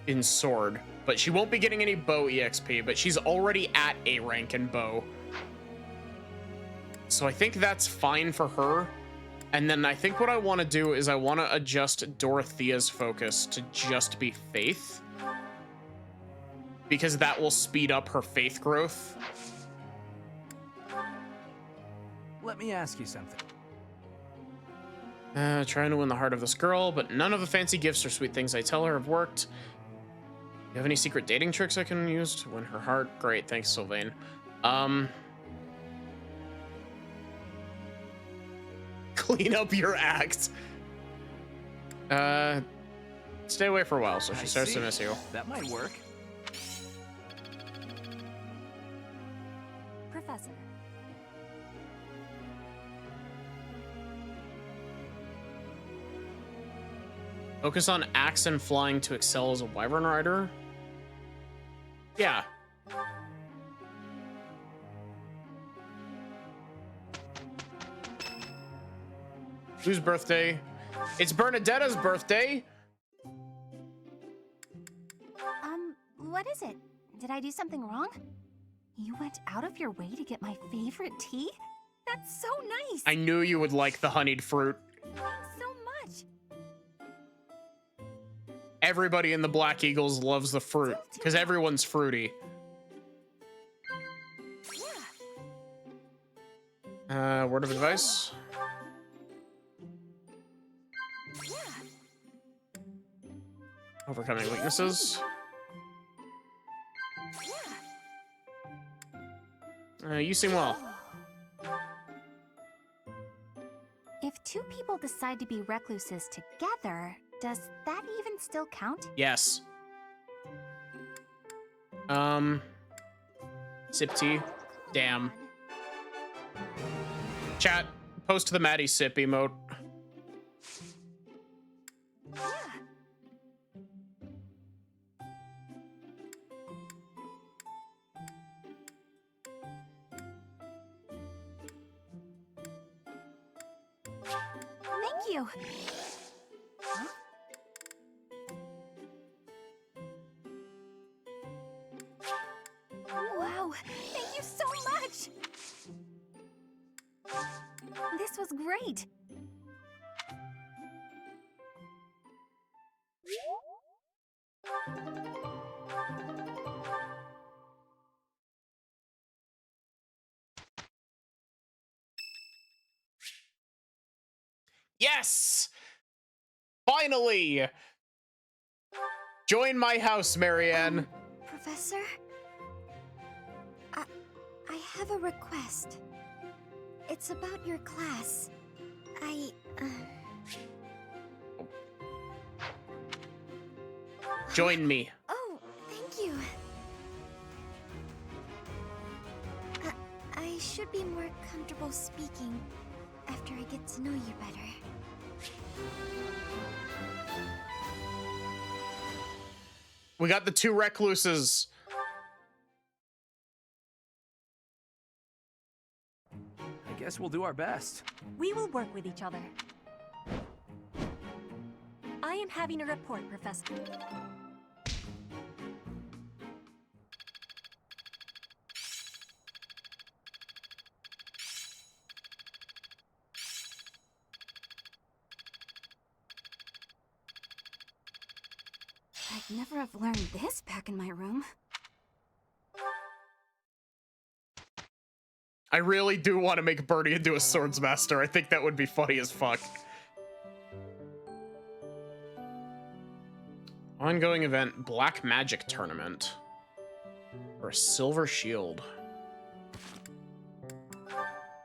in sword, but she won't be getting any bow EXP, but she's already at A rank in bow. So I think that's fine for her. And then I think what I want to do is I want to adjust Dorothea's focus to just be faith, because that will speed up her faith growth. Let me ask you something. Trying to win the heart of this girl, but none of the fancy gifts or sweet things I tell her have worked. You have any secret dating tricks I can use to win her heart? Great, thanks, Sylvain. Clean up your act. Stay away for a while so she starts to miss you. That might work. Professor. Focus on axe and flying to excel as a wyvern rider. Yeah. Whose birthday? It's Bernadetta's birthday. What is it? Did I do something wrong? You went out of your way to get my favorite tea? That's so nice. I knew you would like the honeyed fruit. Thanks so much. Everybody in the Black Eagles loves the fruit because everyone's fruity. Word of advice. Overcoming weaknesses. You seem well. If two people decide to be recluses together, does that even still count? Yes. Sip tea. Damn. Chat, post the Maddie sip emote. Thank you. Wow, thank you so much. This was great. Yes! Finally! Join my house, Marianne. Professor? I have a request. It's about your class. Join me. Oh, thank you. I should be more comfortable speaking after I get to know you better. We got the two recluses. I guess we'll do our best. We will work with each other. I am having a report, Professor. I'd never have learned this back in my room. I really do want to make Bernie into a swords master. I think that would be funny as fuck. Ongoing event, Black Magic Tournament. For a silver shield.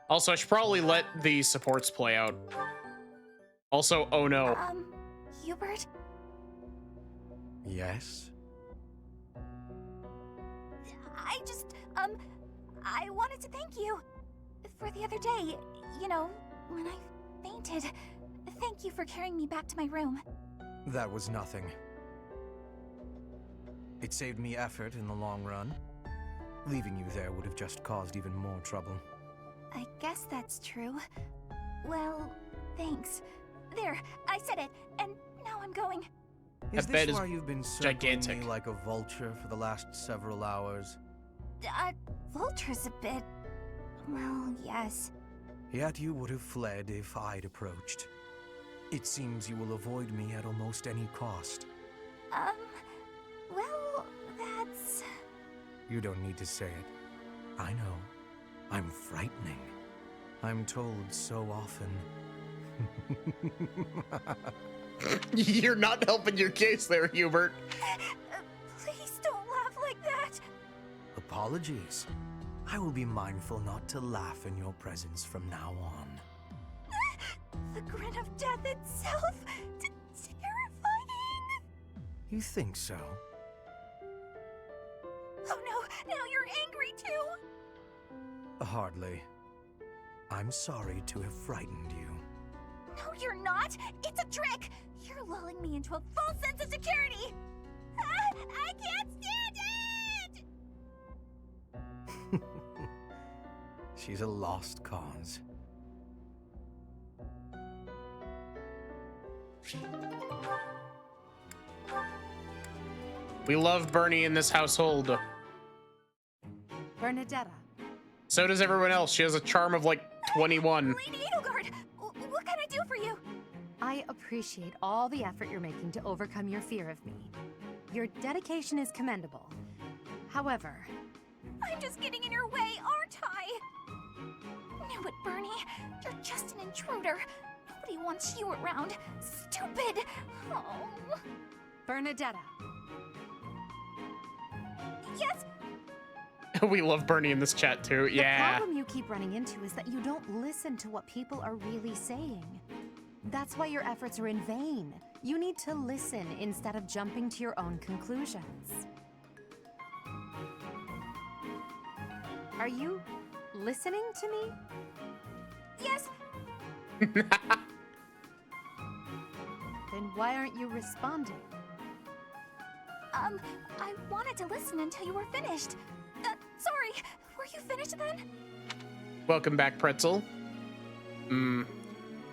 Also, I should probably let the supports play out. Also, oh no. Hubert? Yes? I wanted to thank you for the other day. You know, when I fainted. Thank you for carrying me back to my room. That was nothing. It saved me effort in the long run. Leaving you there would have just caused even more trouble. I guess that's true. Well, thanks. There, I said it, and now I'm going. Is That bed this is why you've been circling gigantic. me like a vulture for the last several hours? Vulture's a bit... well, yes. Yet you would have fled if I'd approached. It seems you will avoid me at almost any cost. Well, that's... You don't need to say it. I know. I'm frightening. I'm told so often. You're not helping your case there, Hubert. Please don't laugh like that. Apologies. I will be mindful not to laugh in your presence from now on. The grin of death itself. Terrifying. You think so? Oh no, now you're angry too. Hardly. I'm sorry to have frightened you. No, you're not. It's a trick. You're lulling me into a false sense of security. I can't stand it! She's a lost cause. We love Bernie in this household. Bernadetta. So does everyone else. She has a charm of like 21. Lady Edelgard, what can I do for you? I appreciate all the effort you're making to overcome your fear of me. Your dedication is commendable. However... I'm just getting in your way, aren't I? Knew it, Bernie. You're just an intruder. Nobody wants you around. Stupid. Oh. Bernadetta. Yes? We love Bernie in this chat too. Yeah. The problem you keep running into is that you don't listen to what people are really saying. That's why your efforts are in vain. You need to listen instead of jumping to your own conclusions. Are you listening to me? Yes. Then why aren't you responding? I wanted to listen until you were finished. Sorry, were you finished then? Welcome back, Pretzel.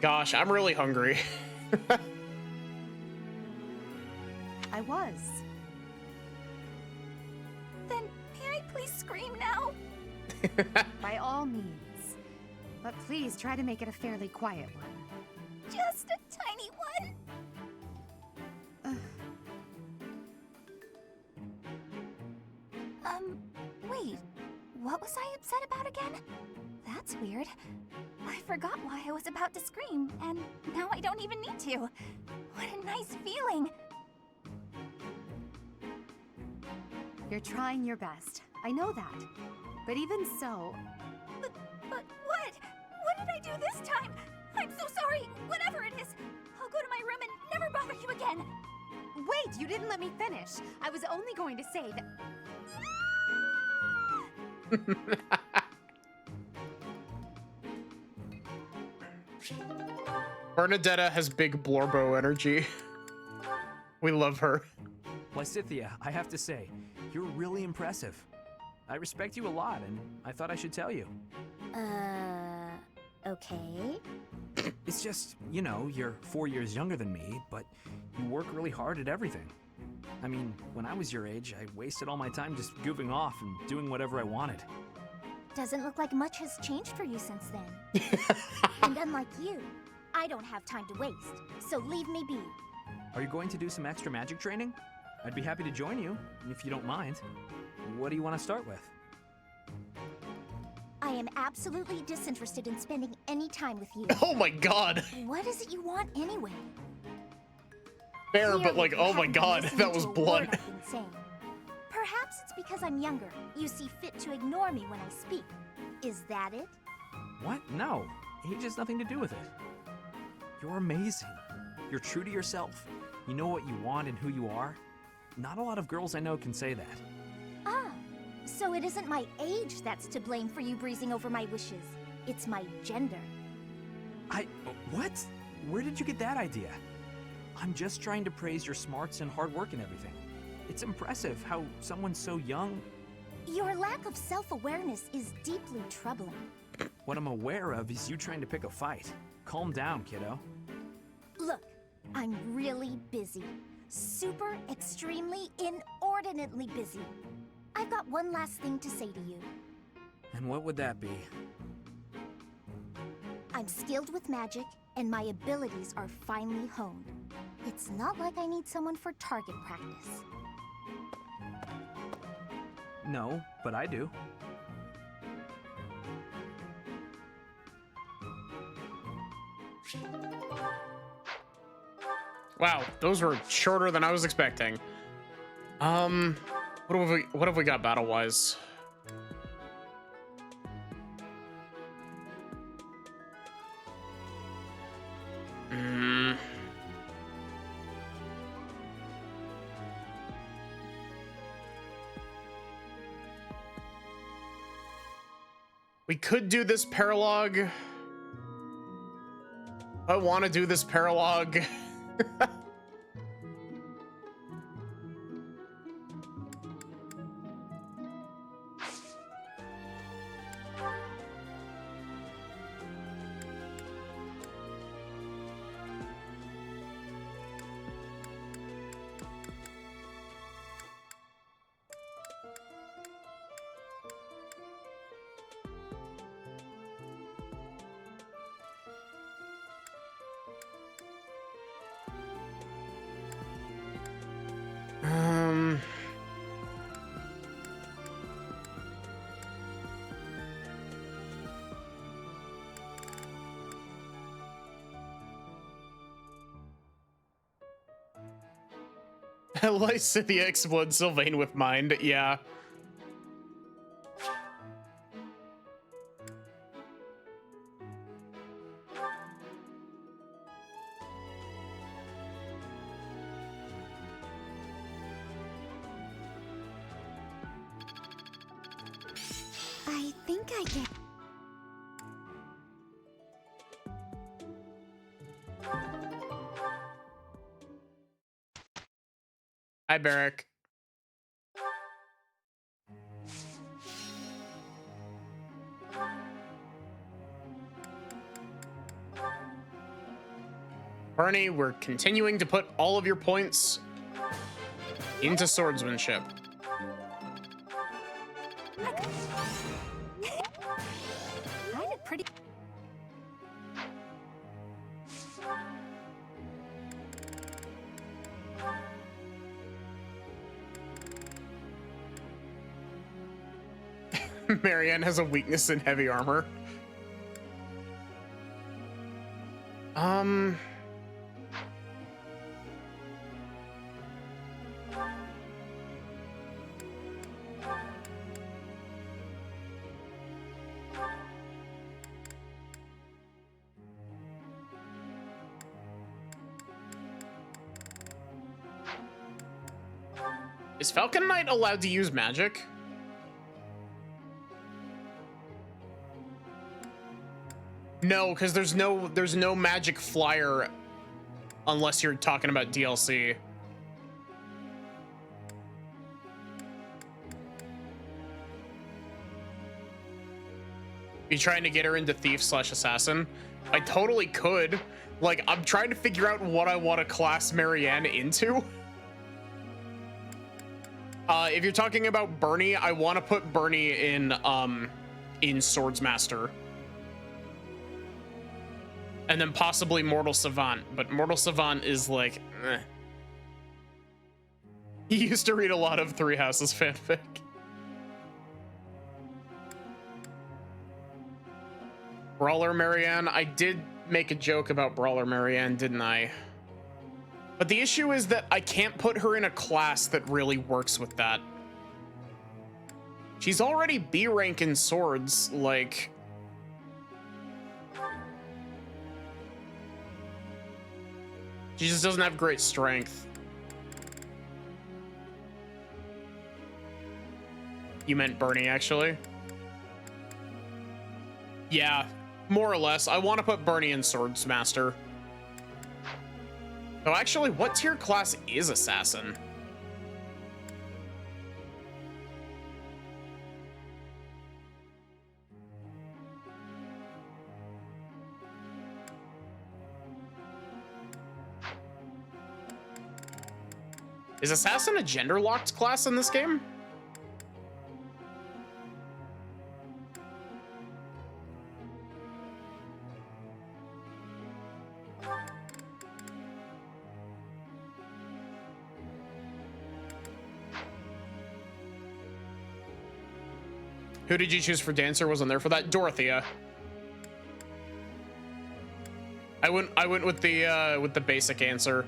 Gosh, I'm really hungry. I was. Then may I please scream now? By all means. But please try to make it a fairly quiet one. Just a tiny one. Wait. What was I upset about again? That's weird. I forgot why I was about to scream, and now I don't even need to. What a nice feeling. You're trying your best. I know that. But even so... But what? What did I do this time? I'm so sorry. Whatever it is. I'll go to my room and never bother you again. Wait, you didn't let me finish. I was only going to say that... Bernadetta has big Blorbo energy. We love her. Lysithea, I have to say, you're really impressive. I respect you a lot, and I thought I should tell you. Okay. It's just, you know, you're 4 years younger than me, but you work really hard at everything. I mean, when I was your age, I wasted all my time just goofing off and doing whatever I wanted. Doesn't look like much has changed for you since then. And unlike you, I don't have time to waste, so leave me be. Are you going to do some extra magic training? I'd be happy to join you, if you don't mind. What do you want to start with? I am absolutely disinterested in spending any time with you. Oh my god. What is it you want anyway? Fair, but like, oh my god, that was blood. I've been saying. Perhaps it's because I'm younger. You see fit to ignore me when I speak. Is that it? What? No. Age has nothing to do with it. You're amazing. You're true to yourself. You know what you want and who you are. Not a lot of girls I know can say that. Ah, so it isn't my age that's to blame for you breezing over my wishes. It's my gender. What? Where did you get that idea? I'm just trying to praise your smarts and hard work and everything. It's impressive how someone so young... Your lack of self-awareness is deeply troubling. What I'm aware of is you trying to pick a fight. Calm down, kiddo. Look, I'm really busy. Super, extremely, inordinately busy. I've got one last thing to say to you. And what would that be? I'm skilled with magic, and my abilities are finely honed. It's not like I need someone for target practice. No, but I do. Wow, those were shorter than I was expecting. What have we got battle-wise? We could do this paralogue. I want to do this paralogue. Lysithea explodes Sylvain with mind, yeah. I I get? Hi, Barrick. Bernie, we're continuing to put all of your points into swordsmanship. I did pretty. Marianne has a weakness in heavy armor. Is Falcon Knight allowed to use magic? No, because there's no magic flyer unless you're talking about DLC. You trying to get her into thief/assassin? I totally could. Like, I'm trying to figure out what I want to class Marianne into. If you're talking about Bernie, I want to put Bernie in Swordsmaster. And then possibly Mortal Savant, but Mortal Savant is like, eh. He used to read a lot of Three Houses fanfic. Brawler Marianne, I did make a joke about Brawler Marianne, didn't I? But the issue is that I can't put her in a class that really works with that. She's already B rank in swords, like... She just doesn't have great strength. You meant Bernie, actually? Yeah, more or less. I want to put Bernie in Swordsmaster. So actually, what tier class is Assassin? Is Assassin a gender-locked class in this game? Who did you choose for dancer? Wasn't there for that? Dorothea. I went with the basic answer.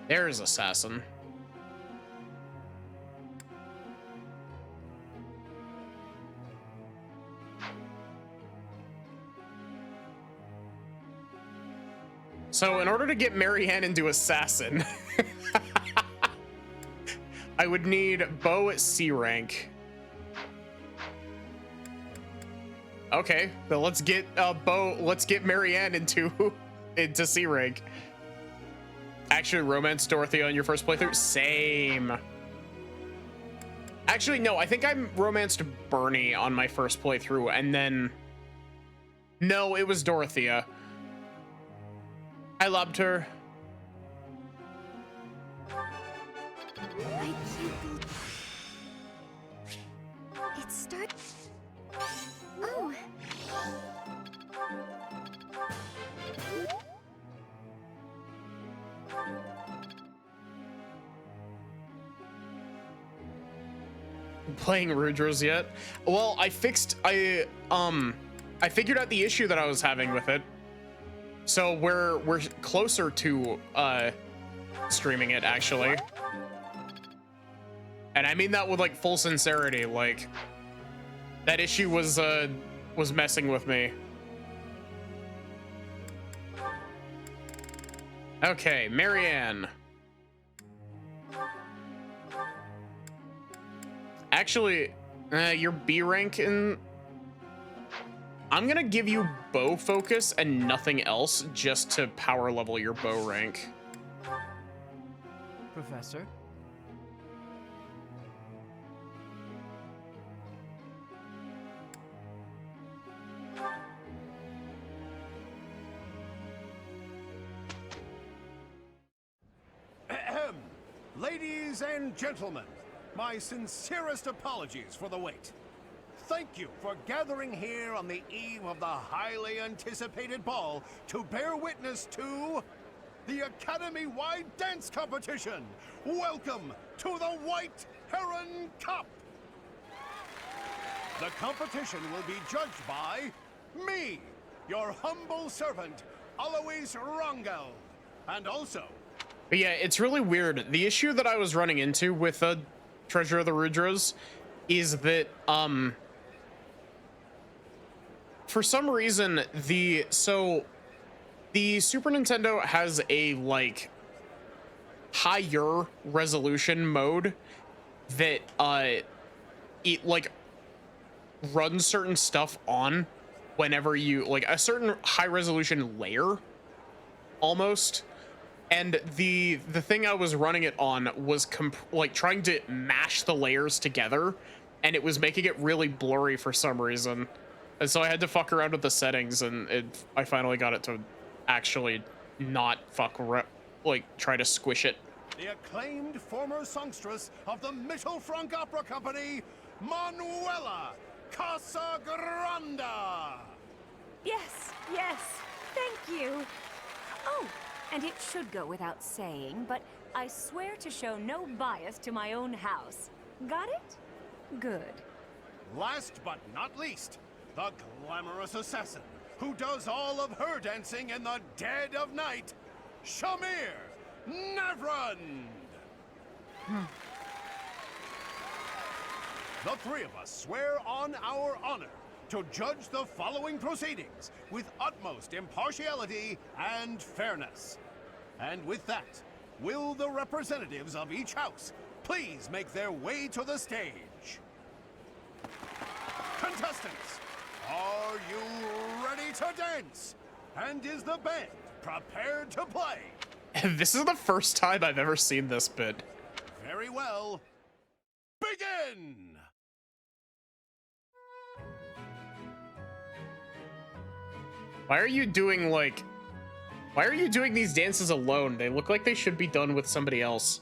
There's Assassin. So in order to get Marianne into Assassin, I would need Bo at C rank. Okay, then let's get let's get Marianne into C rank. Actually, romance Dorothea on your first playthrough? Same. Actually, no, I think I romanced Bernie on my first playthrough, and then... No, it was Dorothea. I loved her. I can't believe... It starts... Oh. Playing Rudras yet? Well, I figured out the issue that I was having with it. So we're closer to streaming it actually. And I mean that with like full sincerity, like that issue was messing with me. Okay, Marianne. Actually, your B rank in... I'm gonna give you bow focus and nothing else just to power level your bow rank. Professor? Ahem. Ladies and gentlemen, my sincerest apologies for the wait. Thank you for gathering here on the eve of the highly anticipated ball to bear witness to the Academy-wide dance competition. Welcome to the White Heron Cup. The competition will be judged by me, your humble servant, Alois Rangel, and also... But yeah, it's really weird. The issue that I was running into with Treasure of the Rudras is that, for some reason, the Super Nintendo has a, like, higher resolution mode that, it, like, runs certain stuff on whenever you, like, a certain high resolution layer, almost. And the thing I was running it on was like trying to mash the layers together, and it was making it really blurry for some reason. And so I had to fuck around with the settings, and I finally got it to actually not try to squish it. The acclaimed former songstress of the Mittelfrank Opera Company, Manuela Casagranda. Yes, yes, thank you. Oh, and it should go without saying, but I swear to show no bias to my own house. Got it? Good. Last but not least, the glamorous assassin who does all of her dancing in the dead of night, Shamir Navrand. The three of us swear on our honor to judge the following proceedings with utmost impartiality and fairness. And with that, will the representatives of each house please make their way to the stage? Contestants, are you ready to dance? And is the band prepared to play? This is the first time I've ever seen this bit. Very well. Begin! Why are you doing these dances alone? They look like they should be done with somebody else.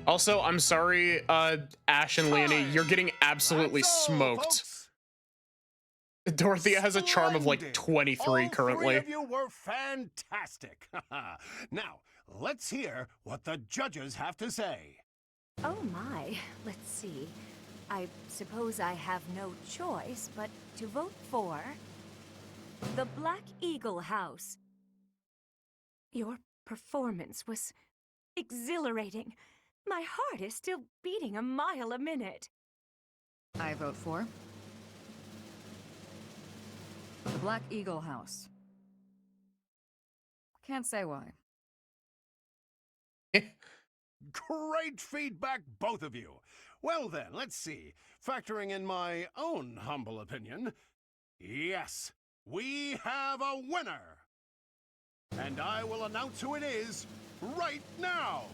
Also, I'm sorry, Ash and Leonie, you're getting absolutely smoked. Dorothea has a charm of like 23 currently. All three of you were fantastic. Now, let's hear what the judges have to say. Oh my, let's see. I suppose I have no choice but to vote for the Black Eagle House. Your performance was exhilarating. My heart is still beating a mile a minute. I vote for the Black Eagle House. Can't say why. Great feedback, both of you. Well then, let's see. Factoring in my own humble opinion, yes, we have a winner. And I will announce who it is right now,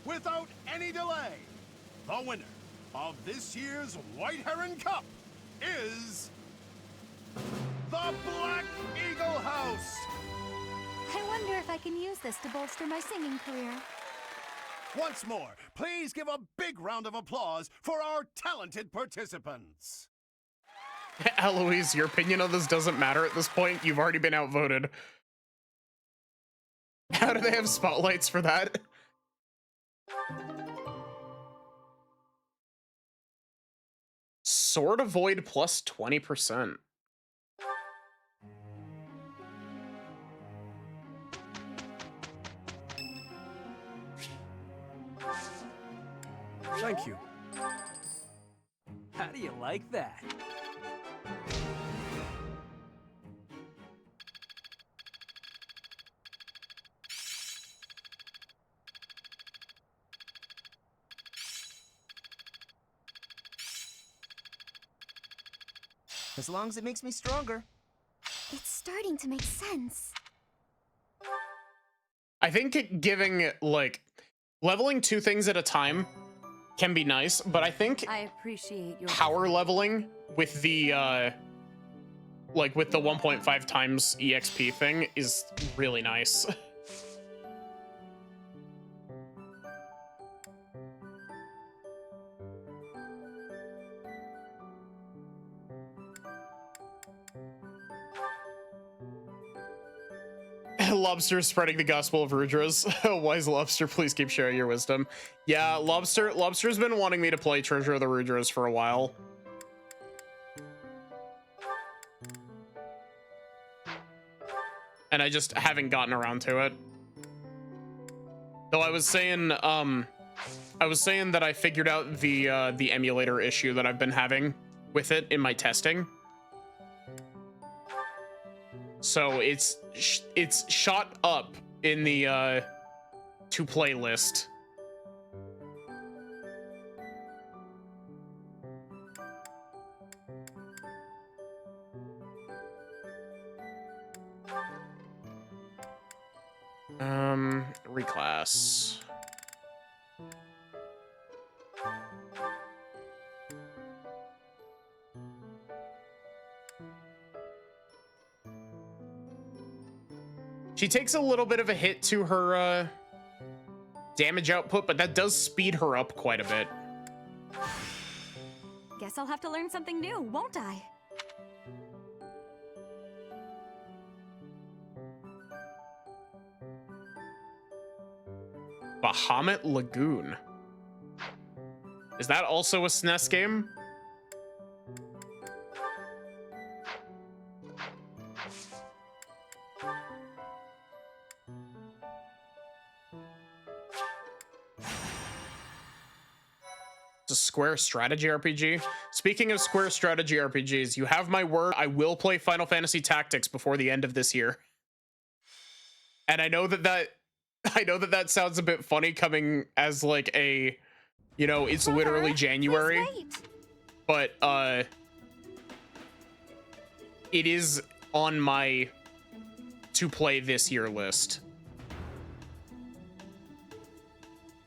without any delay. The winner of this year's White Heron Cup is the Black Eagle House. I wonder if I can use this to bolster my singing career. Once more, please give a big round of applause for our talented participants. Eloise, your opinion on this doesn't matter at this point. You've already been outvoted. How do they have spotlights for that? Sword Avoid plus 20%. Thank you. How do you like that? As long as it makes me stronger. It's starting to make sense. I think giving, like, leveling 2 things at a time can be nice, but I think I appreciate your power leveling with the, like, with the 1.5 times EXP thing is really nice. Lobster spreading the gospel of Rudras. Wise Lobster, please keep sharing your wisdom. Yeah, Lobster's been wanting me to play Treasure of the Rudras for a while. And I just haven't gotten around to it. Though I was saying that I figured out the emulator issue that I've been having with it in my testing. So it's shot up in the to play list. Reclass. She takes a little bit of a hit to her damage output, but that does speed her up quite a bit. Guess I'll have to learn something new, won't I? Bahamut Lagoon. Is that also a SNES game? It's a Square strategy RPG. Speaking of Square strategy RPGs, you have my word, I will play Final Fantasy Tactics before the end of this year. And I know that sounds a bit funny coming as like a, you know, it's literally January. But it is on my to play this year list.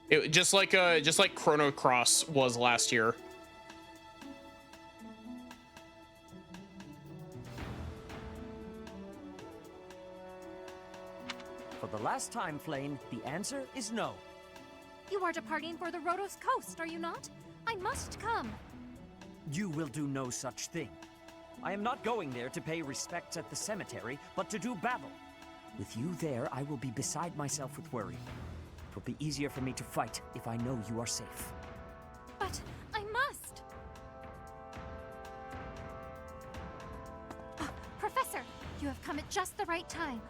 It, just like Chrono Cross was last year. For the last time, Flame, the answer is no. You are departing for the Rhodos coast, are you not? I must come. You will do no such thing. I am not going there to pay respects at the cemetery, but to do battle. With you there, I will be beside myself with worry. It will be easier for me to fight if I know you are safe. But I must. Oh, Professor, you have come at just the right time.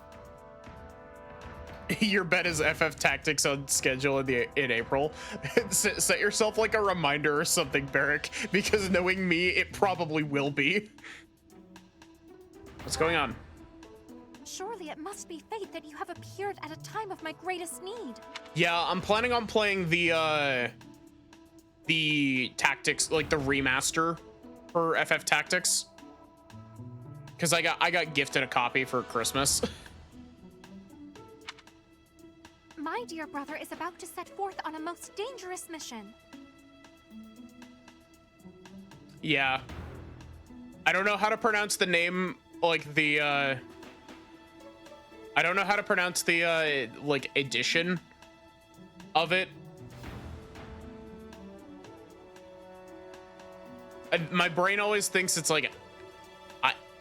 Your bet is FF Tactics on schedule in April. Set yourself like a reminder or something, Barrick, because knowing me, it probably will be. What's going on? Surely it must be fate that you have appeared at a time of my greatest need. Yeah, I'm planning on playing the Tactics, like the remaster for FF Tactics, because I got gifted a copy for Christmas. My dear brother is about to set forth on a most dangerous mission. Yeah. I don't know how to pronounce the name, like the, I don't know how to pronounce the, like, edition of it. My brain always thinks it's like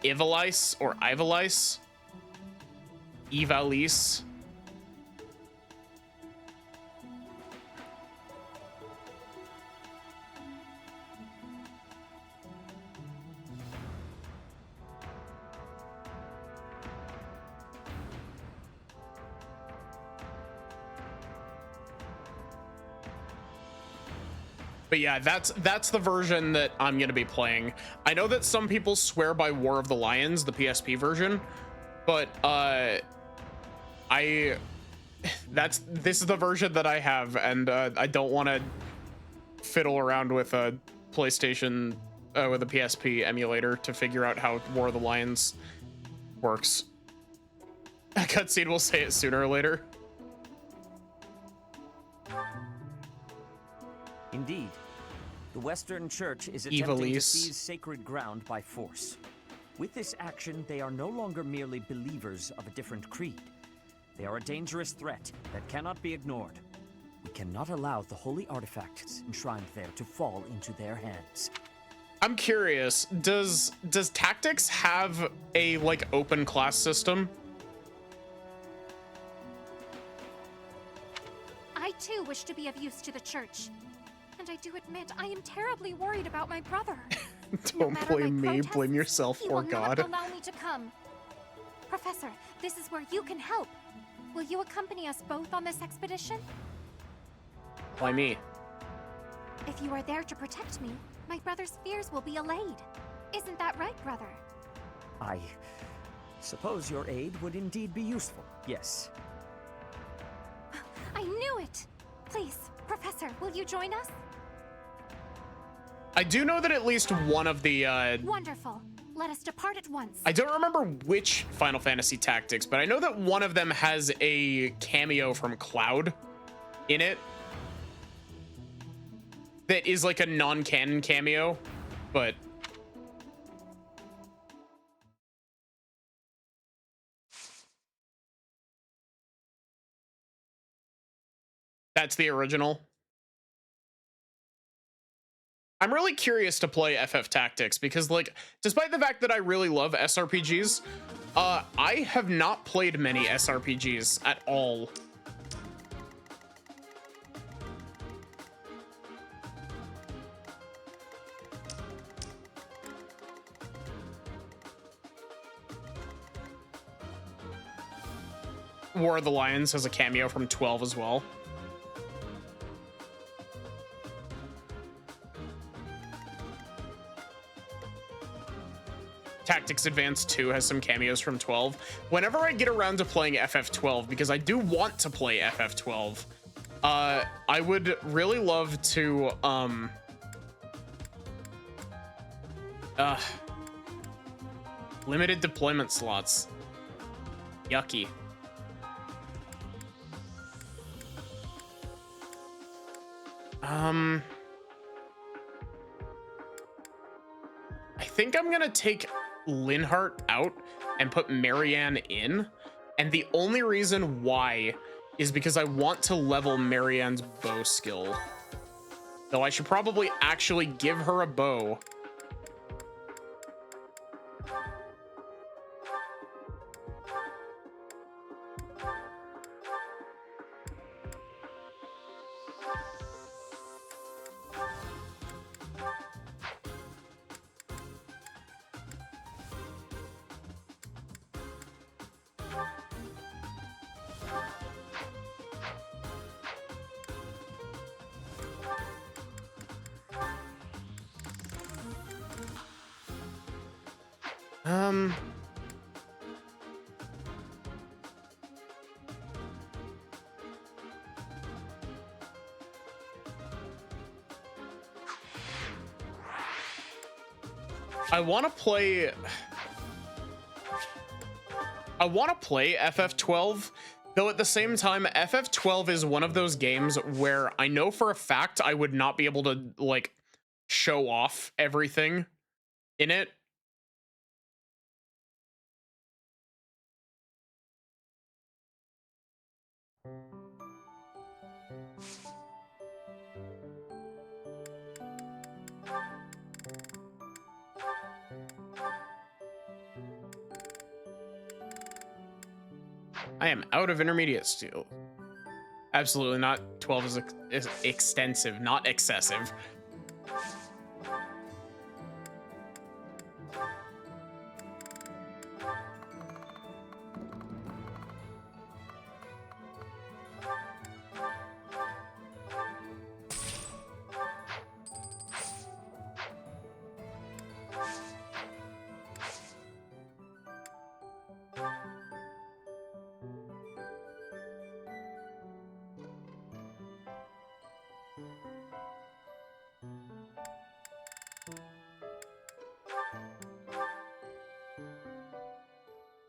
Ivalice or Ivalice. Ivalice. But yeah, that's the version that I'm gonna be playing. I know that some people swear by War of the Lions, the PSP version, but this is the version that I have, and I don't want to fiddle around with a PlayStation with a PSP emulator to figure out how War of the Lions works. A cutscene will say it sooner or later. Indeed. The Western Church is attempting to Evilise. seize sacred ground by force. With this action, they are no longer merely believers of a different creed. They are a dangerous threat that cannot be ignored. We cannot allow the holy artifacts enshrined there to fall into their hands. I'm curious, does Tactics have a like open class system? I too wish to be of use to the church. And I do admit I am terribly worried about my brother. Don't blame me, blame yourself He or will God. not allow me to come. Professor, this is where you can help. Will you accompany us both on this expedition? Why me? If you are there to protect me, my brother's fears will be allayed. Isn't that right, brother? I suppose your aid would indeed be useful, yes. I knew it! Please, Professor, will you join us? I do know that at least one of the Wonderful. Let us depart at once. I don't remember which Final Fantasy Tactics, but I know that one of them has a cameo from Cloud in it. That is like a non-canon cameo, but that's the original. I'm really curious to play FF Tactics because, like, despite the fact that I really love SRPGs, I have not played many SRPGs at all. War of the Lions has a cameo from 12 as well. Tactics Advance 2 has some cameos from 12. Whenever I get around to playing FF12, because I do want to play FF12, I would really love to, limited deployment slots. Yucky. I think I'm gonna take Linhardt out and put Marianne in, and the only reason why is because I want to level Marianne's bow skill. Though I should probably actually give her a bow. I want to play FF12, though at the same time, FF12 is one of those games where I know for a fact I would not be able to, like, show off everything in it. I am out of intermediate steel. Absolutely not. 12 is extensive, not excessive.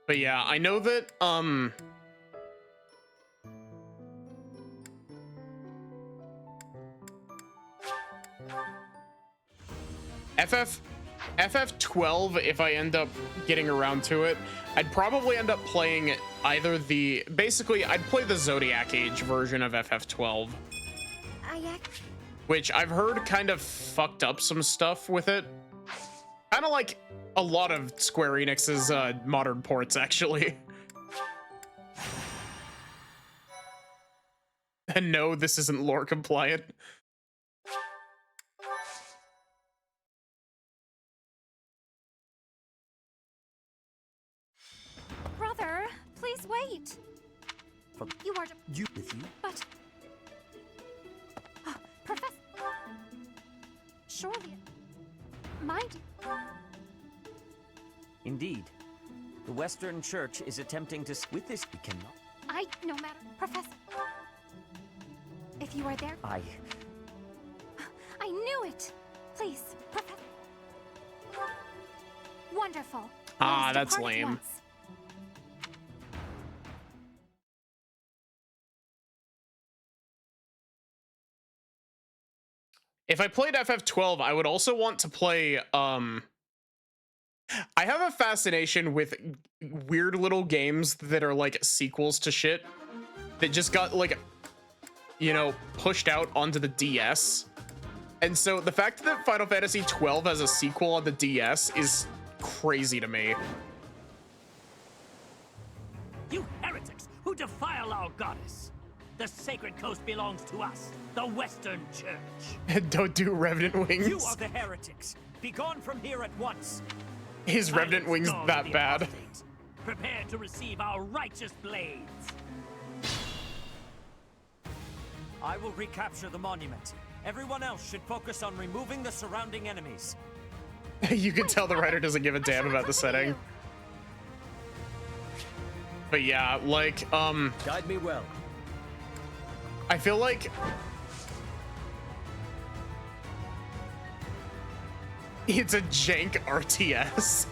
But yeah, I know that FF12, if I end up getting around to it, I'd probably end up playing either basically I'd play the Zodiac Age version of FF12, which I've heard kind of fucked up some stuff with it. Kind of like a lot of Square Enix's modern ports, actually. And no, this isn't lore compliant. Brother, please wait. You are You with you? but Professor. Surely, mind. Indeed. The Western Church is attempting to... With this, we cannot... No matter, Professor. If you are there, I knew it. Please, Professor. Wonderful. Ah, Let us that's depart at lame. once. If I played FF12, I would also want to play, I have a fascination with weird little games that are like sequels to shit that just got like, you know, pushed out onto the DS. And so the fact that Final Fantasy 12 has a sequel on the DS is crazy to me. You heretics who defile our goddess! The sacred coast belongs to us, the Western Church. Don't do Revenant Wings. You are the heretics. Be gone from here at once. Is Revenant Wings Dog of that the bad? apostate. Prepare to receive our righteous blades. I will recapture the monument. Everyone else should focus on removing the surrounding enemies. You can tell the writer doesn't give a damn about the setting. But yeah, like, Guide me well. I feel like it's a jank RTS.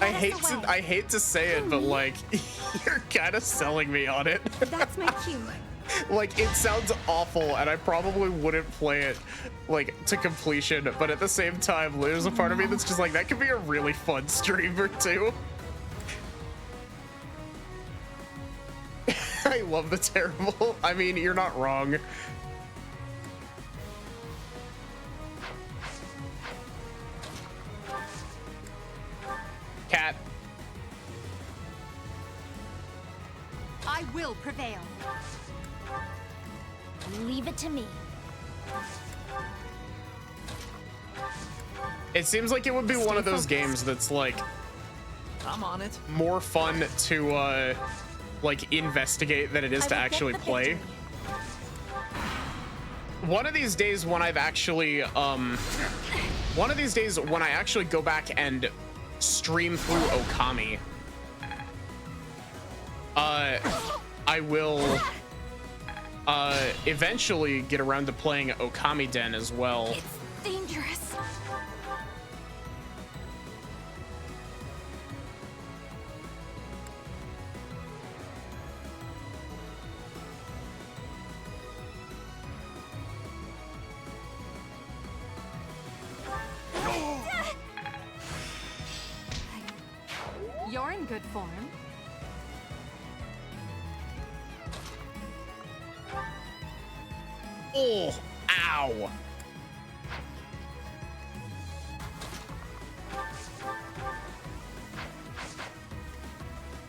I hate to say it, but like, you're kind of selling me on it. That's my cue. Like, it sounds awful, and I probably wouldn't play it like to completion, but at the same time, there's a part of me that's just like, that could be a really fun streamer too. I love the terrible. I mean, you're not wrong. Cat. I will prevail. Leave it to me. It seems like it would be one of those games that's like, I'm on it. More fun to like investigate than it is to actually play. One of these days when I've actually one of these days when I actually go back and stream through Okami, I will eventually get around to playing Okami Den as well. It's dangerous. You're in good form. Oh, ow.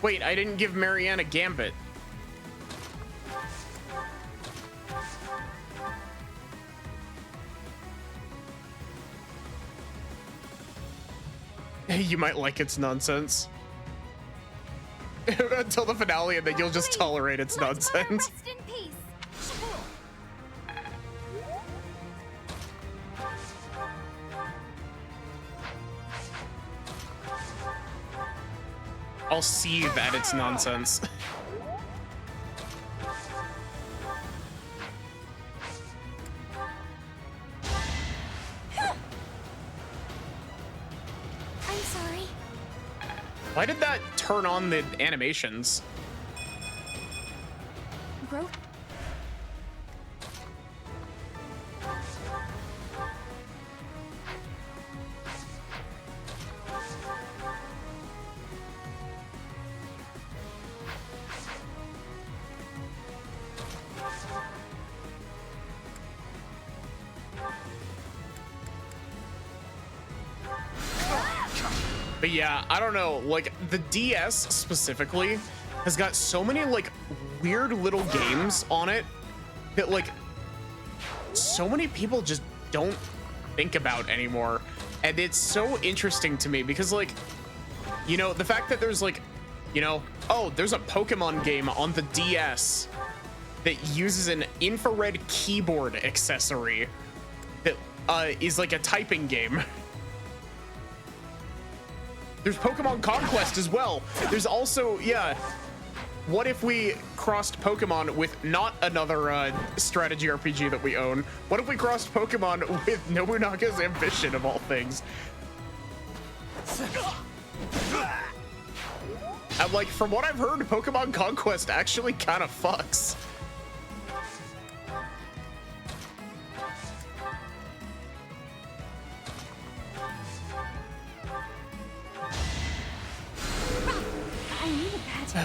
Wait, I didn't give Marianne a gambit. You might like its nonsense. Until the finale, and then you'll just tolerate its nonsense. Rest in peace. I'll seethe at its nonsense. I'm sorry. Why did that turn on the animations? Growth. But yeah, I don't know, like the DS specifically has got so many like weird little games on it that like so many people just don't think about anymore. And it's so interesting to me because like, you know, the fact that there's like, you know, oh, there's a Pokemon game on the DS that uses an infrared keyboard accessory that is like a typing game. There's Pokemon Conquest as well. There's also, yeah, what if we crossed Pokemon with not another strategy RPG that we own? What if we crossed Pokemon with Nobunaga's Ambition of all things? I'm like, from what I've heard, Pokemon Conquest actually kind of fucks.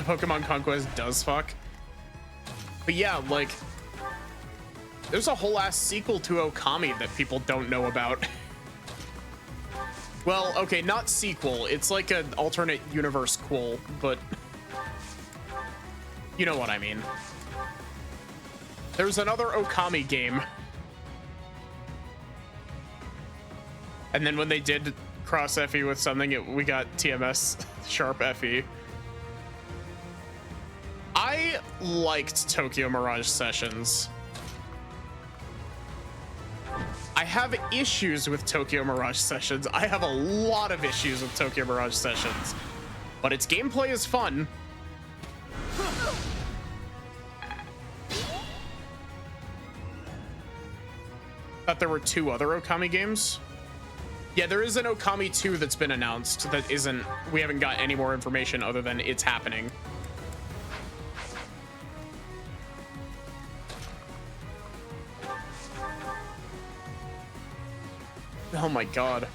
Pokemon Conquest does fuck. But yeah, like, there's a whole ass sequel to Okami that people don't know about. Well, okay, not sequel. It's like an alternate universe quel, but you know what I mean. There's another Okami game. And then when they did cross Effie with something, we got TMS Sharp Effie. I liked Tokyo Mirage Sessions. I have issues with Tokyo Mirage Sessions. I have a lot of issues with Tokyo Mirage Sessions, but its gameplay is fun. Thought there were 2 other Okami games. Yeah, there is an Okami 2 that's been announced that isn't, we haven't got any more information other than it's happening. Oh my god.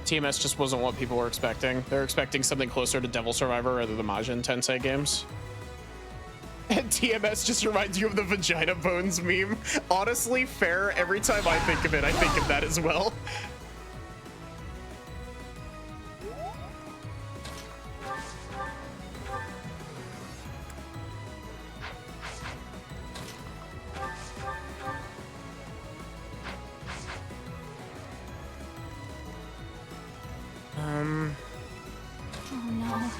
TMS just wasn't what people were expecting. They're expecting something closer to Devil Survivor or the Majin Tensei games. And TMS just reminds you of the vagina bones meme. Honestly, fair. Every time I think of it, I think of that as well. Oh no.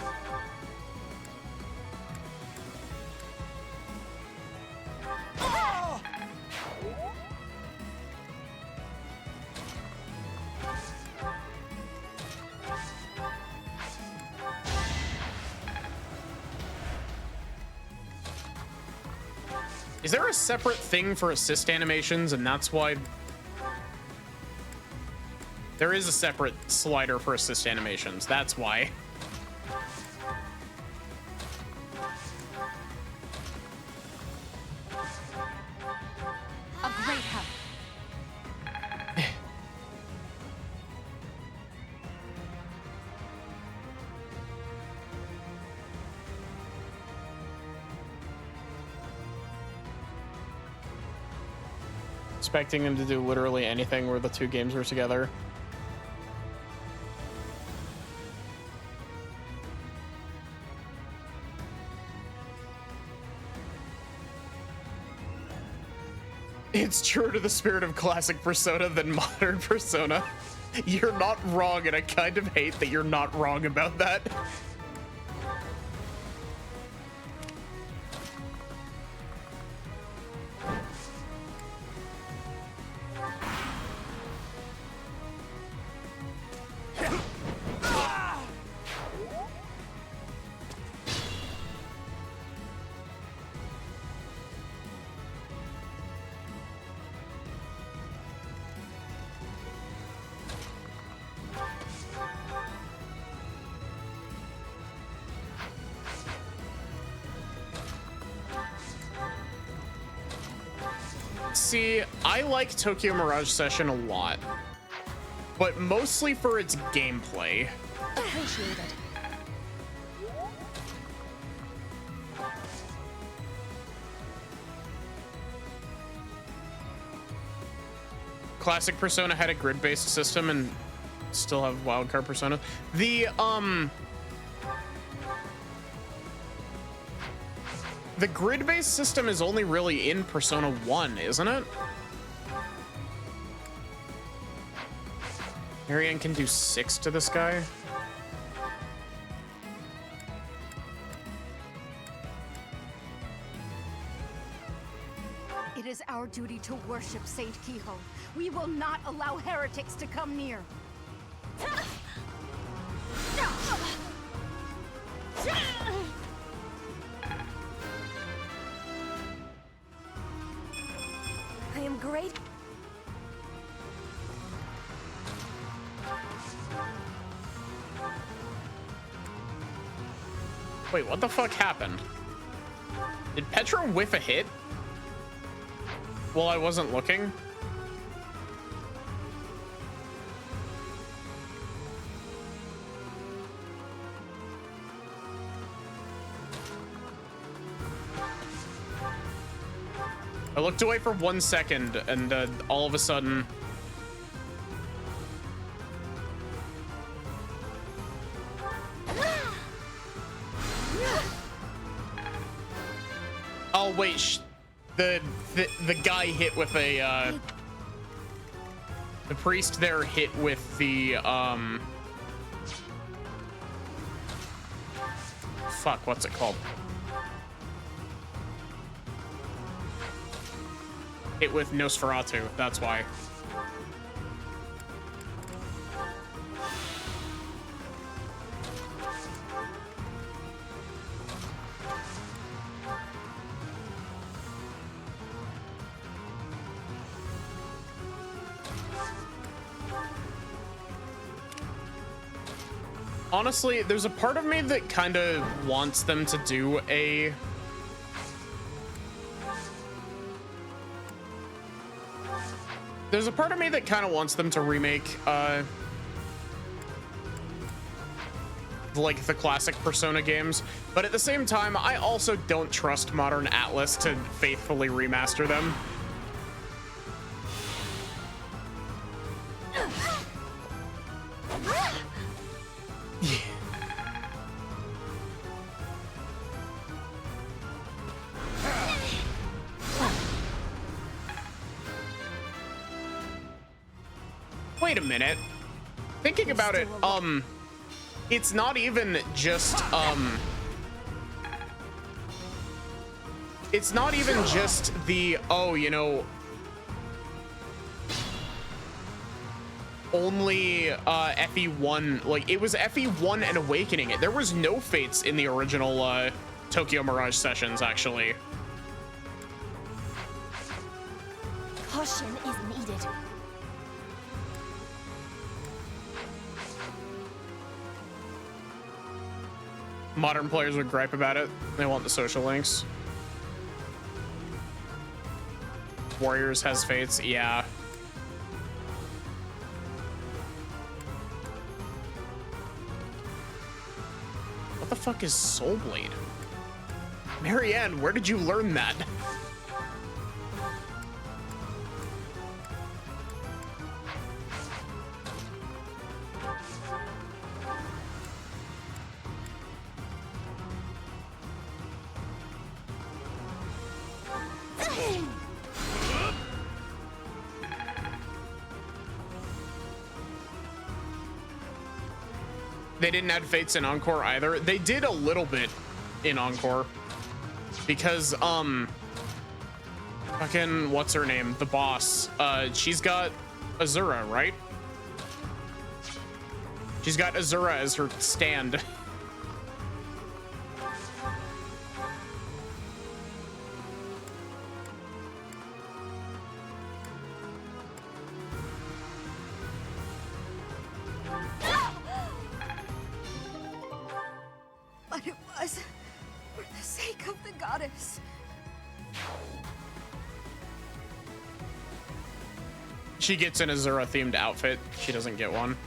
Is there a separate thing for assist animations, and that's why there is a separate slider for assist animations? That's why. A great help. Expecting them to do literally anything where the 2 games were together. It's truer to the spirit of classic Persona than modern Persona. You're not wrong, and I kind of hate that you're not wrong about that. See, I like Tokyo Mirage Session a lot, but mostly for its gameplay. Appreciated. Classic Persona had a grid-based system and still have wildcard Persona. The grid-based system is only really in Persona 1, isn't it? Marianne can do 6 to this guy. It is our duty to worship Saint Kiho. We will not allow heretics to come near. I am great. Wait, what the fuck happened? Did Petra whiff a hit? Well, I wasn't looking. I looked away for 1 second and all of a sudden... Oh, wait, the guy hit with a, the priest there hit with the, fuck, what's it called? Hit with Nosferatu, that's why. Honestly, there's a part of me that kind of wants them to do a... There's a part of me that kind of wants them to remake, like the classic Persona games, but at the same time, I also don't trust modern Atlas to faithfully remaster them. Wait a minute. Thinking about it, it's not even just, it's not even just the, oh, you know, only FE1, like, it was FE1 and Awakening. There was no fates in the original Tokyo Mirage Sessions, actually. Caution is needed. Modern players would gripe about it. They want the social links. Warriors has fates, yeah. What the fuck is Soul Blade? Marianne, where did you learn that? They didn't add fates in Encore either. They did a little bit in Encore because fucking what's her name, the boss, she's got Azura, right? She's got Azura as her stand. But it was for the sake of the goddess. She gets an Azura themed outfit. She doesn't get one.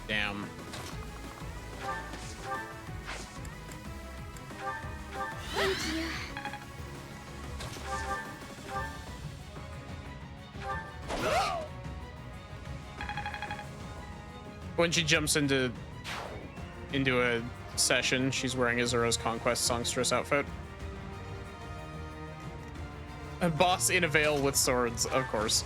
Damn. Thank you. When she jumps into a session, she's wearing Azura's Conquest songstress outfit. A boss in a veil with swords, of course.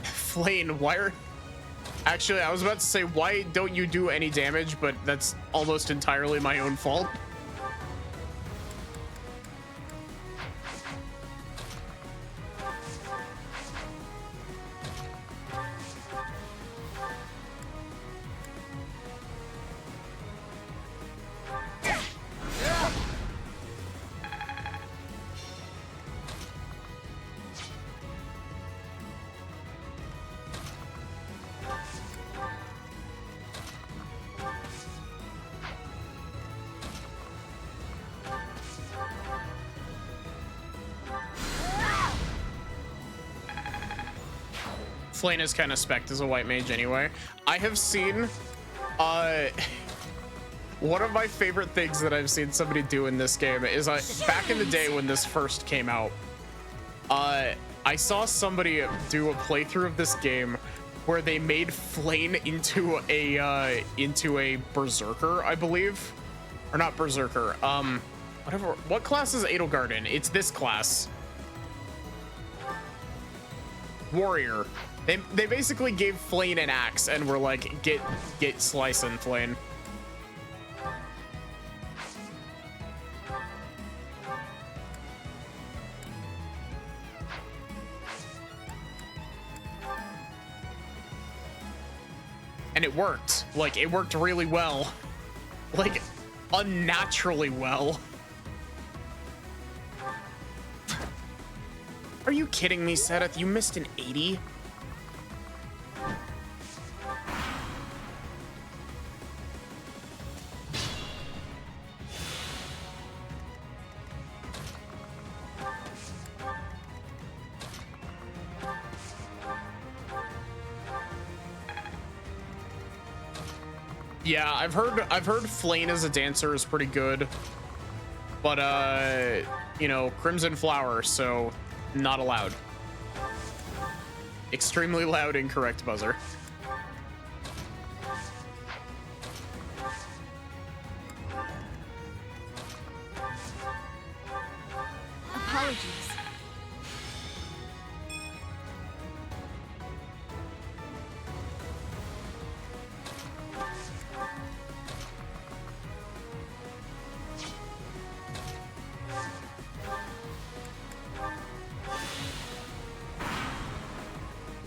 Flane, why are... Actually, I was about to say, why don't you do any damage, but that's almost entirely my own fault. Flane is kind of spec'd as a white mage anyway. I have seen, one of my favorite things that I've seen somebody do in this game is back in the day when this first came out, I saw somebody do a playthrough of this game where they made Flane into a berserker, I believe, or not berserker. Whatever. What class is Edelgard in? It's this class. Warrior. They basically gave Flane an axe and were like, get slicing, Flane. And it worked. Like, it worked really well. Like, unnaturally well. Are you kidding me, Seth? You missed an 80? Yeah, I've heard Flane as a dancer is pretty good, but you know, Crimson Flower, so not allowed. Extremely loud, incorrect buzzer. Apologies.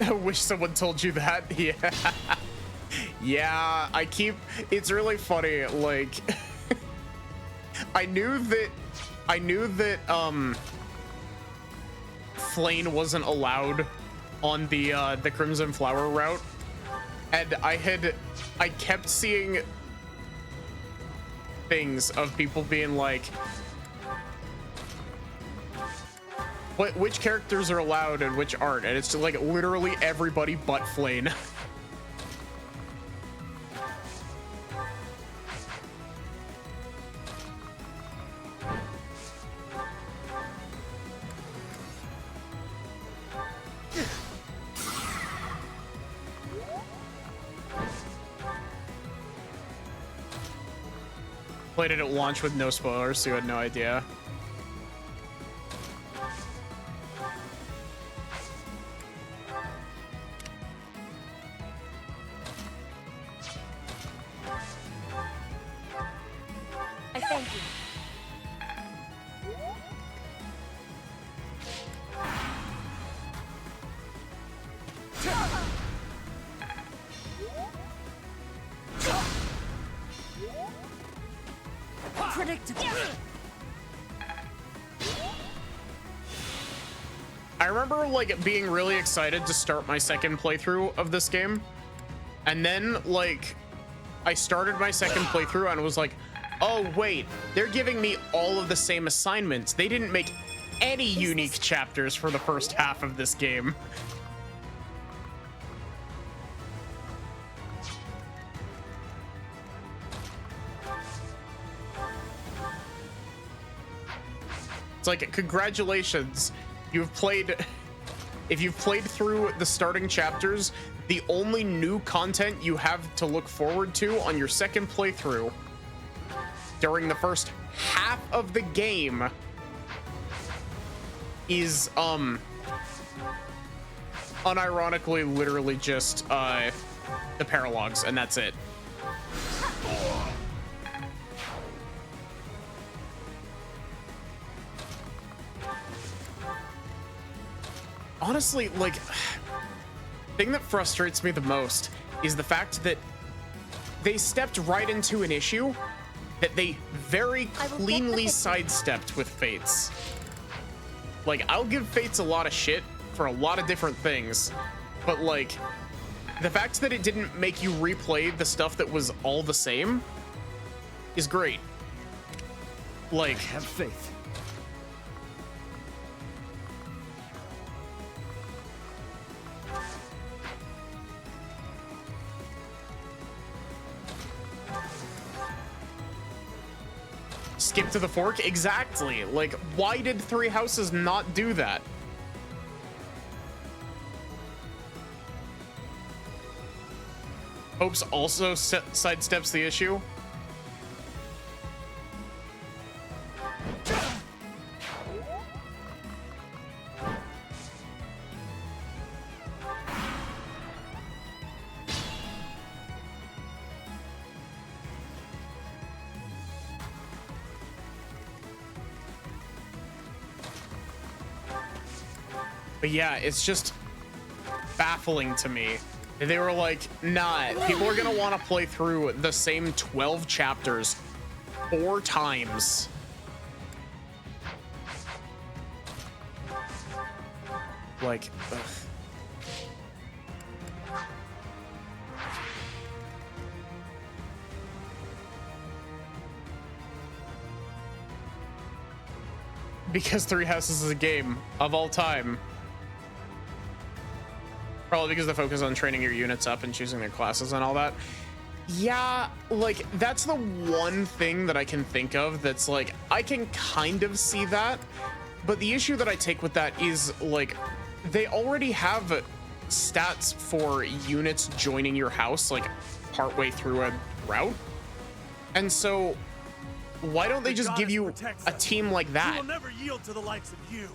I wish someone told you that. Yeah. Yeah, it's really funny. Like, I knew that Flane wasn't allowed on the Crimson Flower route, and I kept seeing things of people being like, which characters are allowed and which aren't, and it's like literally everybody but Flane. Played it at launch with no spoilers, so you had no idea. I thank you. Predictable. I remember like being really excited to start my second playthrough of this game, and then like I started my second playthrough and was like, oh wait, they're giving me all of the same assignments. They didn't make any unique chapters for the first half of this game. It's like, congratulations, you've played, if you've played through the starting chapters, the only new content you have to look forward to on your second playthrough during the first half of the game is, unironically, literally just, the paralogs, and that's it. Honestly, like, the thing that frustrates me the most is the fact that they stepped right into an issue that they very cleanly sidestepped with Fates. Like, I'll give Fates a lot of shit for a lot of different things, but like, the fact that it didn't make you replay the stuff that was all the same is great. Like, have faith. Skip to the fork? Exactly. Like, why did Three Houses not do that? Hopes also sidesteps the issue. But yeah, it's just baffling to me. They were like, nah, people are gonna want to play through the same 12 chapters 4 times. Like, ugh. Because Three Houses is a game of all time. Probably because the focus on training your units up and choosing their classes and all that. Yeah, like, that's the one thing that I can think of that's like, I can kind of see that. But the issue that I take with that is, like, they already have stats for units joining your house, like, partway through a route. And so, why don't they just give you a team like that? We will never yield to the likes of you.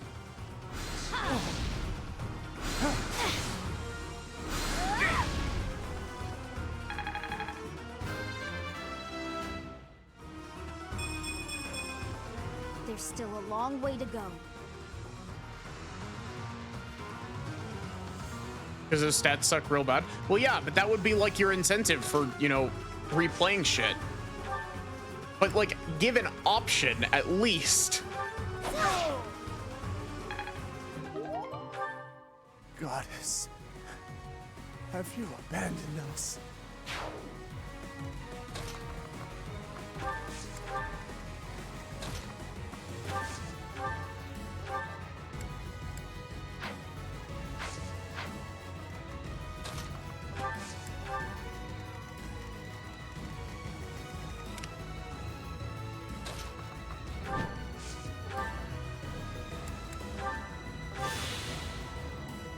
There's still a long way to go. Because those stats suck real bad. Well, yeah, but that would be like your incentive for, you know, replaying shit. But like, give an option at least. Goddess, have you abandoned us?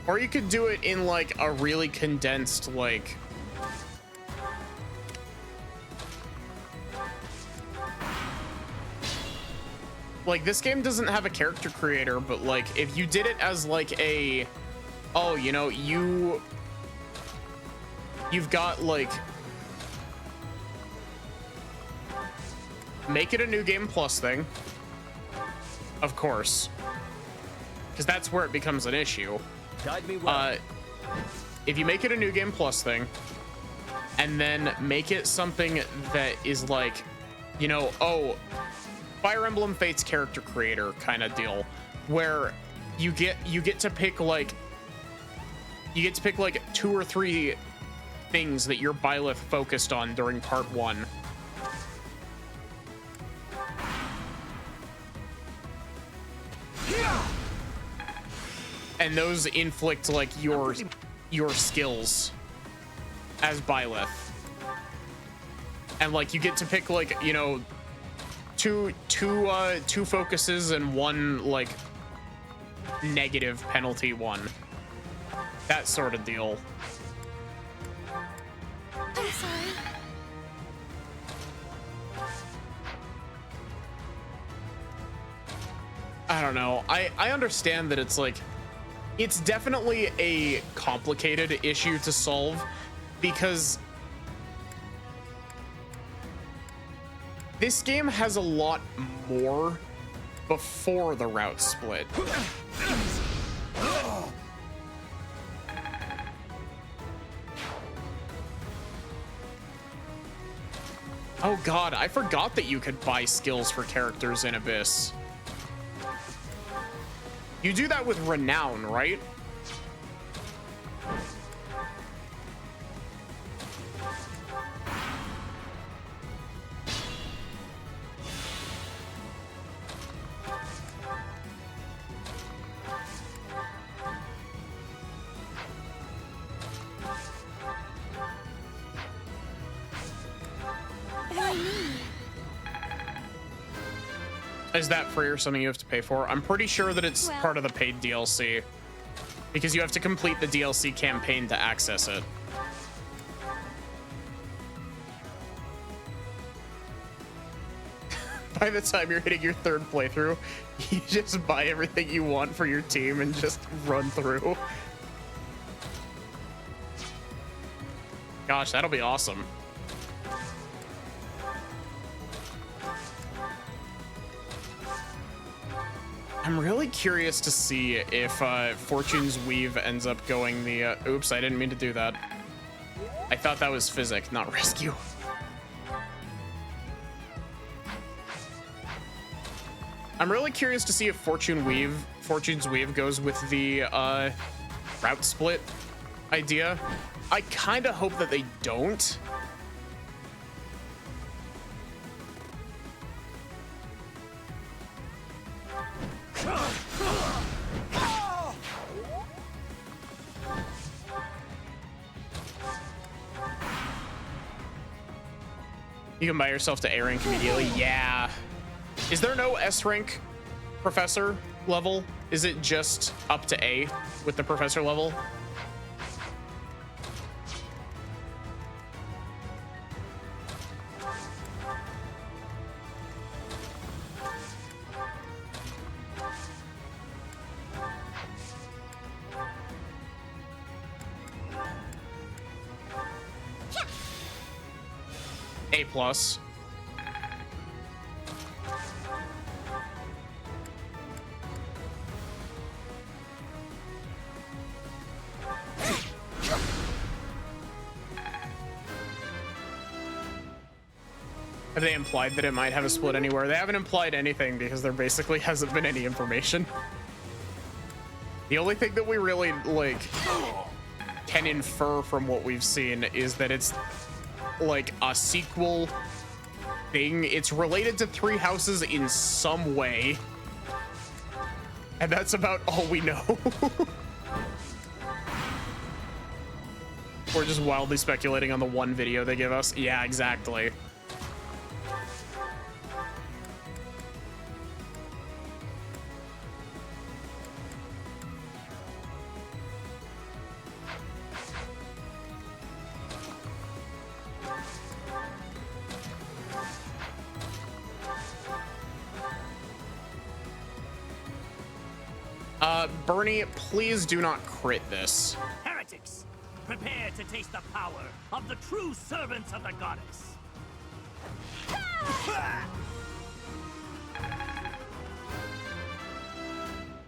Or you could do it in like a really condensed, like, this game doesn't have a character creator, but like if you did it as like a, oh, you know, you've got like, make it a new game plus thing, of course, because that's where it becomes an issue. Guide me well. If you make it a new game plus thing, and then make it something that is like, you know, oh, Fire Emblem Fates character creator kind of deal, where you get to pick like 2 or 3 things that your Byleth focused on during part 1. And those inflict like your skills as Byleth. And like you get to pick like, you know, two focuses and 1 like negative penalty one. That sort of deal. I'm sorry. I don't know. I understand that it's like, it's definitely a complicated issue to solve because this game has a lot more before the route split. Oh god, I forgot that you could buy skills for characters in Abyss. You do that with Renown, right? Is that free or something you have to pay for? I'm pretty sure that it's part of the paid DLC because you have to complete the DLC campaign to access it. By the time you're hitting your 3rd playthrough, you just buy everything you want for your team and just run through. Gosh, that'll be awesome. I'm really curious to see if Fortune's Weave ends up going the... oops, I didn't mean to do that. I thought that was Physic, not Rescue. I'm really curious to see if Fortune's Weave goes with the route split idea. I kind of hope that they don't. You can buy yourself to A rank immediately. Yeah. Is there no S rank professor level? Is it just up to A with the professor level? A plus. Have they implied that it might have a split anywhere? They haven't implied anything because there basically hasn't been any information. The only thing that we really like can infer from what we've seen is that it's like a sequel thing. It's related to Three Houses in some way, and that's about all we know. We're just wildly speculating on the one video they give us. Yeah, exactly. Bernie, please do not crit this. Heretics, prepare to taste the power of the true servants of the goddess.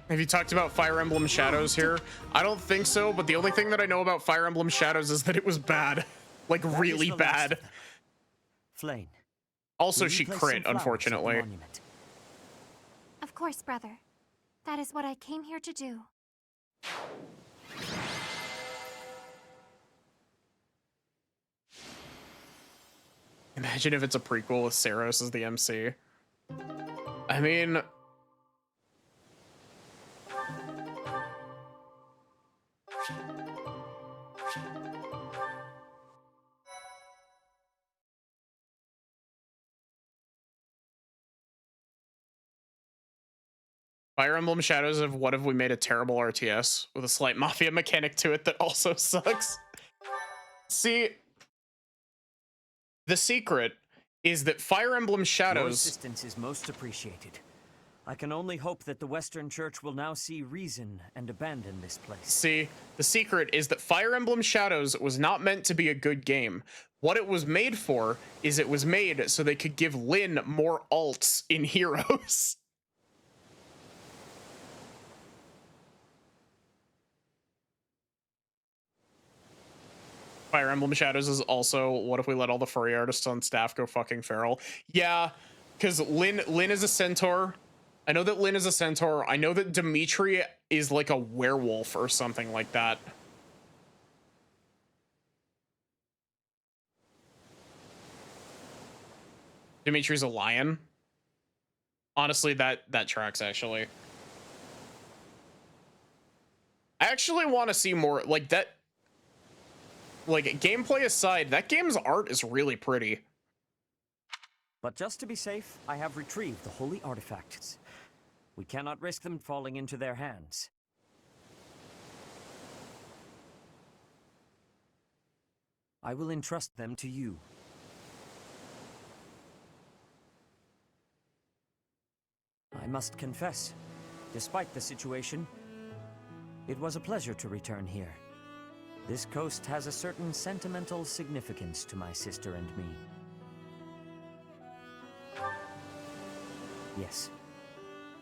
Have you talked about Fire Emblem Shadows here? I don't think so, but the only thing that I know about Fire Emblem Shadows is that it was bad. Like, really bad. Flame. Also, she crit, unfortunately. Of course, brother. That is what I came here to do. Imagine if it's a prequel with Saros as the MC. I mean... Fire Emblem Shadows of What If We Made a Terrible RTS with a slight mafia mechanic to it that also sucks. See, the secret is that Fire Emblem Your Shadows... assistance is most appreciated. I can only hope that the Western Church will now see reason and abandon this place. See, the secret is that Fire Emblem Shadows was not meant to be a good game. What it was made for is it was made so they could give Lyn more alts in Heroes. Fire Emblem Shadows is also, what if we let all the furry artists on staff go fucking feral? Yeah, because Lyn is a centaur. I know that Lyn is a centaur. I know that Dimitri is like a werewolf or something like that. Dimitri's a lion. Honestly, that tracks, actually. I actually want to see more, like, that... Like, gameplay aside, that game's art is really pretty. But just to be safe, I have retrieved the holy artifacts. We cannot risk them falling into their hands. I will entrust them to you. I must confess, despite the situation, it was a pleasure to return here. This coast has a certain sentimental significance to my sister and me. Yes.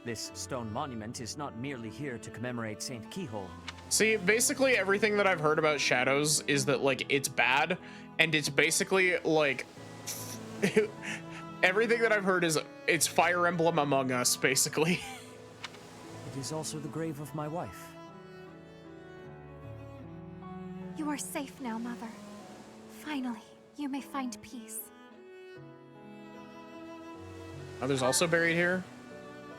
This stone monument is not merely here to commemorate Saint Keyhole. See, basically everything that I've heard about Shadows is that, like, it's bad, and it's basically, like... everything that I've heard is it's Fire Emblem Among Us, basically. It is also the grave of my wife. You are safe now, Mother. Finally, you may find peace. Mother's also buried here?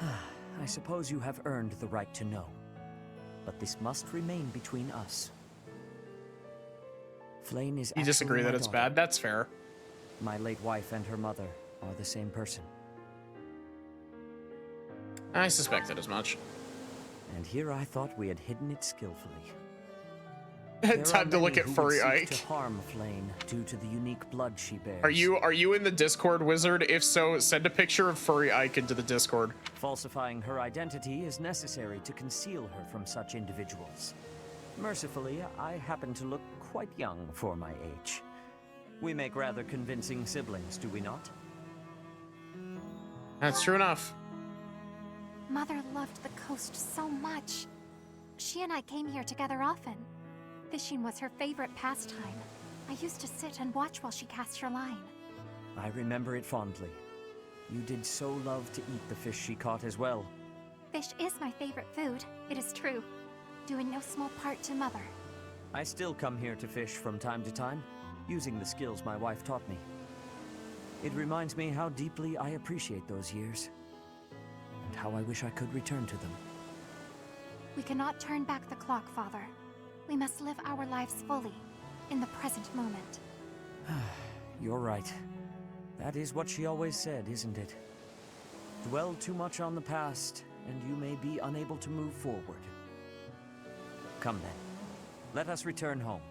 I suppose you have earned the right to know. But this must remain between us. Flayn is You disagree actually that my it's daughter. bad? That's fair. My late wife and her mother are the same person. I suspected as much. And here I thought we had hidden it skillfully. Time to look at Furry Ike. Ike. To harm Flayn due to the unique blood she bears. Are you in the Discord, Wizard? If so, send a picture of Furry Ike into the Discord. Falsifying her identity is necessary to conceal her from such individuals. Mercifully, I happen to look quite young for my age. We make rather convincing siblings, do we not? That's true enough. Mother loved the coast so much. She and I came here together often. Fishing was her favorite pastime. I used to sit and watch while she cast her line. I remember it fondly. You did so love to eat the fish she caught as well. Fish is my favorite food, it is true. Due in no small part to Mother. I still come here to fish from time to time, using the skills my wife taught me. It reminds me how deeply I appreciate those years, and how I wish I could return to them. We cannot turn back the clock, Father. We must live our lives fully, in the present moment. You're right. That is what she always said, isn't it? Dwell too much on the past, and you may be unable to move forward. Come then. Let us return home.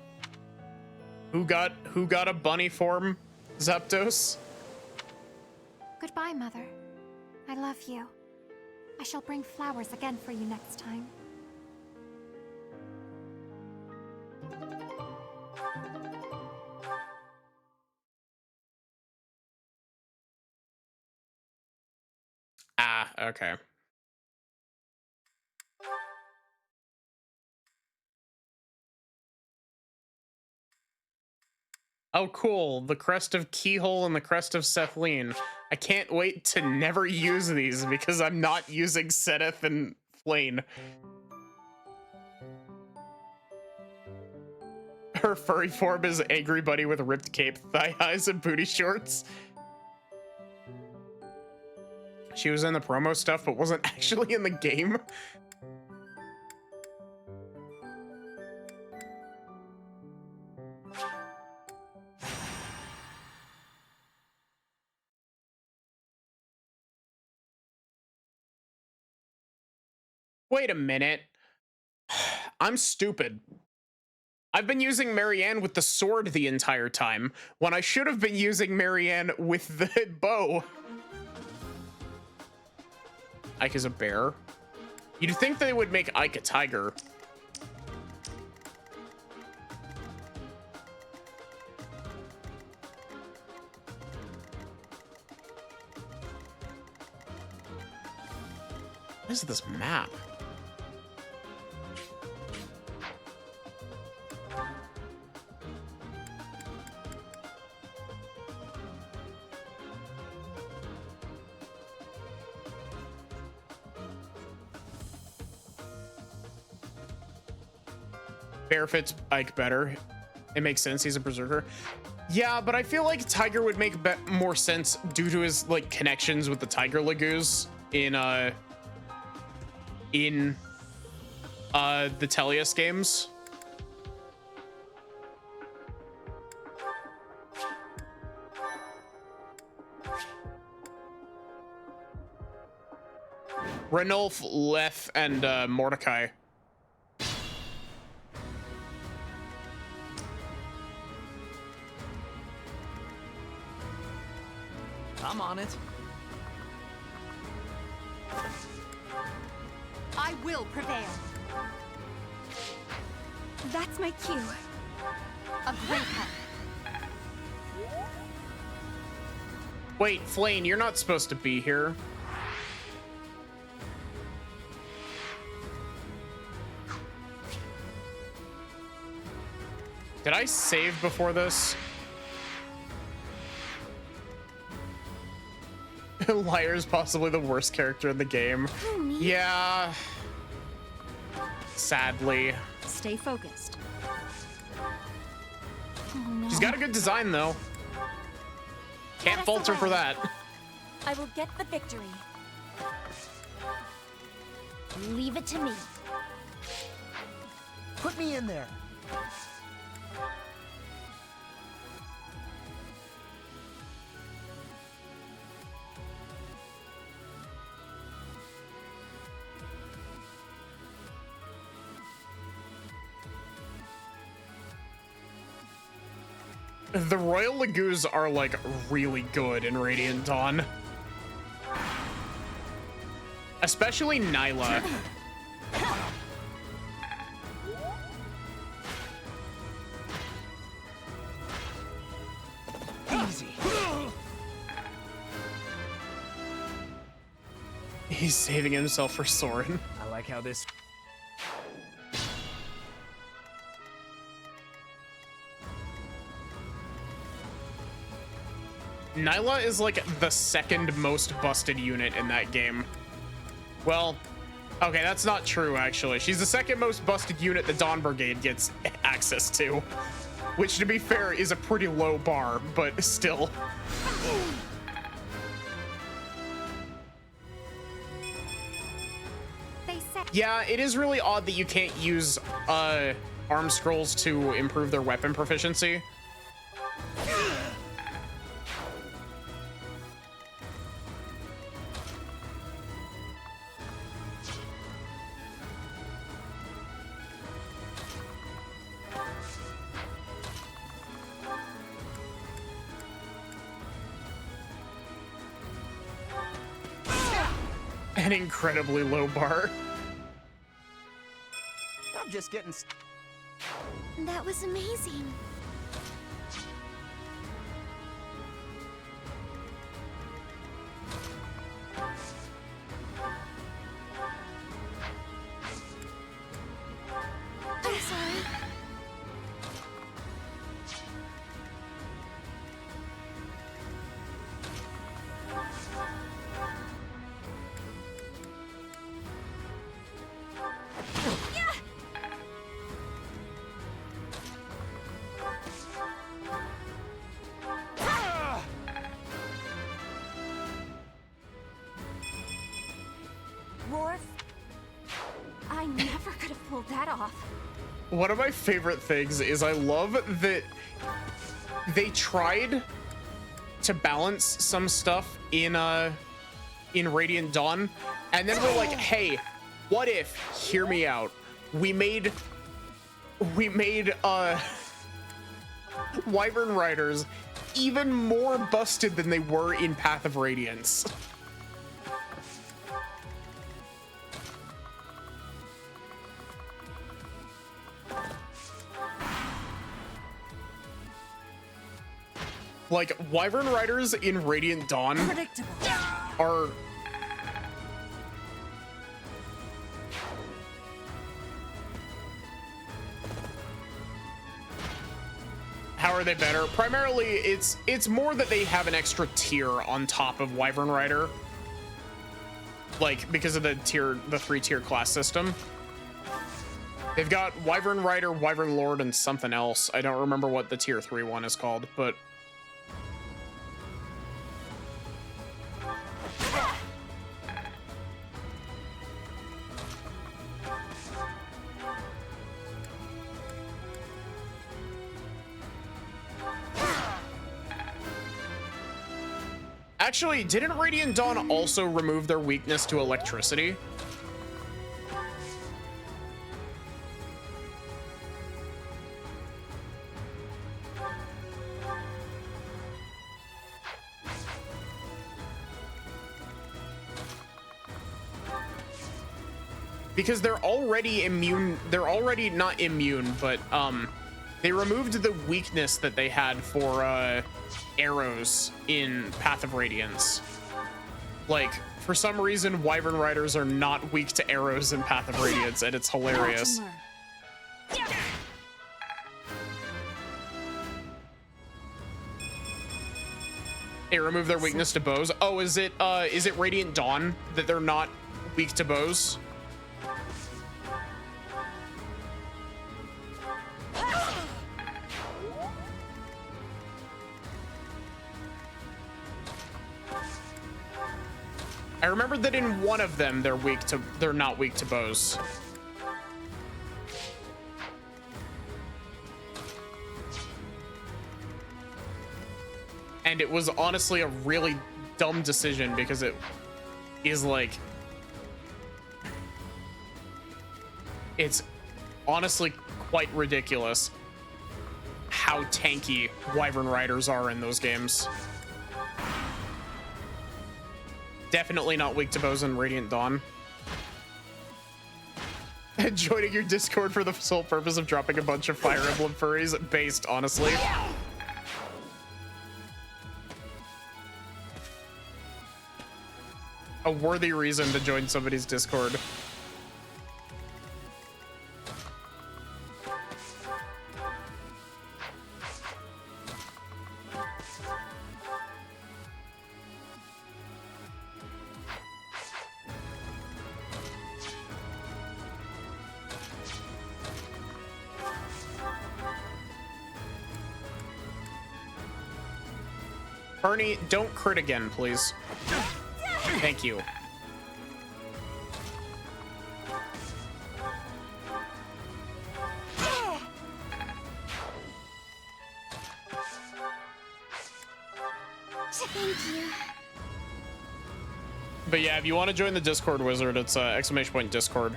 Who got a bunny form, Zapdos? Goodbye, Mother. I love you. I shall bring flowers again for you next time. Ah, okay. Oh, cool. The crest of Keyhole and the crest of Sethlene. I can't wait to never use these because I'm not using Seteth and Flane. Her furry form is angry buddy with a ripped cape, thigh highs, and booty shorts. She was in the promo stuff, but wasn't actually in the game. Wait a minute. I'm stupid. I've been using Marianne with the sword the entire time, when I should have been using Marianne with the bow. Ike is a bear. You'd think they would make Ike a tiger. What is this map? Bear fits Ike better. It makes sense. He's a berserker. Yeah, but I feel like Tiger would make more sense due to his like connections with the Tiger Lagoos in the Tellius games. Ranulf, Leth, and Mordecai. I'm on it. I will prevail. That's my cue. A great help. Wait, Flane, you're not supposed to be here. Did I save before this? Liar is possibly the worst character in the game. Yeah. Sadly. Stay focused. Oh, no. She's got a good design, though. Can't fault her for that. I will get the victory. Leave it to me. Put me in there. The Royal Lagoos are like really good in Radiant Dawn. Especially Nyla. Easy. He's saving himself for Soren. I like how this... Nyla is like the second most busted unit in that game. Well, okay, that's not true actually. She's the second most busted unit the Dawn Brigade gets access to. Which, to be fair, is a pretty low bar, but still. Yeah, it is really odd that you can't use arm scrolls to improve their weapon proficiency. An incredibly low bar. I'm just getting... That was amazing. I'm sorry. one of my favorite things is I love that they tried to balance some stuff in Radiant Dawn, and then we're like, hey, what if, hear me out, we made Wyvern Riders even more busted than they were in Path of Radiance. Like, Wyvern Riders in Radiant Dawn are... How are they better? Primarily, it's more that they have an extra tier on top of Wyvern Rider. Like, because of the 3-tier class system. They've got Wyvern Rider, Wyvern Lord, and something else. I don't remember what the tier 3 one is called, but... Actually, didn't Radiant Dawn also remove their weakness to electricity? Because they're already immune. They're already not immune, but they removed the weakness that they had for arrows in Path of Radiance. Like, for some reason, Wyvern Riders are not weak to arrows in Path of Radiance, and it's hilarious. They remove their weakness to bows. Oh, is it Radiant Dawn that they're not weak to bows? I remember that in one of them they're not weak to bows. And it was honestly a really dumb decision because it is like, it's honestly quite ridiculous how tanky Wyvern Riders are in those games. Definitely not weak to bows in Radiant Dawn. Joining your Discord for the sole purpose of dropping a bunch of Fire Emblem furries, based, honestly. A worthy reason to join somebody's Discord. Ernie, don't crit again, please. Thank you. Thank you. But yeah, if you want to join the Discord wizard, it's !Discord.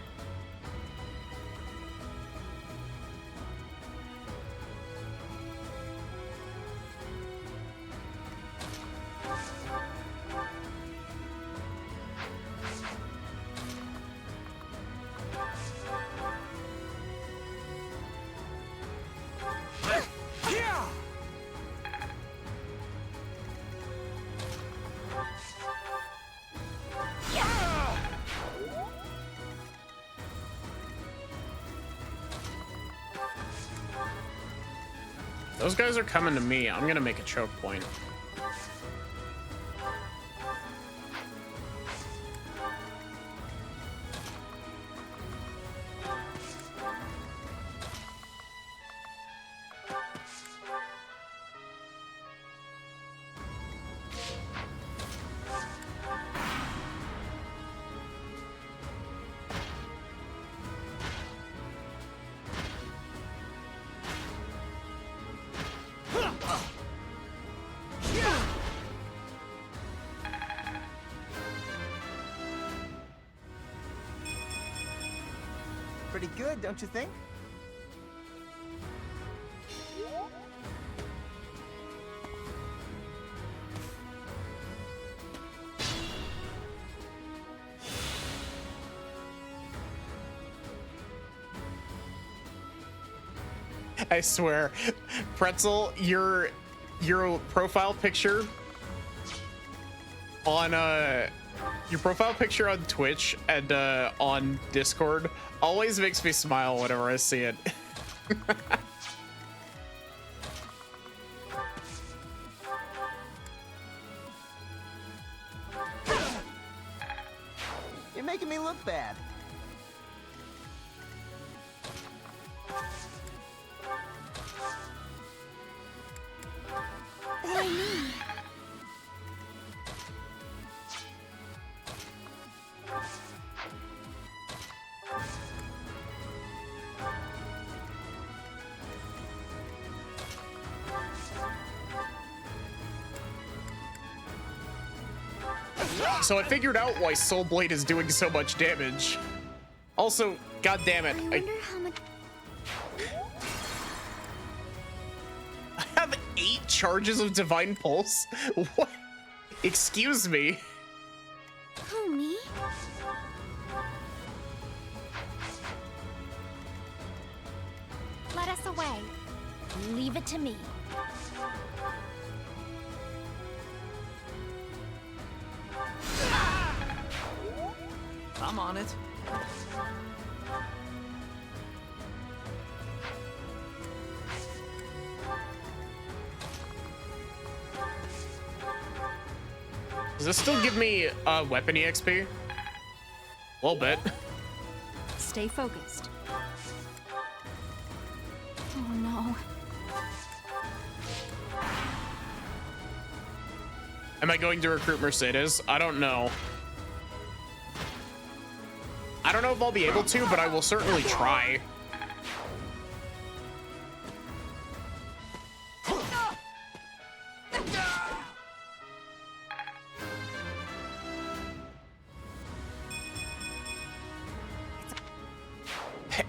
Those guys are coming to me. I'm gonna make a choke point. pretty good, don't you think? I swear, Pretzel, your profile picture on your profile picture on Twitch and on Discord always makes me smile whenever I see it. You're making me look bad. Why me? So I figured out why Soul Blade is doing so much damage. Also, god damn it, I wonder how much. I have 8 charges of Divine Pulse? What? Excuse me. Who, me? Let us away. Leave it to me. I'm on it. Does this still give me weapon EXP? A little bit. Stay focused. Oh no. Am I going to recruit Mercedes? I don't know. I don't know if I'll be able to, but I will certainly try.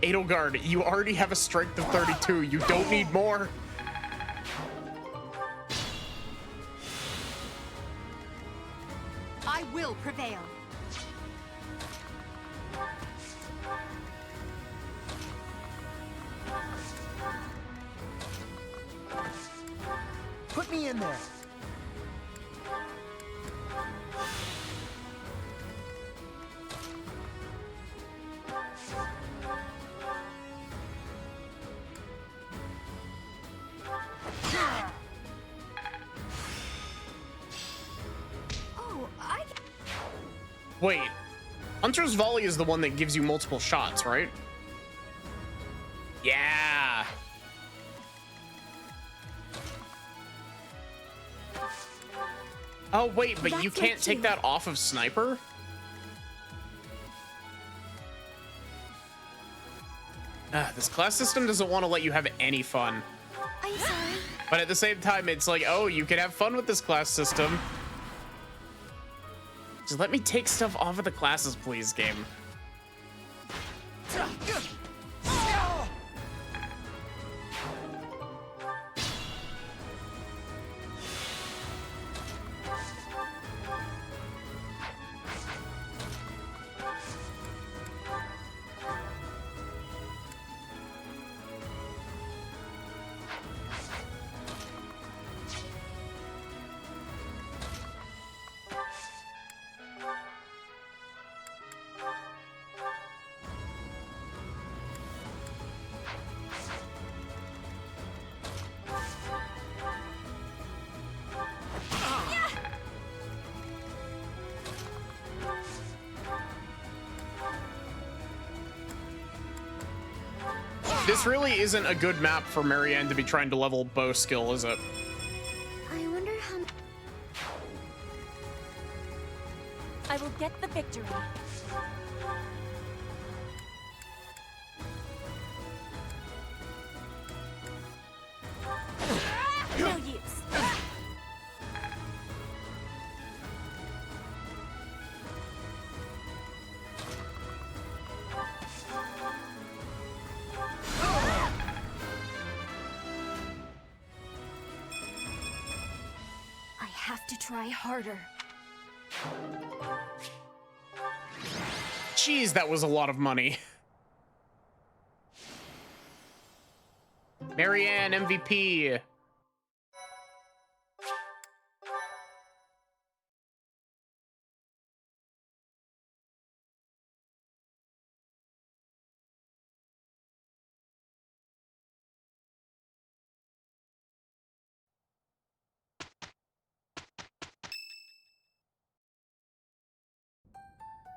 Edelgard, you already have a strength of 32. You don't need more. I will prevail. Put me in there. Oh, I. Wait, Hunter's Volley is the one that gives you multiple shots, right? Yeah. Oh wait, but you can't take that off of Sniper? This class system doesn't want to let you have any fun. I'm sorry. But at the same time, it's like, oh, you can have fun with this class system. Just let me take stuff off of the classes, please, game. This really isn't a good map for Marianne to be trying to level bow skill, is it? I wonder how. I will get the victory. No use. to try harder. Jeez, that was a lot of money. Marianne, MVP.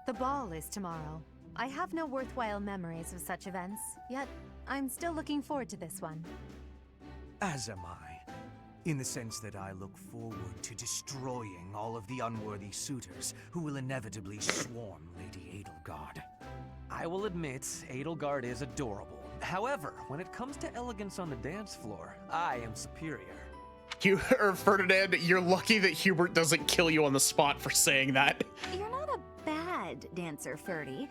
The ball is tomorrow. I have no worthwhile memories of such events, yet I'm still looking forward to this one. As am I, in the sense that I look forward to destroying all of the unworthy suitors who will inevitably swarm Lady Edelgard. I will admit, Edelgard is adorable. However, when it comes to elegance on the dance floor, I am superior. Ferdinand, you're lucky that Hubert doesn't kill you on the spot for saying that. You're not a bad dancer, Ferdy,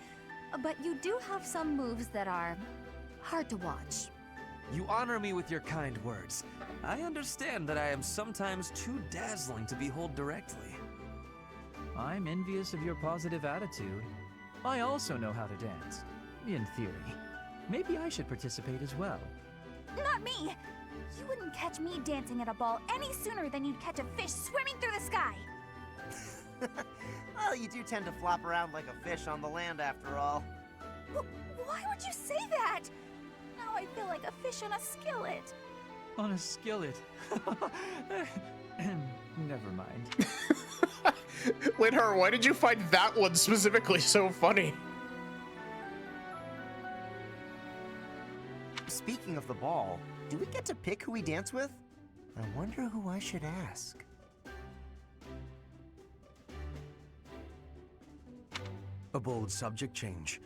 but you do have some moves that are hard to watch. You honor me with your kind words. I understand that I am sometimes too dazzling to behold directly. I'm envious of your positive attitude. I also know how to dance, in theory. Maybe I should participate as well. Not me! You wouldn't catch me dancing at a ball any sooner than you'd catch a fish swimming through the sky! Well, you do tend to flop around like a fish on the land after all. Why would you say that? Now I feel like a fish on a skillet. On a skillet. Never mind. Linhar, why did you find that one specifically so funny? Speaking of the ball, do we get to pick who we dance with? I wonder who I should ask. A bold subject change.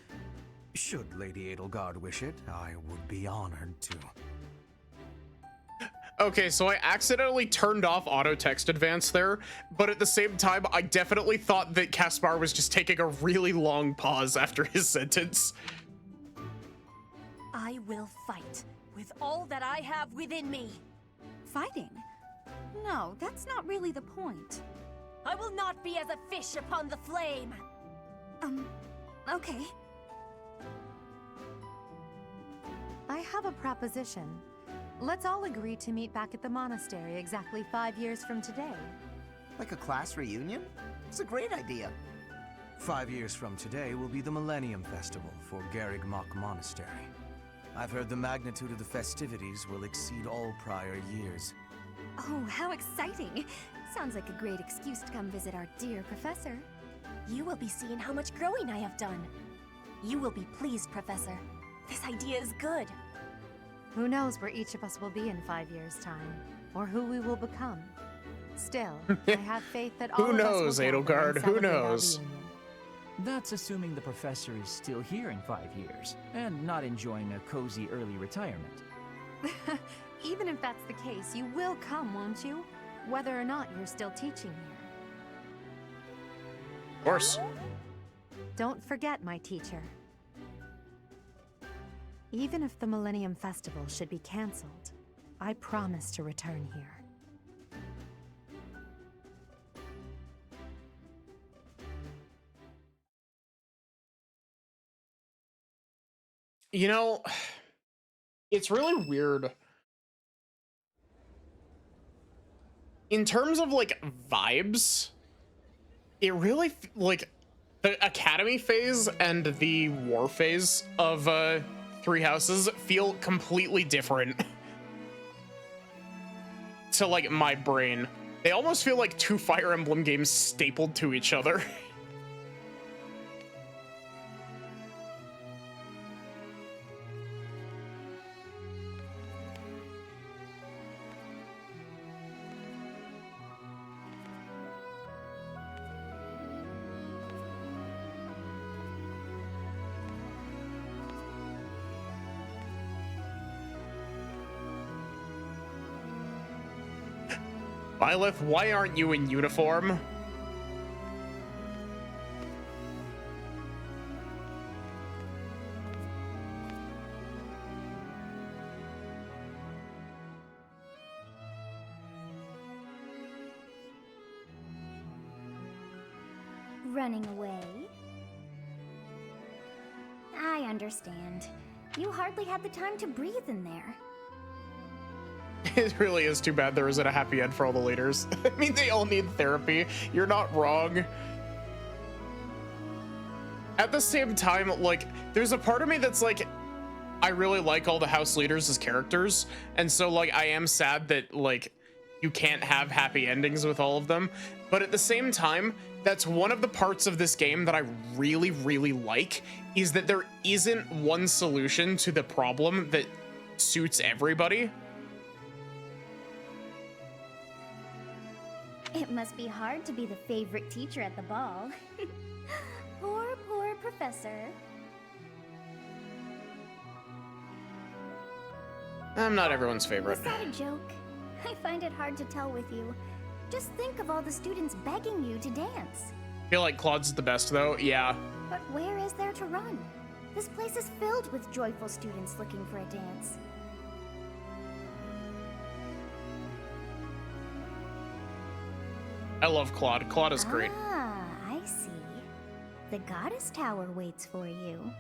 Should Lady Edelgard wish it, I would be honored to. Okay, so I accidentally turned off auto text advance there, but at the same time, I definitely thought that Caspar was just taking a really long pause after his sentence. I will fight with all that I have within me. Fighting? No, that's not really the point. I will not be as a fish upon the flame. Okay. I have a proposition. Let's all agree to meet back at the monastery exactly 5 years from today. Like a class reunion? It's a great idea. 5 years from today will be the Millennium Festival for Garrigmach Monastery. I've heard the magnitude of the festivities will exceed all prior years. Oh, how exciting! Sounds like a great excuse to come visit our dear professor. You will be seeing how much growing I have done. You will be pleased, Professor. This idea is good. Who knows where each of us will be in 5 years' time, or who we will become. Still, I have faith that all Who of us knows, will gather Edelgard? and Who celebrate our knows? reunion. That's assuming the professor is still here in 5 years, and not enjoying a cozy early retirement. Even if that's the case, you will come, won't you? Whether or not you're still teaching here. Of course. Don't forget, my teacher. Even if the Millennium Festival should be cancelled, I promise to return here. You know, it's really weird. In terms of, like, vibes, it really, like, the Academy phase and the War phase of, Three Houses feel completely different to, like, my brain. They almost feel like two Fire Emblem games stapled to each other. Byleth, why aren't you in uniform? running away? I understand. You hardly had the time to breathe in there. It really is too bad there isn't a happy end for all the leaders. I mean, they all need therapy. You're not wrong. At the same time, like, there's a part of me that's like, I really like all the house leaders as characters. And so, like, I am sad that, like, you can't have happy endings with all of them. But at the same time, that's one of the parts of this game that I really, really like, is that there isn't one solution to the problem that suits everybody. It must be hard to be the favorite teacher at the ball. Poor, poor professor. I'm not everyone's favorite. Was that a joke? I find it hard to tell with you. Just think of all the students begging you to dance. I feel like Claude's the best, though. Yeah. But where is there to run? This place is filled with joyful students looking for a dance. I love Claude. Claude is great. Ah, I see. The Goddess Tower waits for you.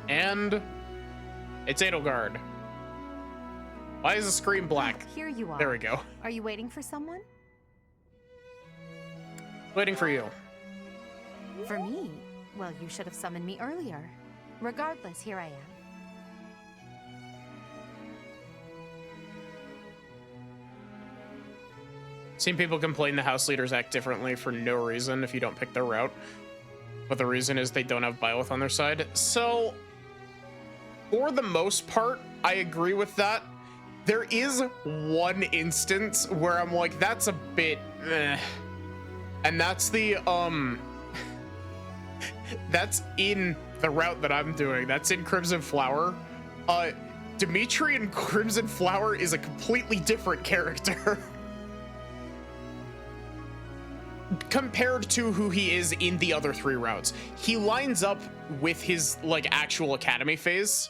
And it's Edelgard. Why is the screen black? Here you are. There we go. Are you waiting for someone? Waiting for you. For me? Well, you should have summoned me earlier. Regardless, here I am. Seen people complain the house leaders act differently for no reason if you don't pick their route. But the reason is they don't have Byleth on their side. So, for the most part, I agree with that. There is one instance where I'm like, that's a bit and that's the that's in the route that I'm doing. That's in Crimson Flower. Dimitri in Crimson Flower is a completely different character compared to who he is in the other three routes. He lines up with his like actual academy phase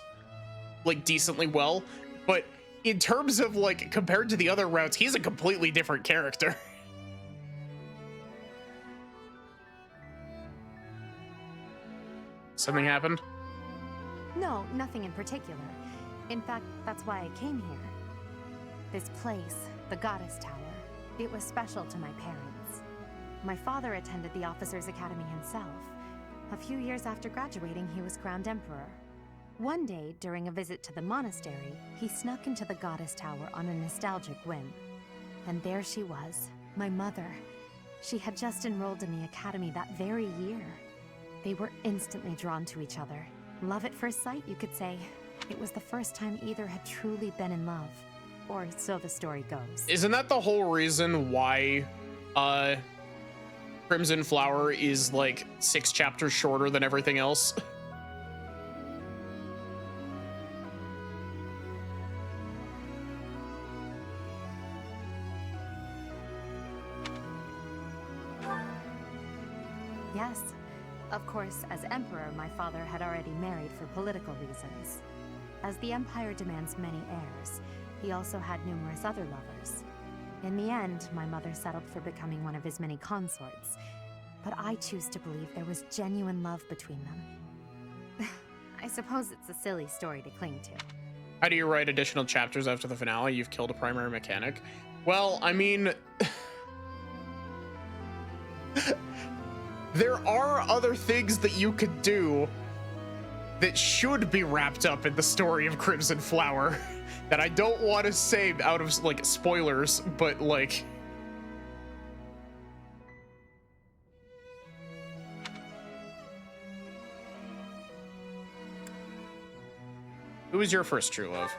like decently well, but in terms of like compared to the other routes, he's a completely different character. Something happened? No, nothing in particular. In fact, that's why I came here. This place, the Goddess Tower, it was special to my parents. My father attended the Officers' Academy himself. A few years after graduating, he was crowned emperor. One day, during a visit to the monastery, he snuck into the Goddess Tower on a nostalgic whim. And there she was, my mother. She had just enrolled in the academy that very year. They were instantly drawn to each other. Love at first sight, you could say. It was the first time either had truly been in love. Or so the story goes. Isn't that the whole reason why Crimson Flower is like 6 chapters shorter than everything else? Yes. Of course, as emperor, my father had already married for political reasons. As the empire demands many heirs, he also had numerous other lovers. In the end, my mother settled for becoming one of his many consorts. But I choose to believe there was genuine love between them. I suppose it's a silly story to cling to. How do you write additional chapters after the finale? You've killed a primary mechanic. Well, I mean... there are other things that you could do that should be wrapped up in the story of Crimson Flower that I don't want to say out of like spoilers, but like who was your first true love?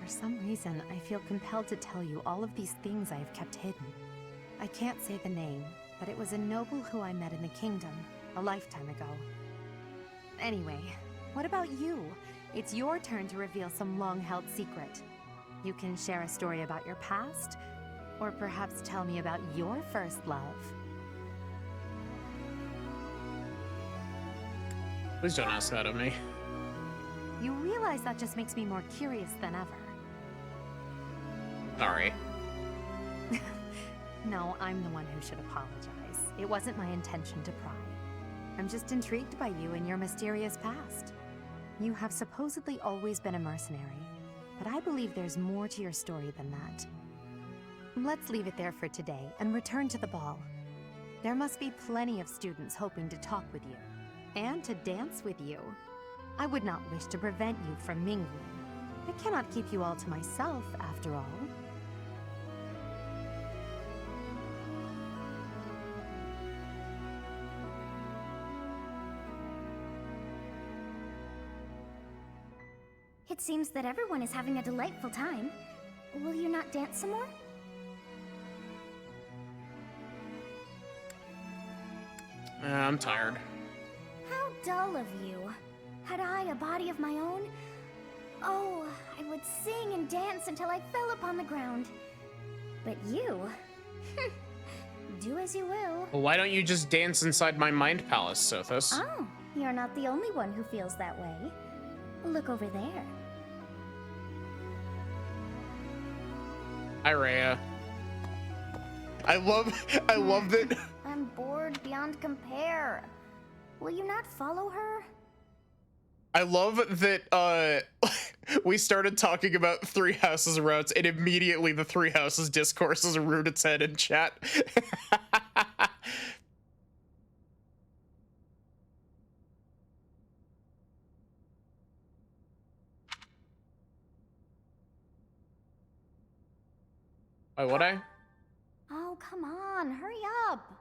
For some reason, I feel compelled to tell you all of these things I have kept hidden. I can't say the name, but it was a noble who I met in the kingdom a lifetime ago. Anyway, what about you? It's your turn to reveal some long-held secret. You can share a story about your past, or perhaps tell me about your first love. Please don't ask that of me. You realize that just makes me more curious than ever. Sorry. No, I'm the one who should apologize. It wasn't my intention to pry. I'm just intrigued by you and your mysterious past. You have supposedly always been a mercenary, but I believe there's more to your story than that. Let's leave it there for today and return to the ball. There must be plenty of students hoping to talk with you, and to dance with you. I would not wish to prevent you from mingling. I cannot keep you all to myself, after all. It seems that everyone is having a delightful time. Will you not dance some more? I'm tired. How dull of you. Had I a body of my own? Oh, I would sing and dance until I fell upon the ground. But you... do as you will. Well, why don't you just dance inside my mind palace, Sothis? Oh, you're not the only one who feels that way. Look over there. Hi, Rhea. I love that. I'm bored beyond compare. Will you not follow her? I love that we started talking about Three Houses routes, and immediately the Three Houses discourses reared its head in chat. Why would I? Oh, come on, hurry up.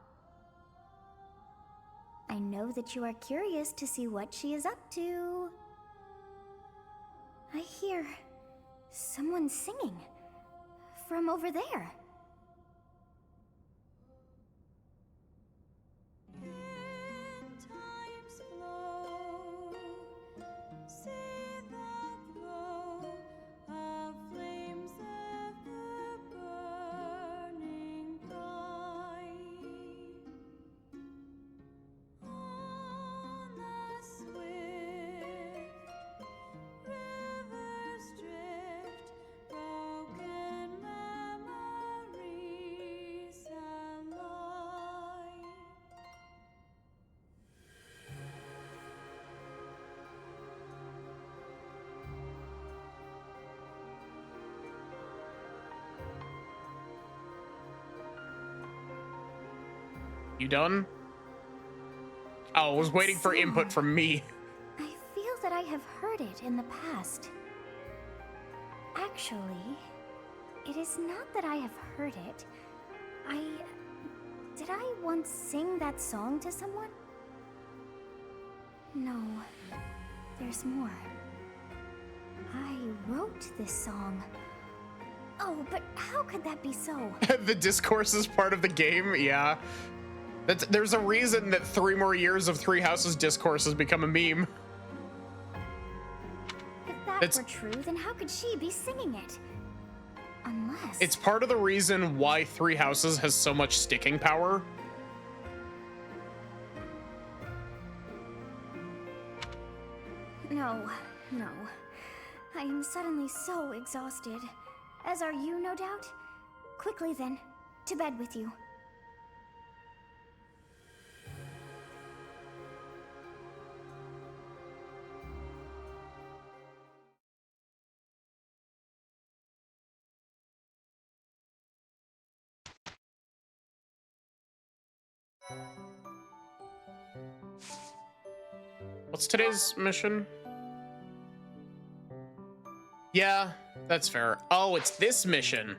I know that you are curious to see what she is up to. I hear someone singing from over there. You done? Oh, I was waiting for input from me. I feel that I have heard it in the past. Actually, it is not that I have heard it. Did I once sing that song to someone? No, there's more. I wrote this song. Oh, but how could that be so? The discourse is part of the game, yeah. There's a reason that 3 more years of Three Houses discourse has become a meme. If that were true, then how could she be singing it? Unless... It's part of the reason why Three Houses has so much sticking power. No. I am suddenly so exhausted. As are you, no doubt? Quickly then, to bed with you. What's today's mission? Yeah, that's fair. Oh, it's this mission.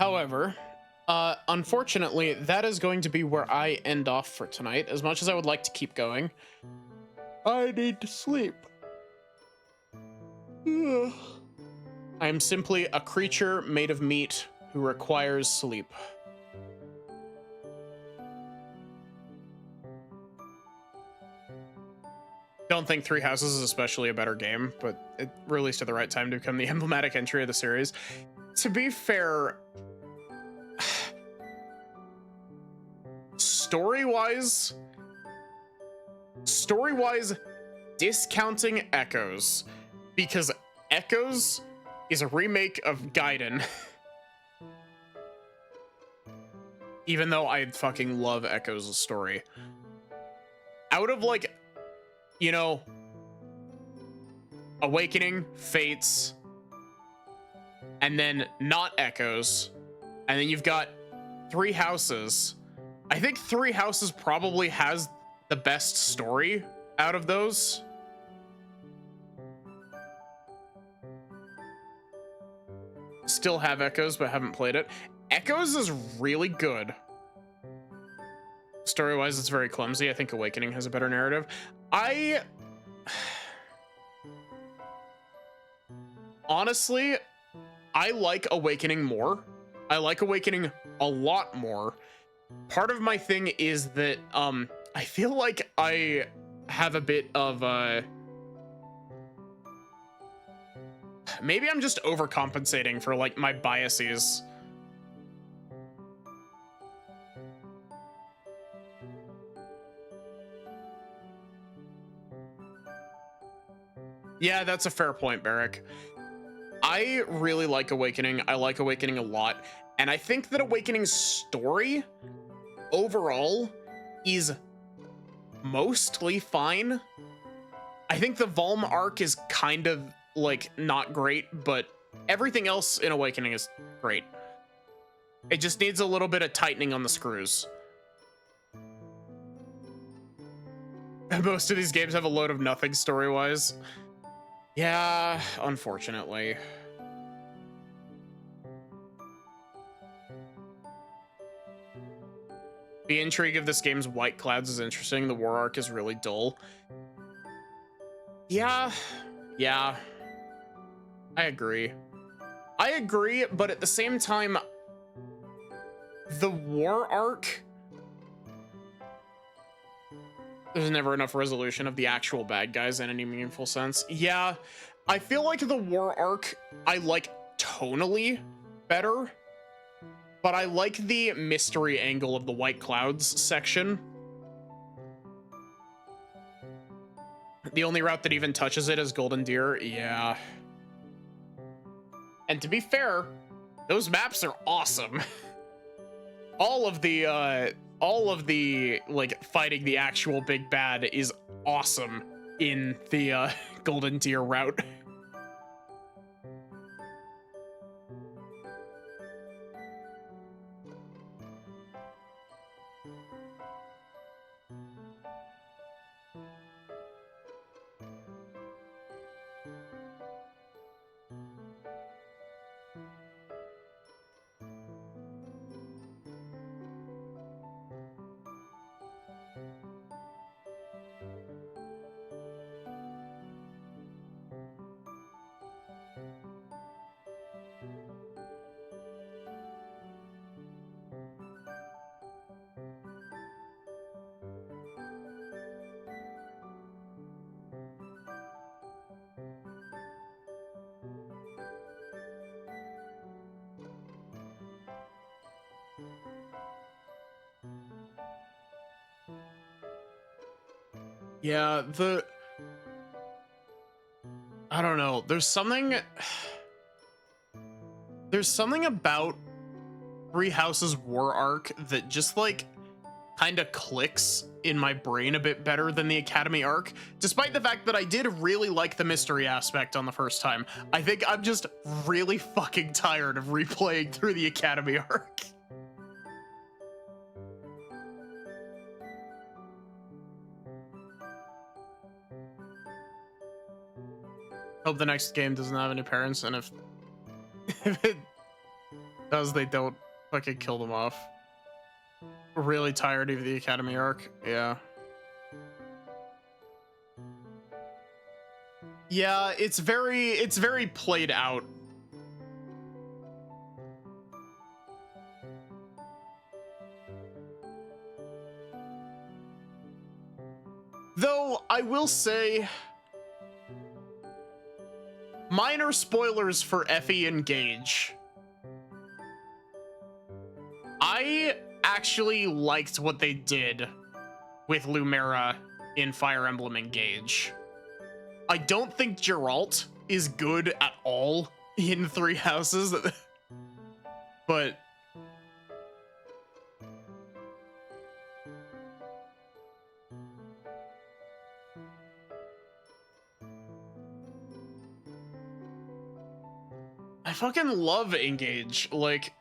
However, Unfortunately, that is going to be where I end off for tonight. As much as I would like to keep going, I need to sleep. I am simply a creature made of meat who requires sleep. Don't think Three Houses is especially a better game, but it released at the right time to become the emblematic entry of the series. To be fair, story-wise, discounting Echoes, because Echoes is a remake of Gaiden. Even though I fucking love Echoes' story. Out of, like, you know, Awakening, Fates, and then not Echoes, and then you've got Three Houses. I think Three Houses probably has the best story out of those. Still have Echoes, but haven't played it. Echoes is really good. Story-wise, it's very clumsy. I think Awakening has a better narrative. Honestly, I like Awakening more. I like Awakening a lot more. Part of my thing is that I feel like I have a bit of maybe I'm just overcompensating for like my biases. Yeah, that's a fair point, Barrick. I really like Awakening. I like Awakening a lot. And I think that Awakening's story overall is mostly fine. I think the Valm arc is kind of like not great, but everything else in Awakening is great. It just needs a little bit of tightening on the screws. Most of these games have a load of nothing story-wise. Yeah, unfortunately. The intrigue of this game's White Clouds is interesting. The war arc is really dull. Yeah, I agree. But at the same time, the war arc, there's never enough resolution of the actual bad guys in any meaningful sense. Yeah, I feel like the war arc I like tonally better, but I like the mystery angle of the White Clouds section. The only route that even touches it is Golden Deer. Yeah. And to be fair, those maps are awesome. all of the like fighting the actual big bad is awesome in the Golden Deer route. Yeah, I don't know. There's something about Three Houses War Arc that just like kind of clicks in my brain a bit better than the Academy arc, despite the fact that I did really like the mystery aspect on the first time. I think I'm just really fucking tired of replaying through the Academy arc. Hope the next game doesn't have any parents, and if it does, they don't Fucking killed him off. Really tired of the Academy arc. Yeah. Yeah, it's very played out. Though I will say, minor spoilers for Effie and Gage. I actually liked what they did with Lumera in Fire Emblem Engage. I don't think Geralt is good at all in Three Houses, but I fucking love Engage. Like,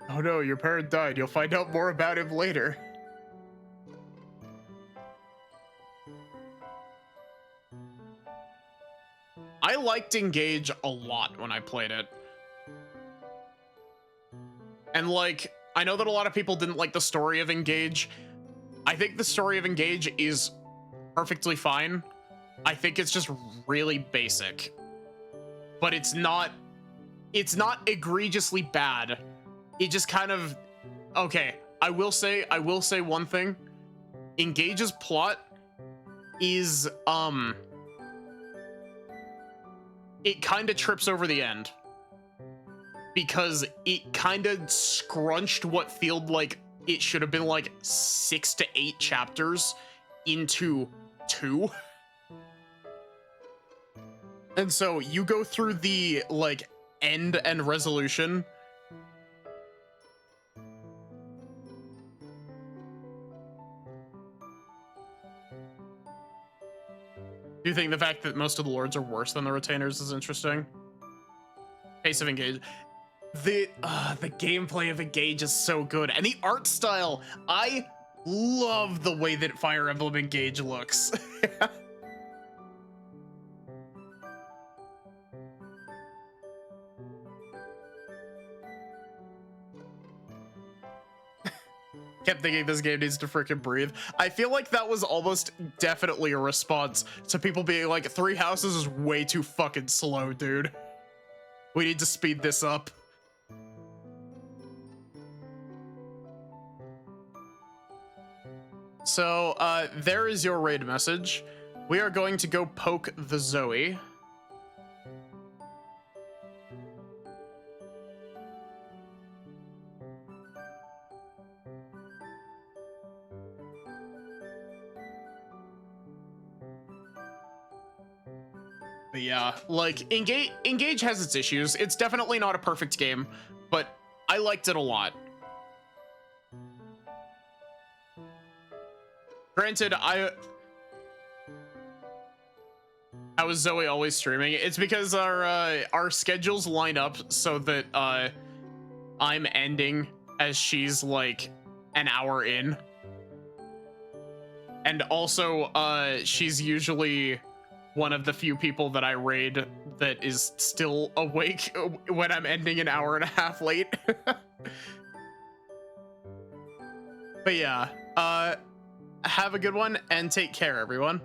oh no, your parent died. You'll find out more about him later. I liked Engage a lot when I played it. And like, I know that a lot of people didn't like the story of Engage. I think the story of Engage is perfectly fine. I think it's just really basic. But it's not egregiously bad. It just kind of, okay, I will say one thing. Engage's plot is it kind of trips over the end because it kind of scrunched what felt like it should have been like 6 to 8 chapters into 2. And so you go through the like end and resolution. Do you think the fact that most of the lords are worse than the retainers is interesting? Case of Engage. The gameplay of Engage is so good. And the art style, I love the way that Fire Emblem Engage looks. Kept thinking this game needs to freaking breathe. I feel like that was almost definitely a response to people being like, Three Houses is way too fucking slow, dude. We need to speed this up. So, there is your raid message. We are going to go poke the Zoe. But yeah, like, Engage has its issues. It's definitely not a perfect game, but I liked it a lot. Granted, how is Zoe always streaming? It's because our schedules line up so that I'm ending as she's like an hour in. And also, she's usually one of the few people that I raid that is still awake when I'm ending an hour and a half late. But yeah, have a good one and take care, everyone.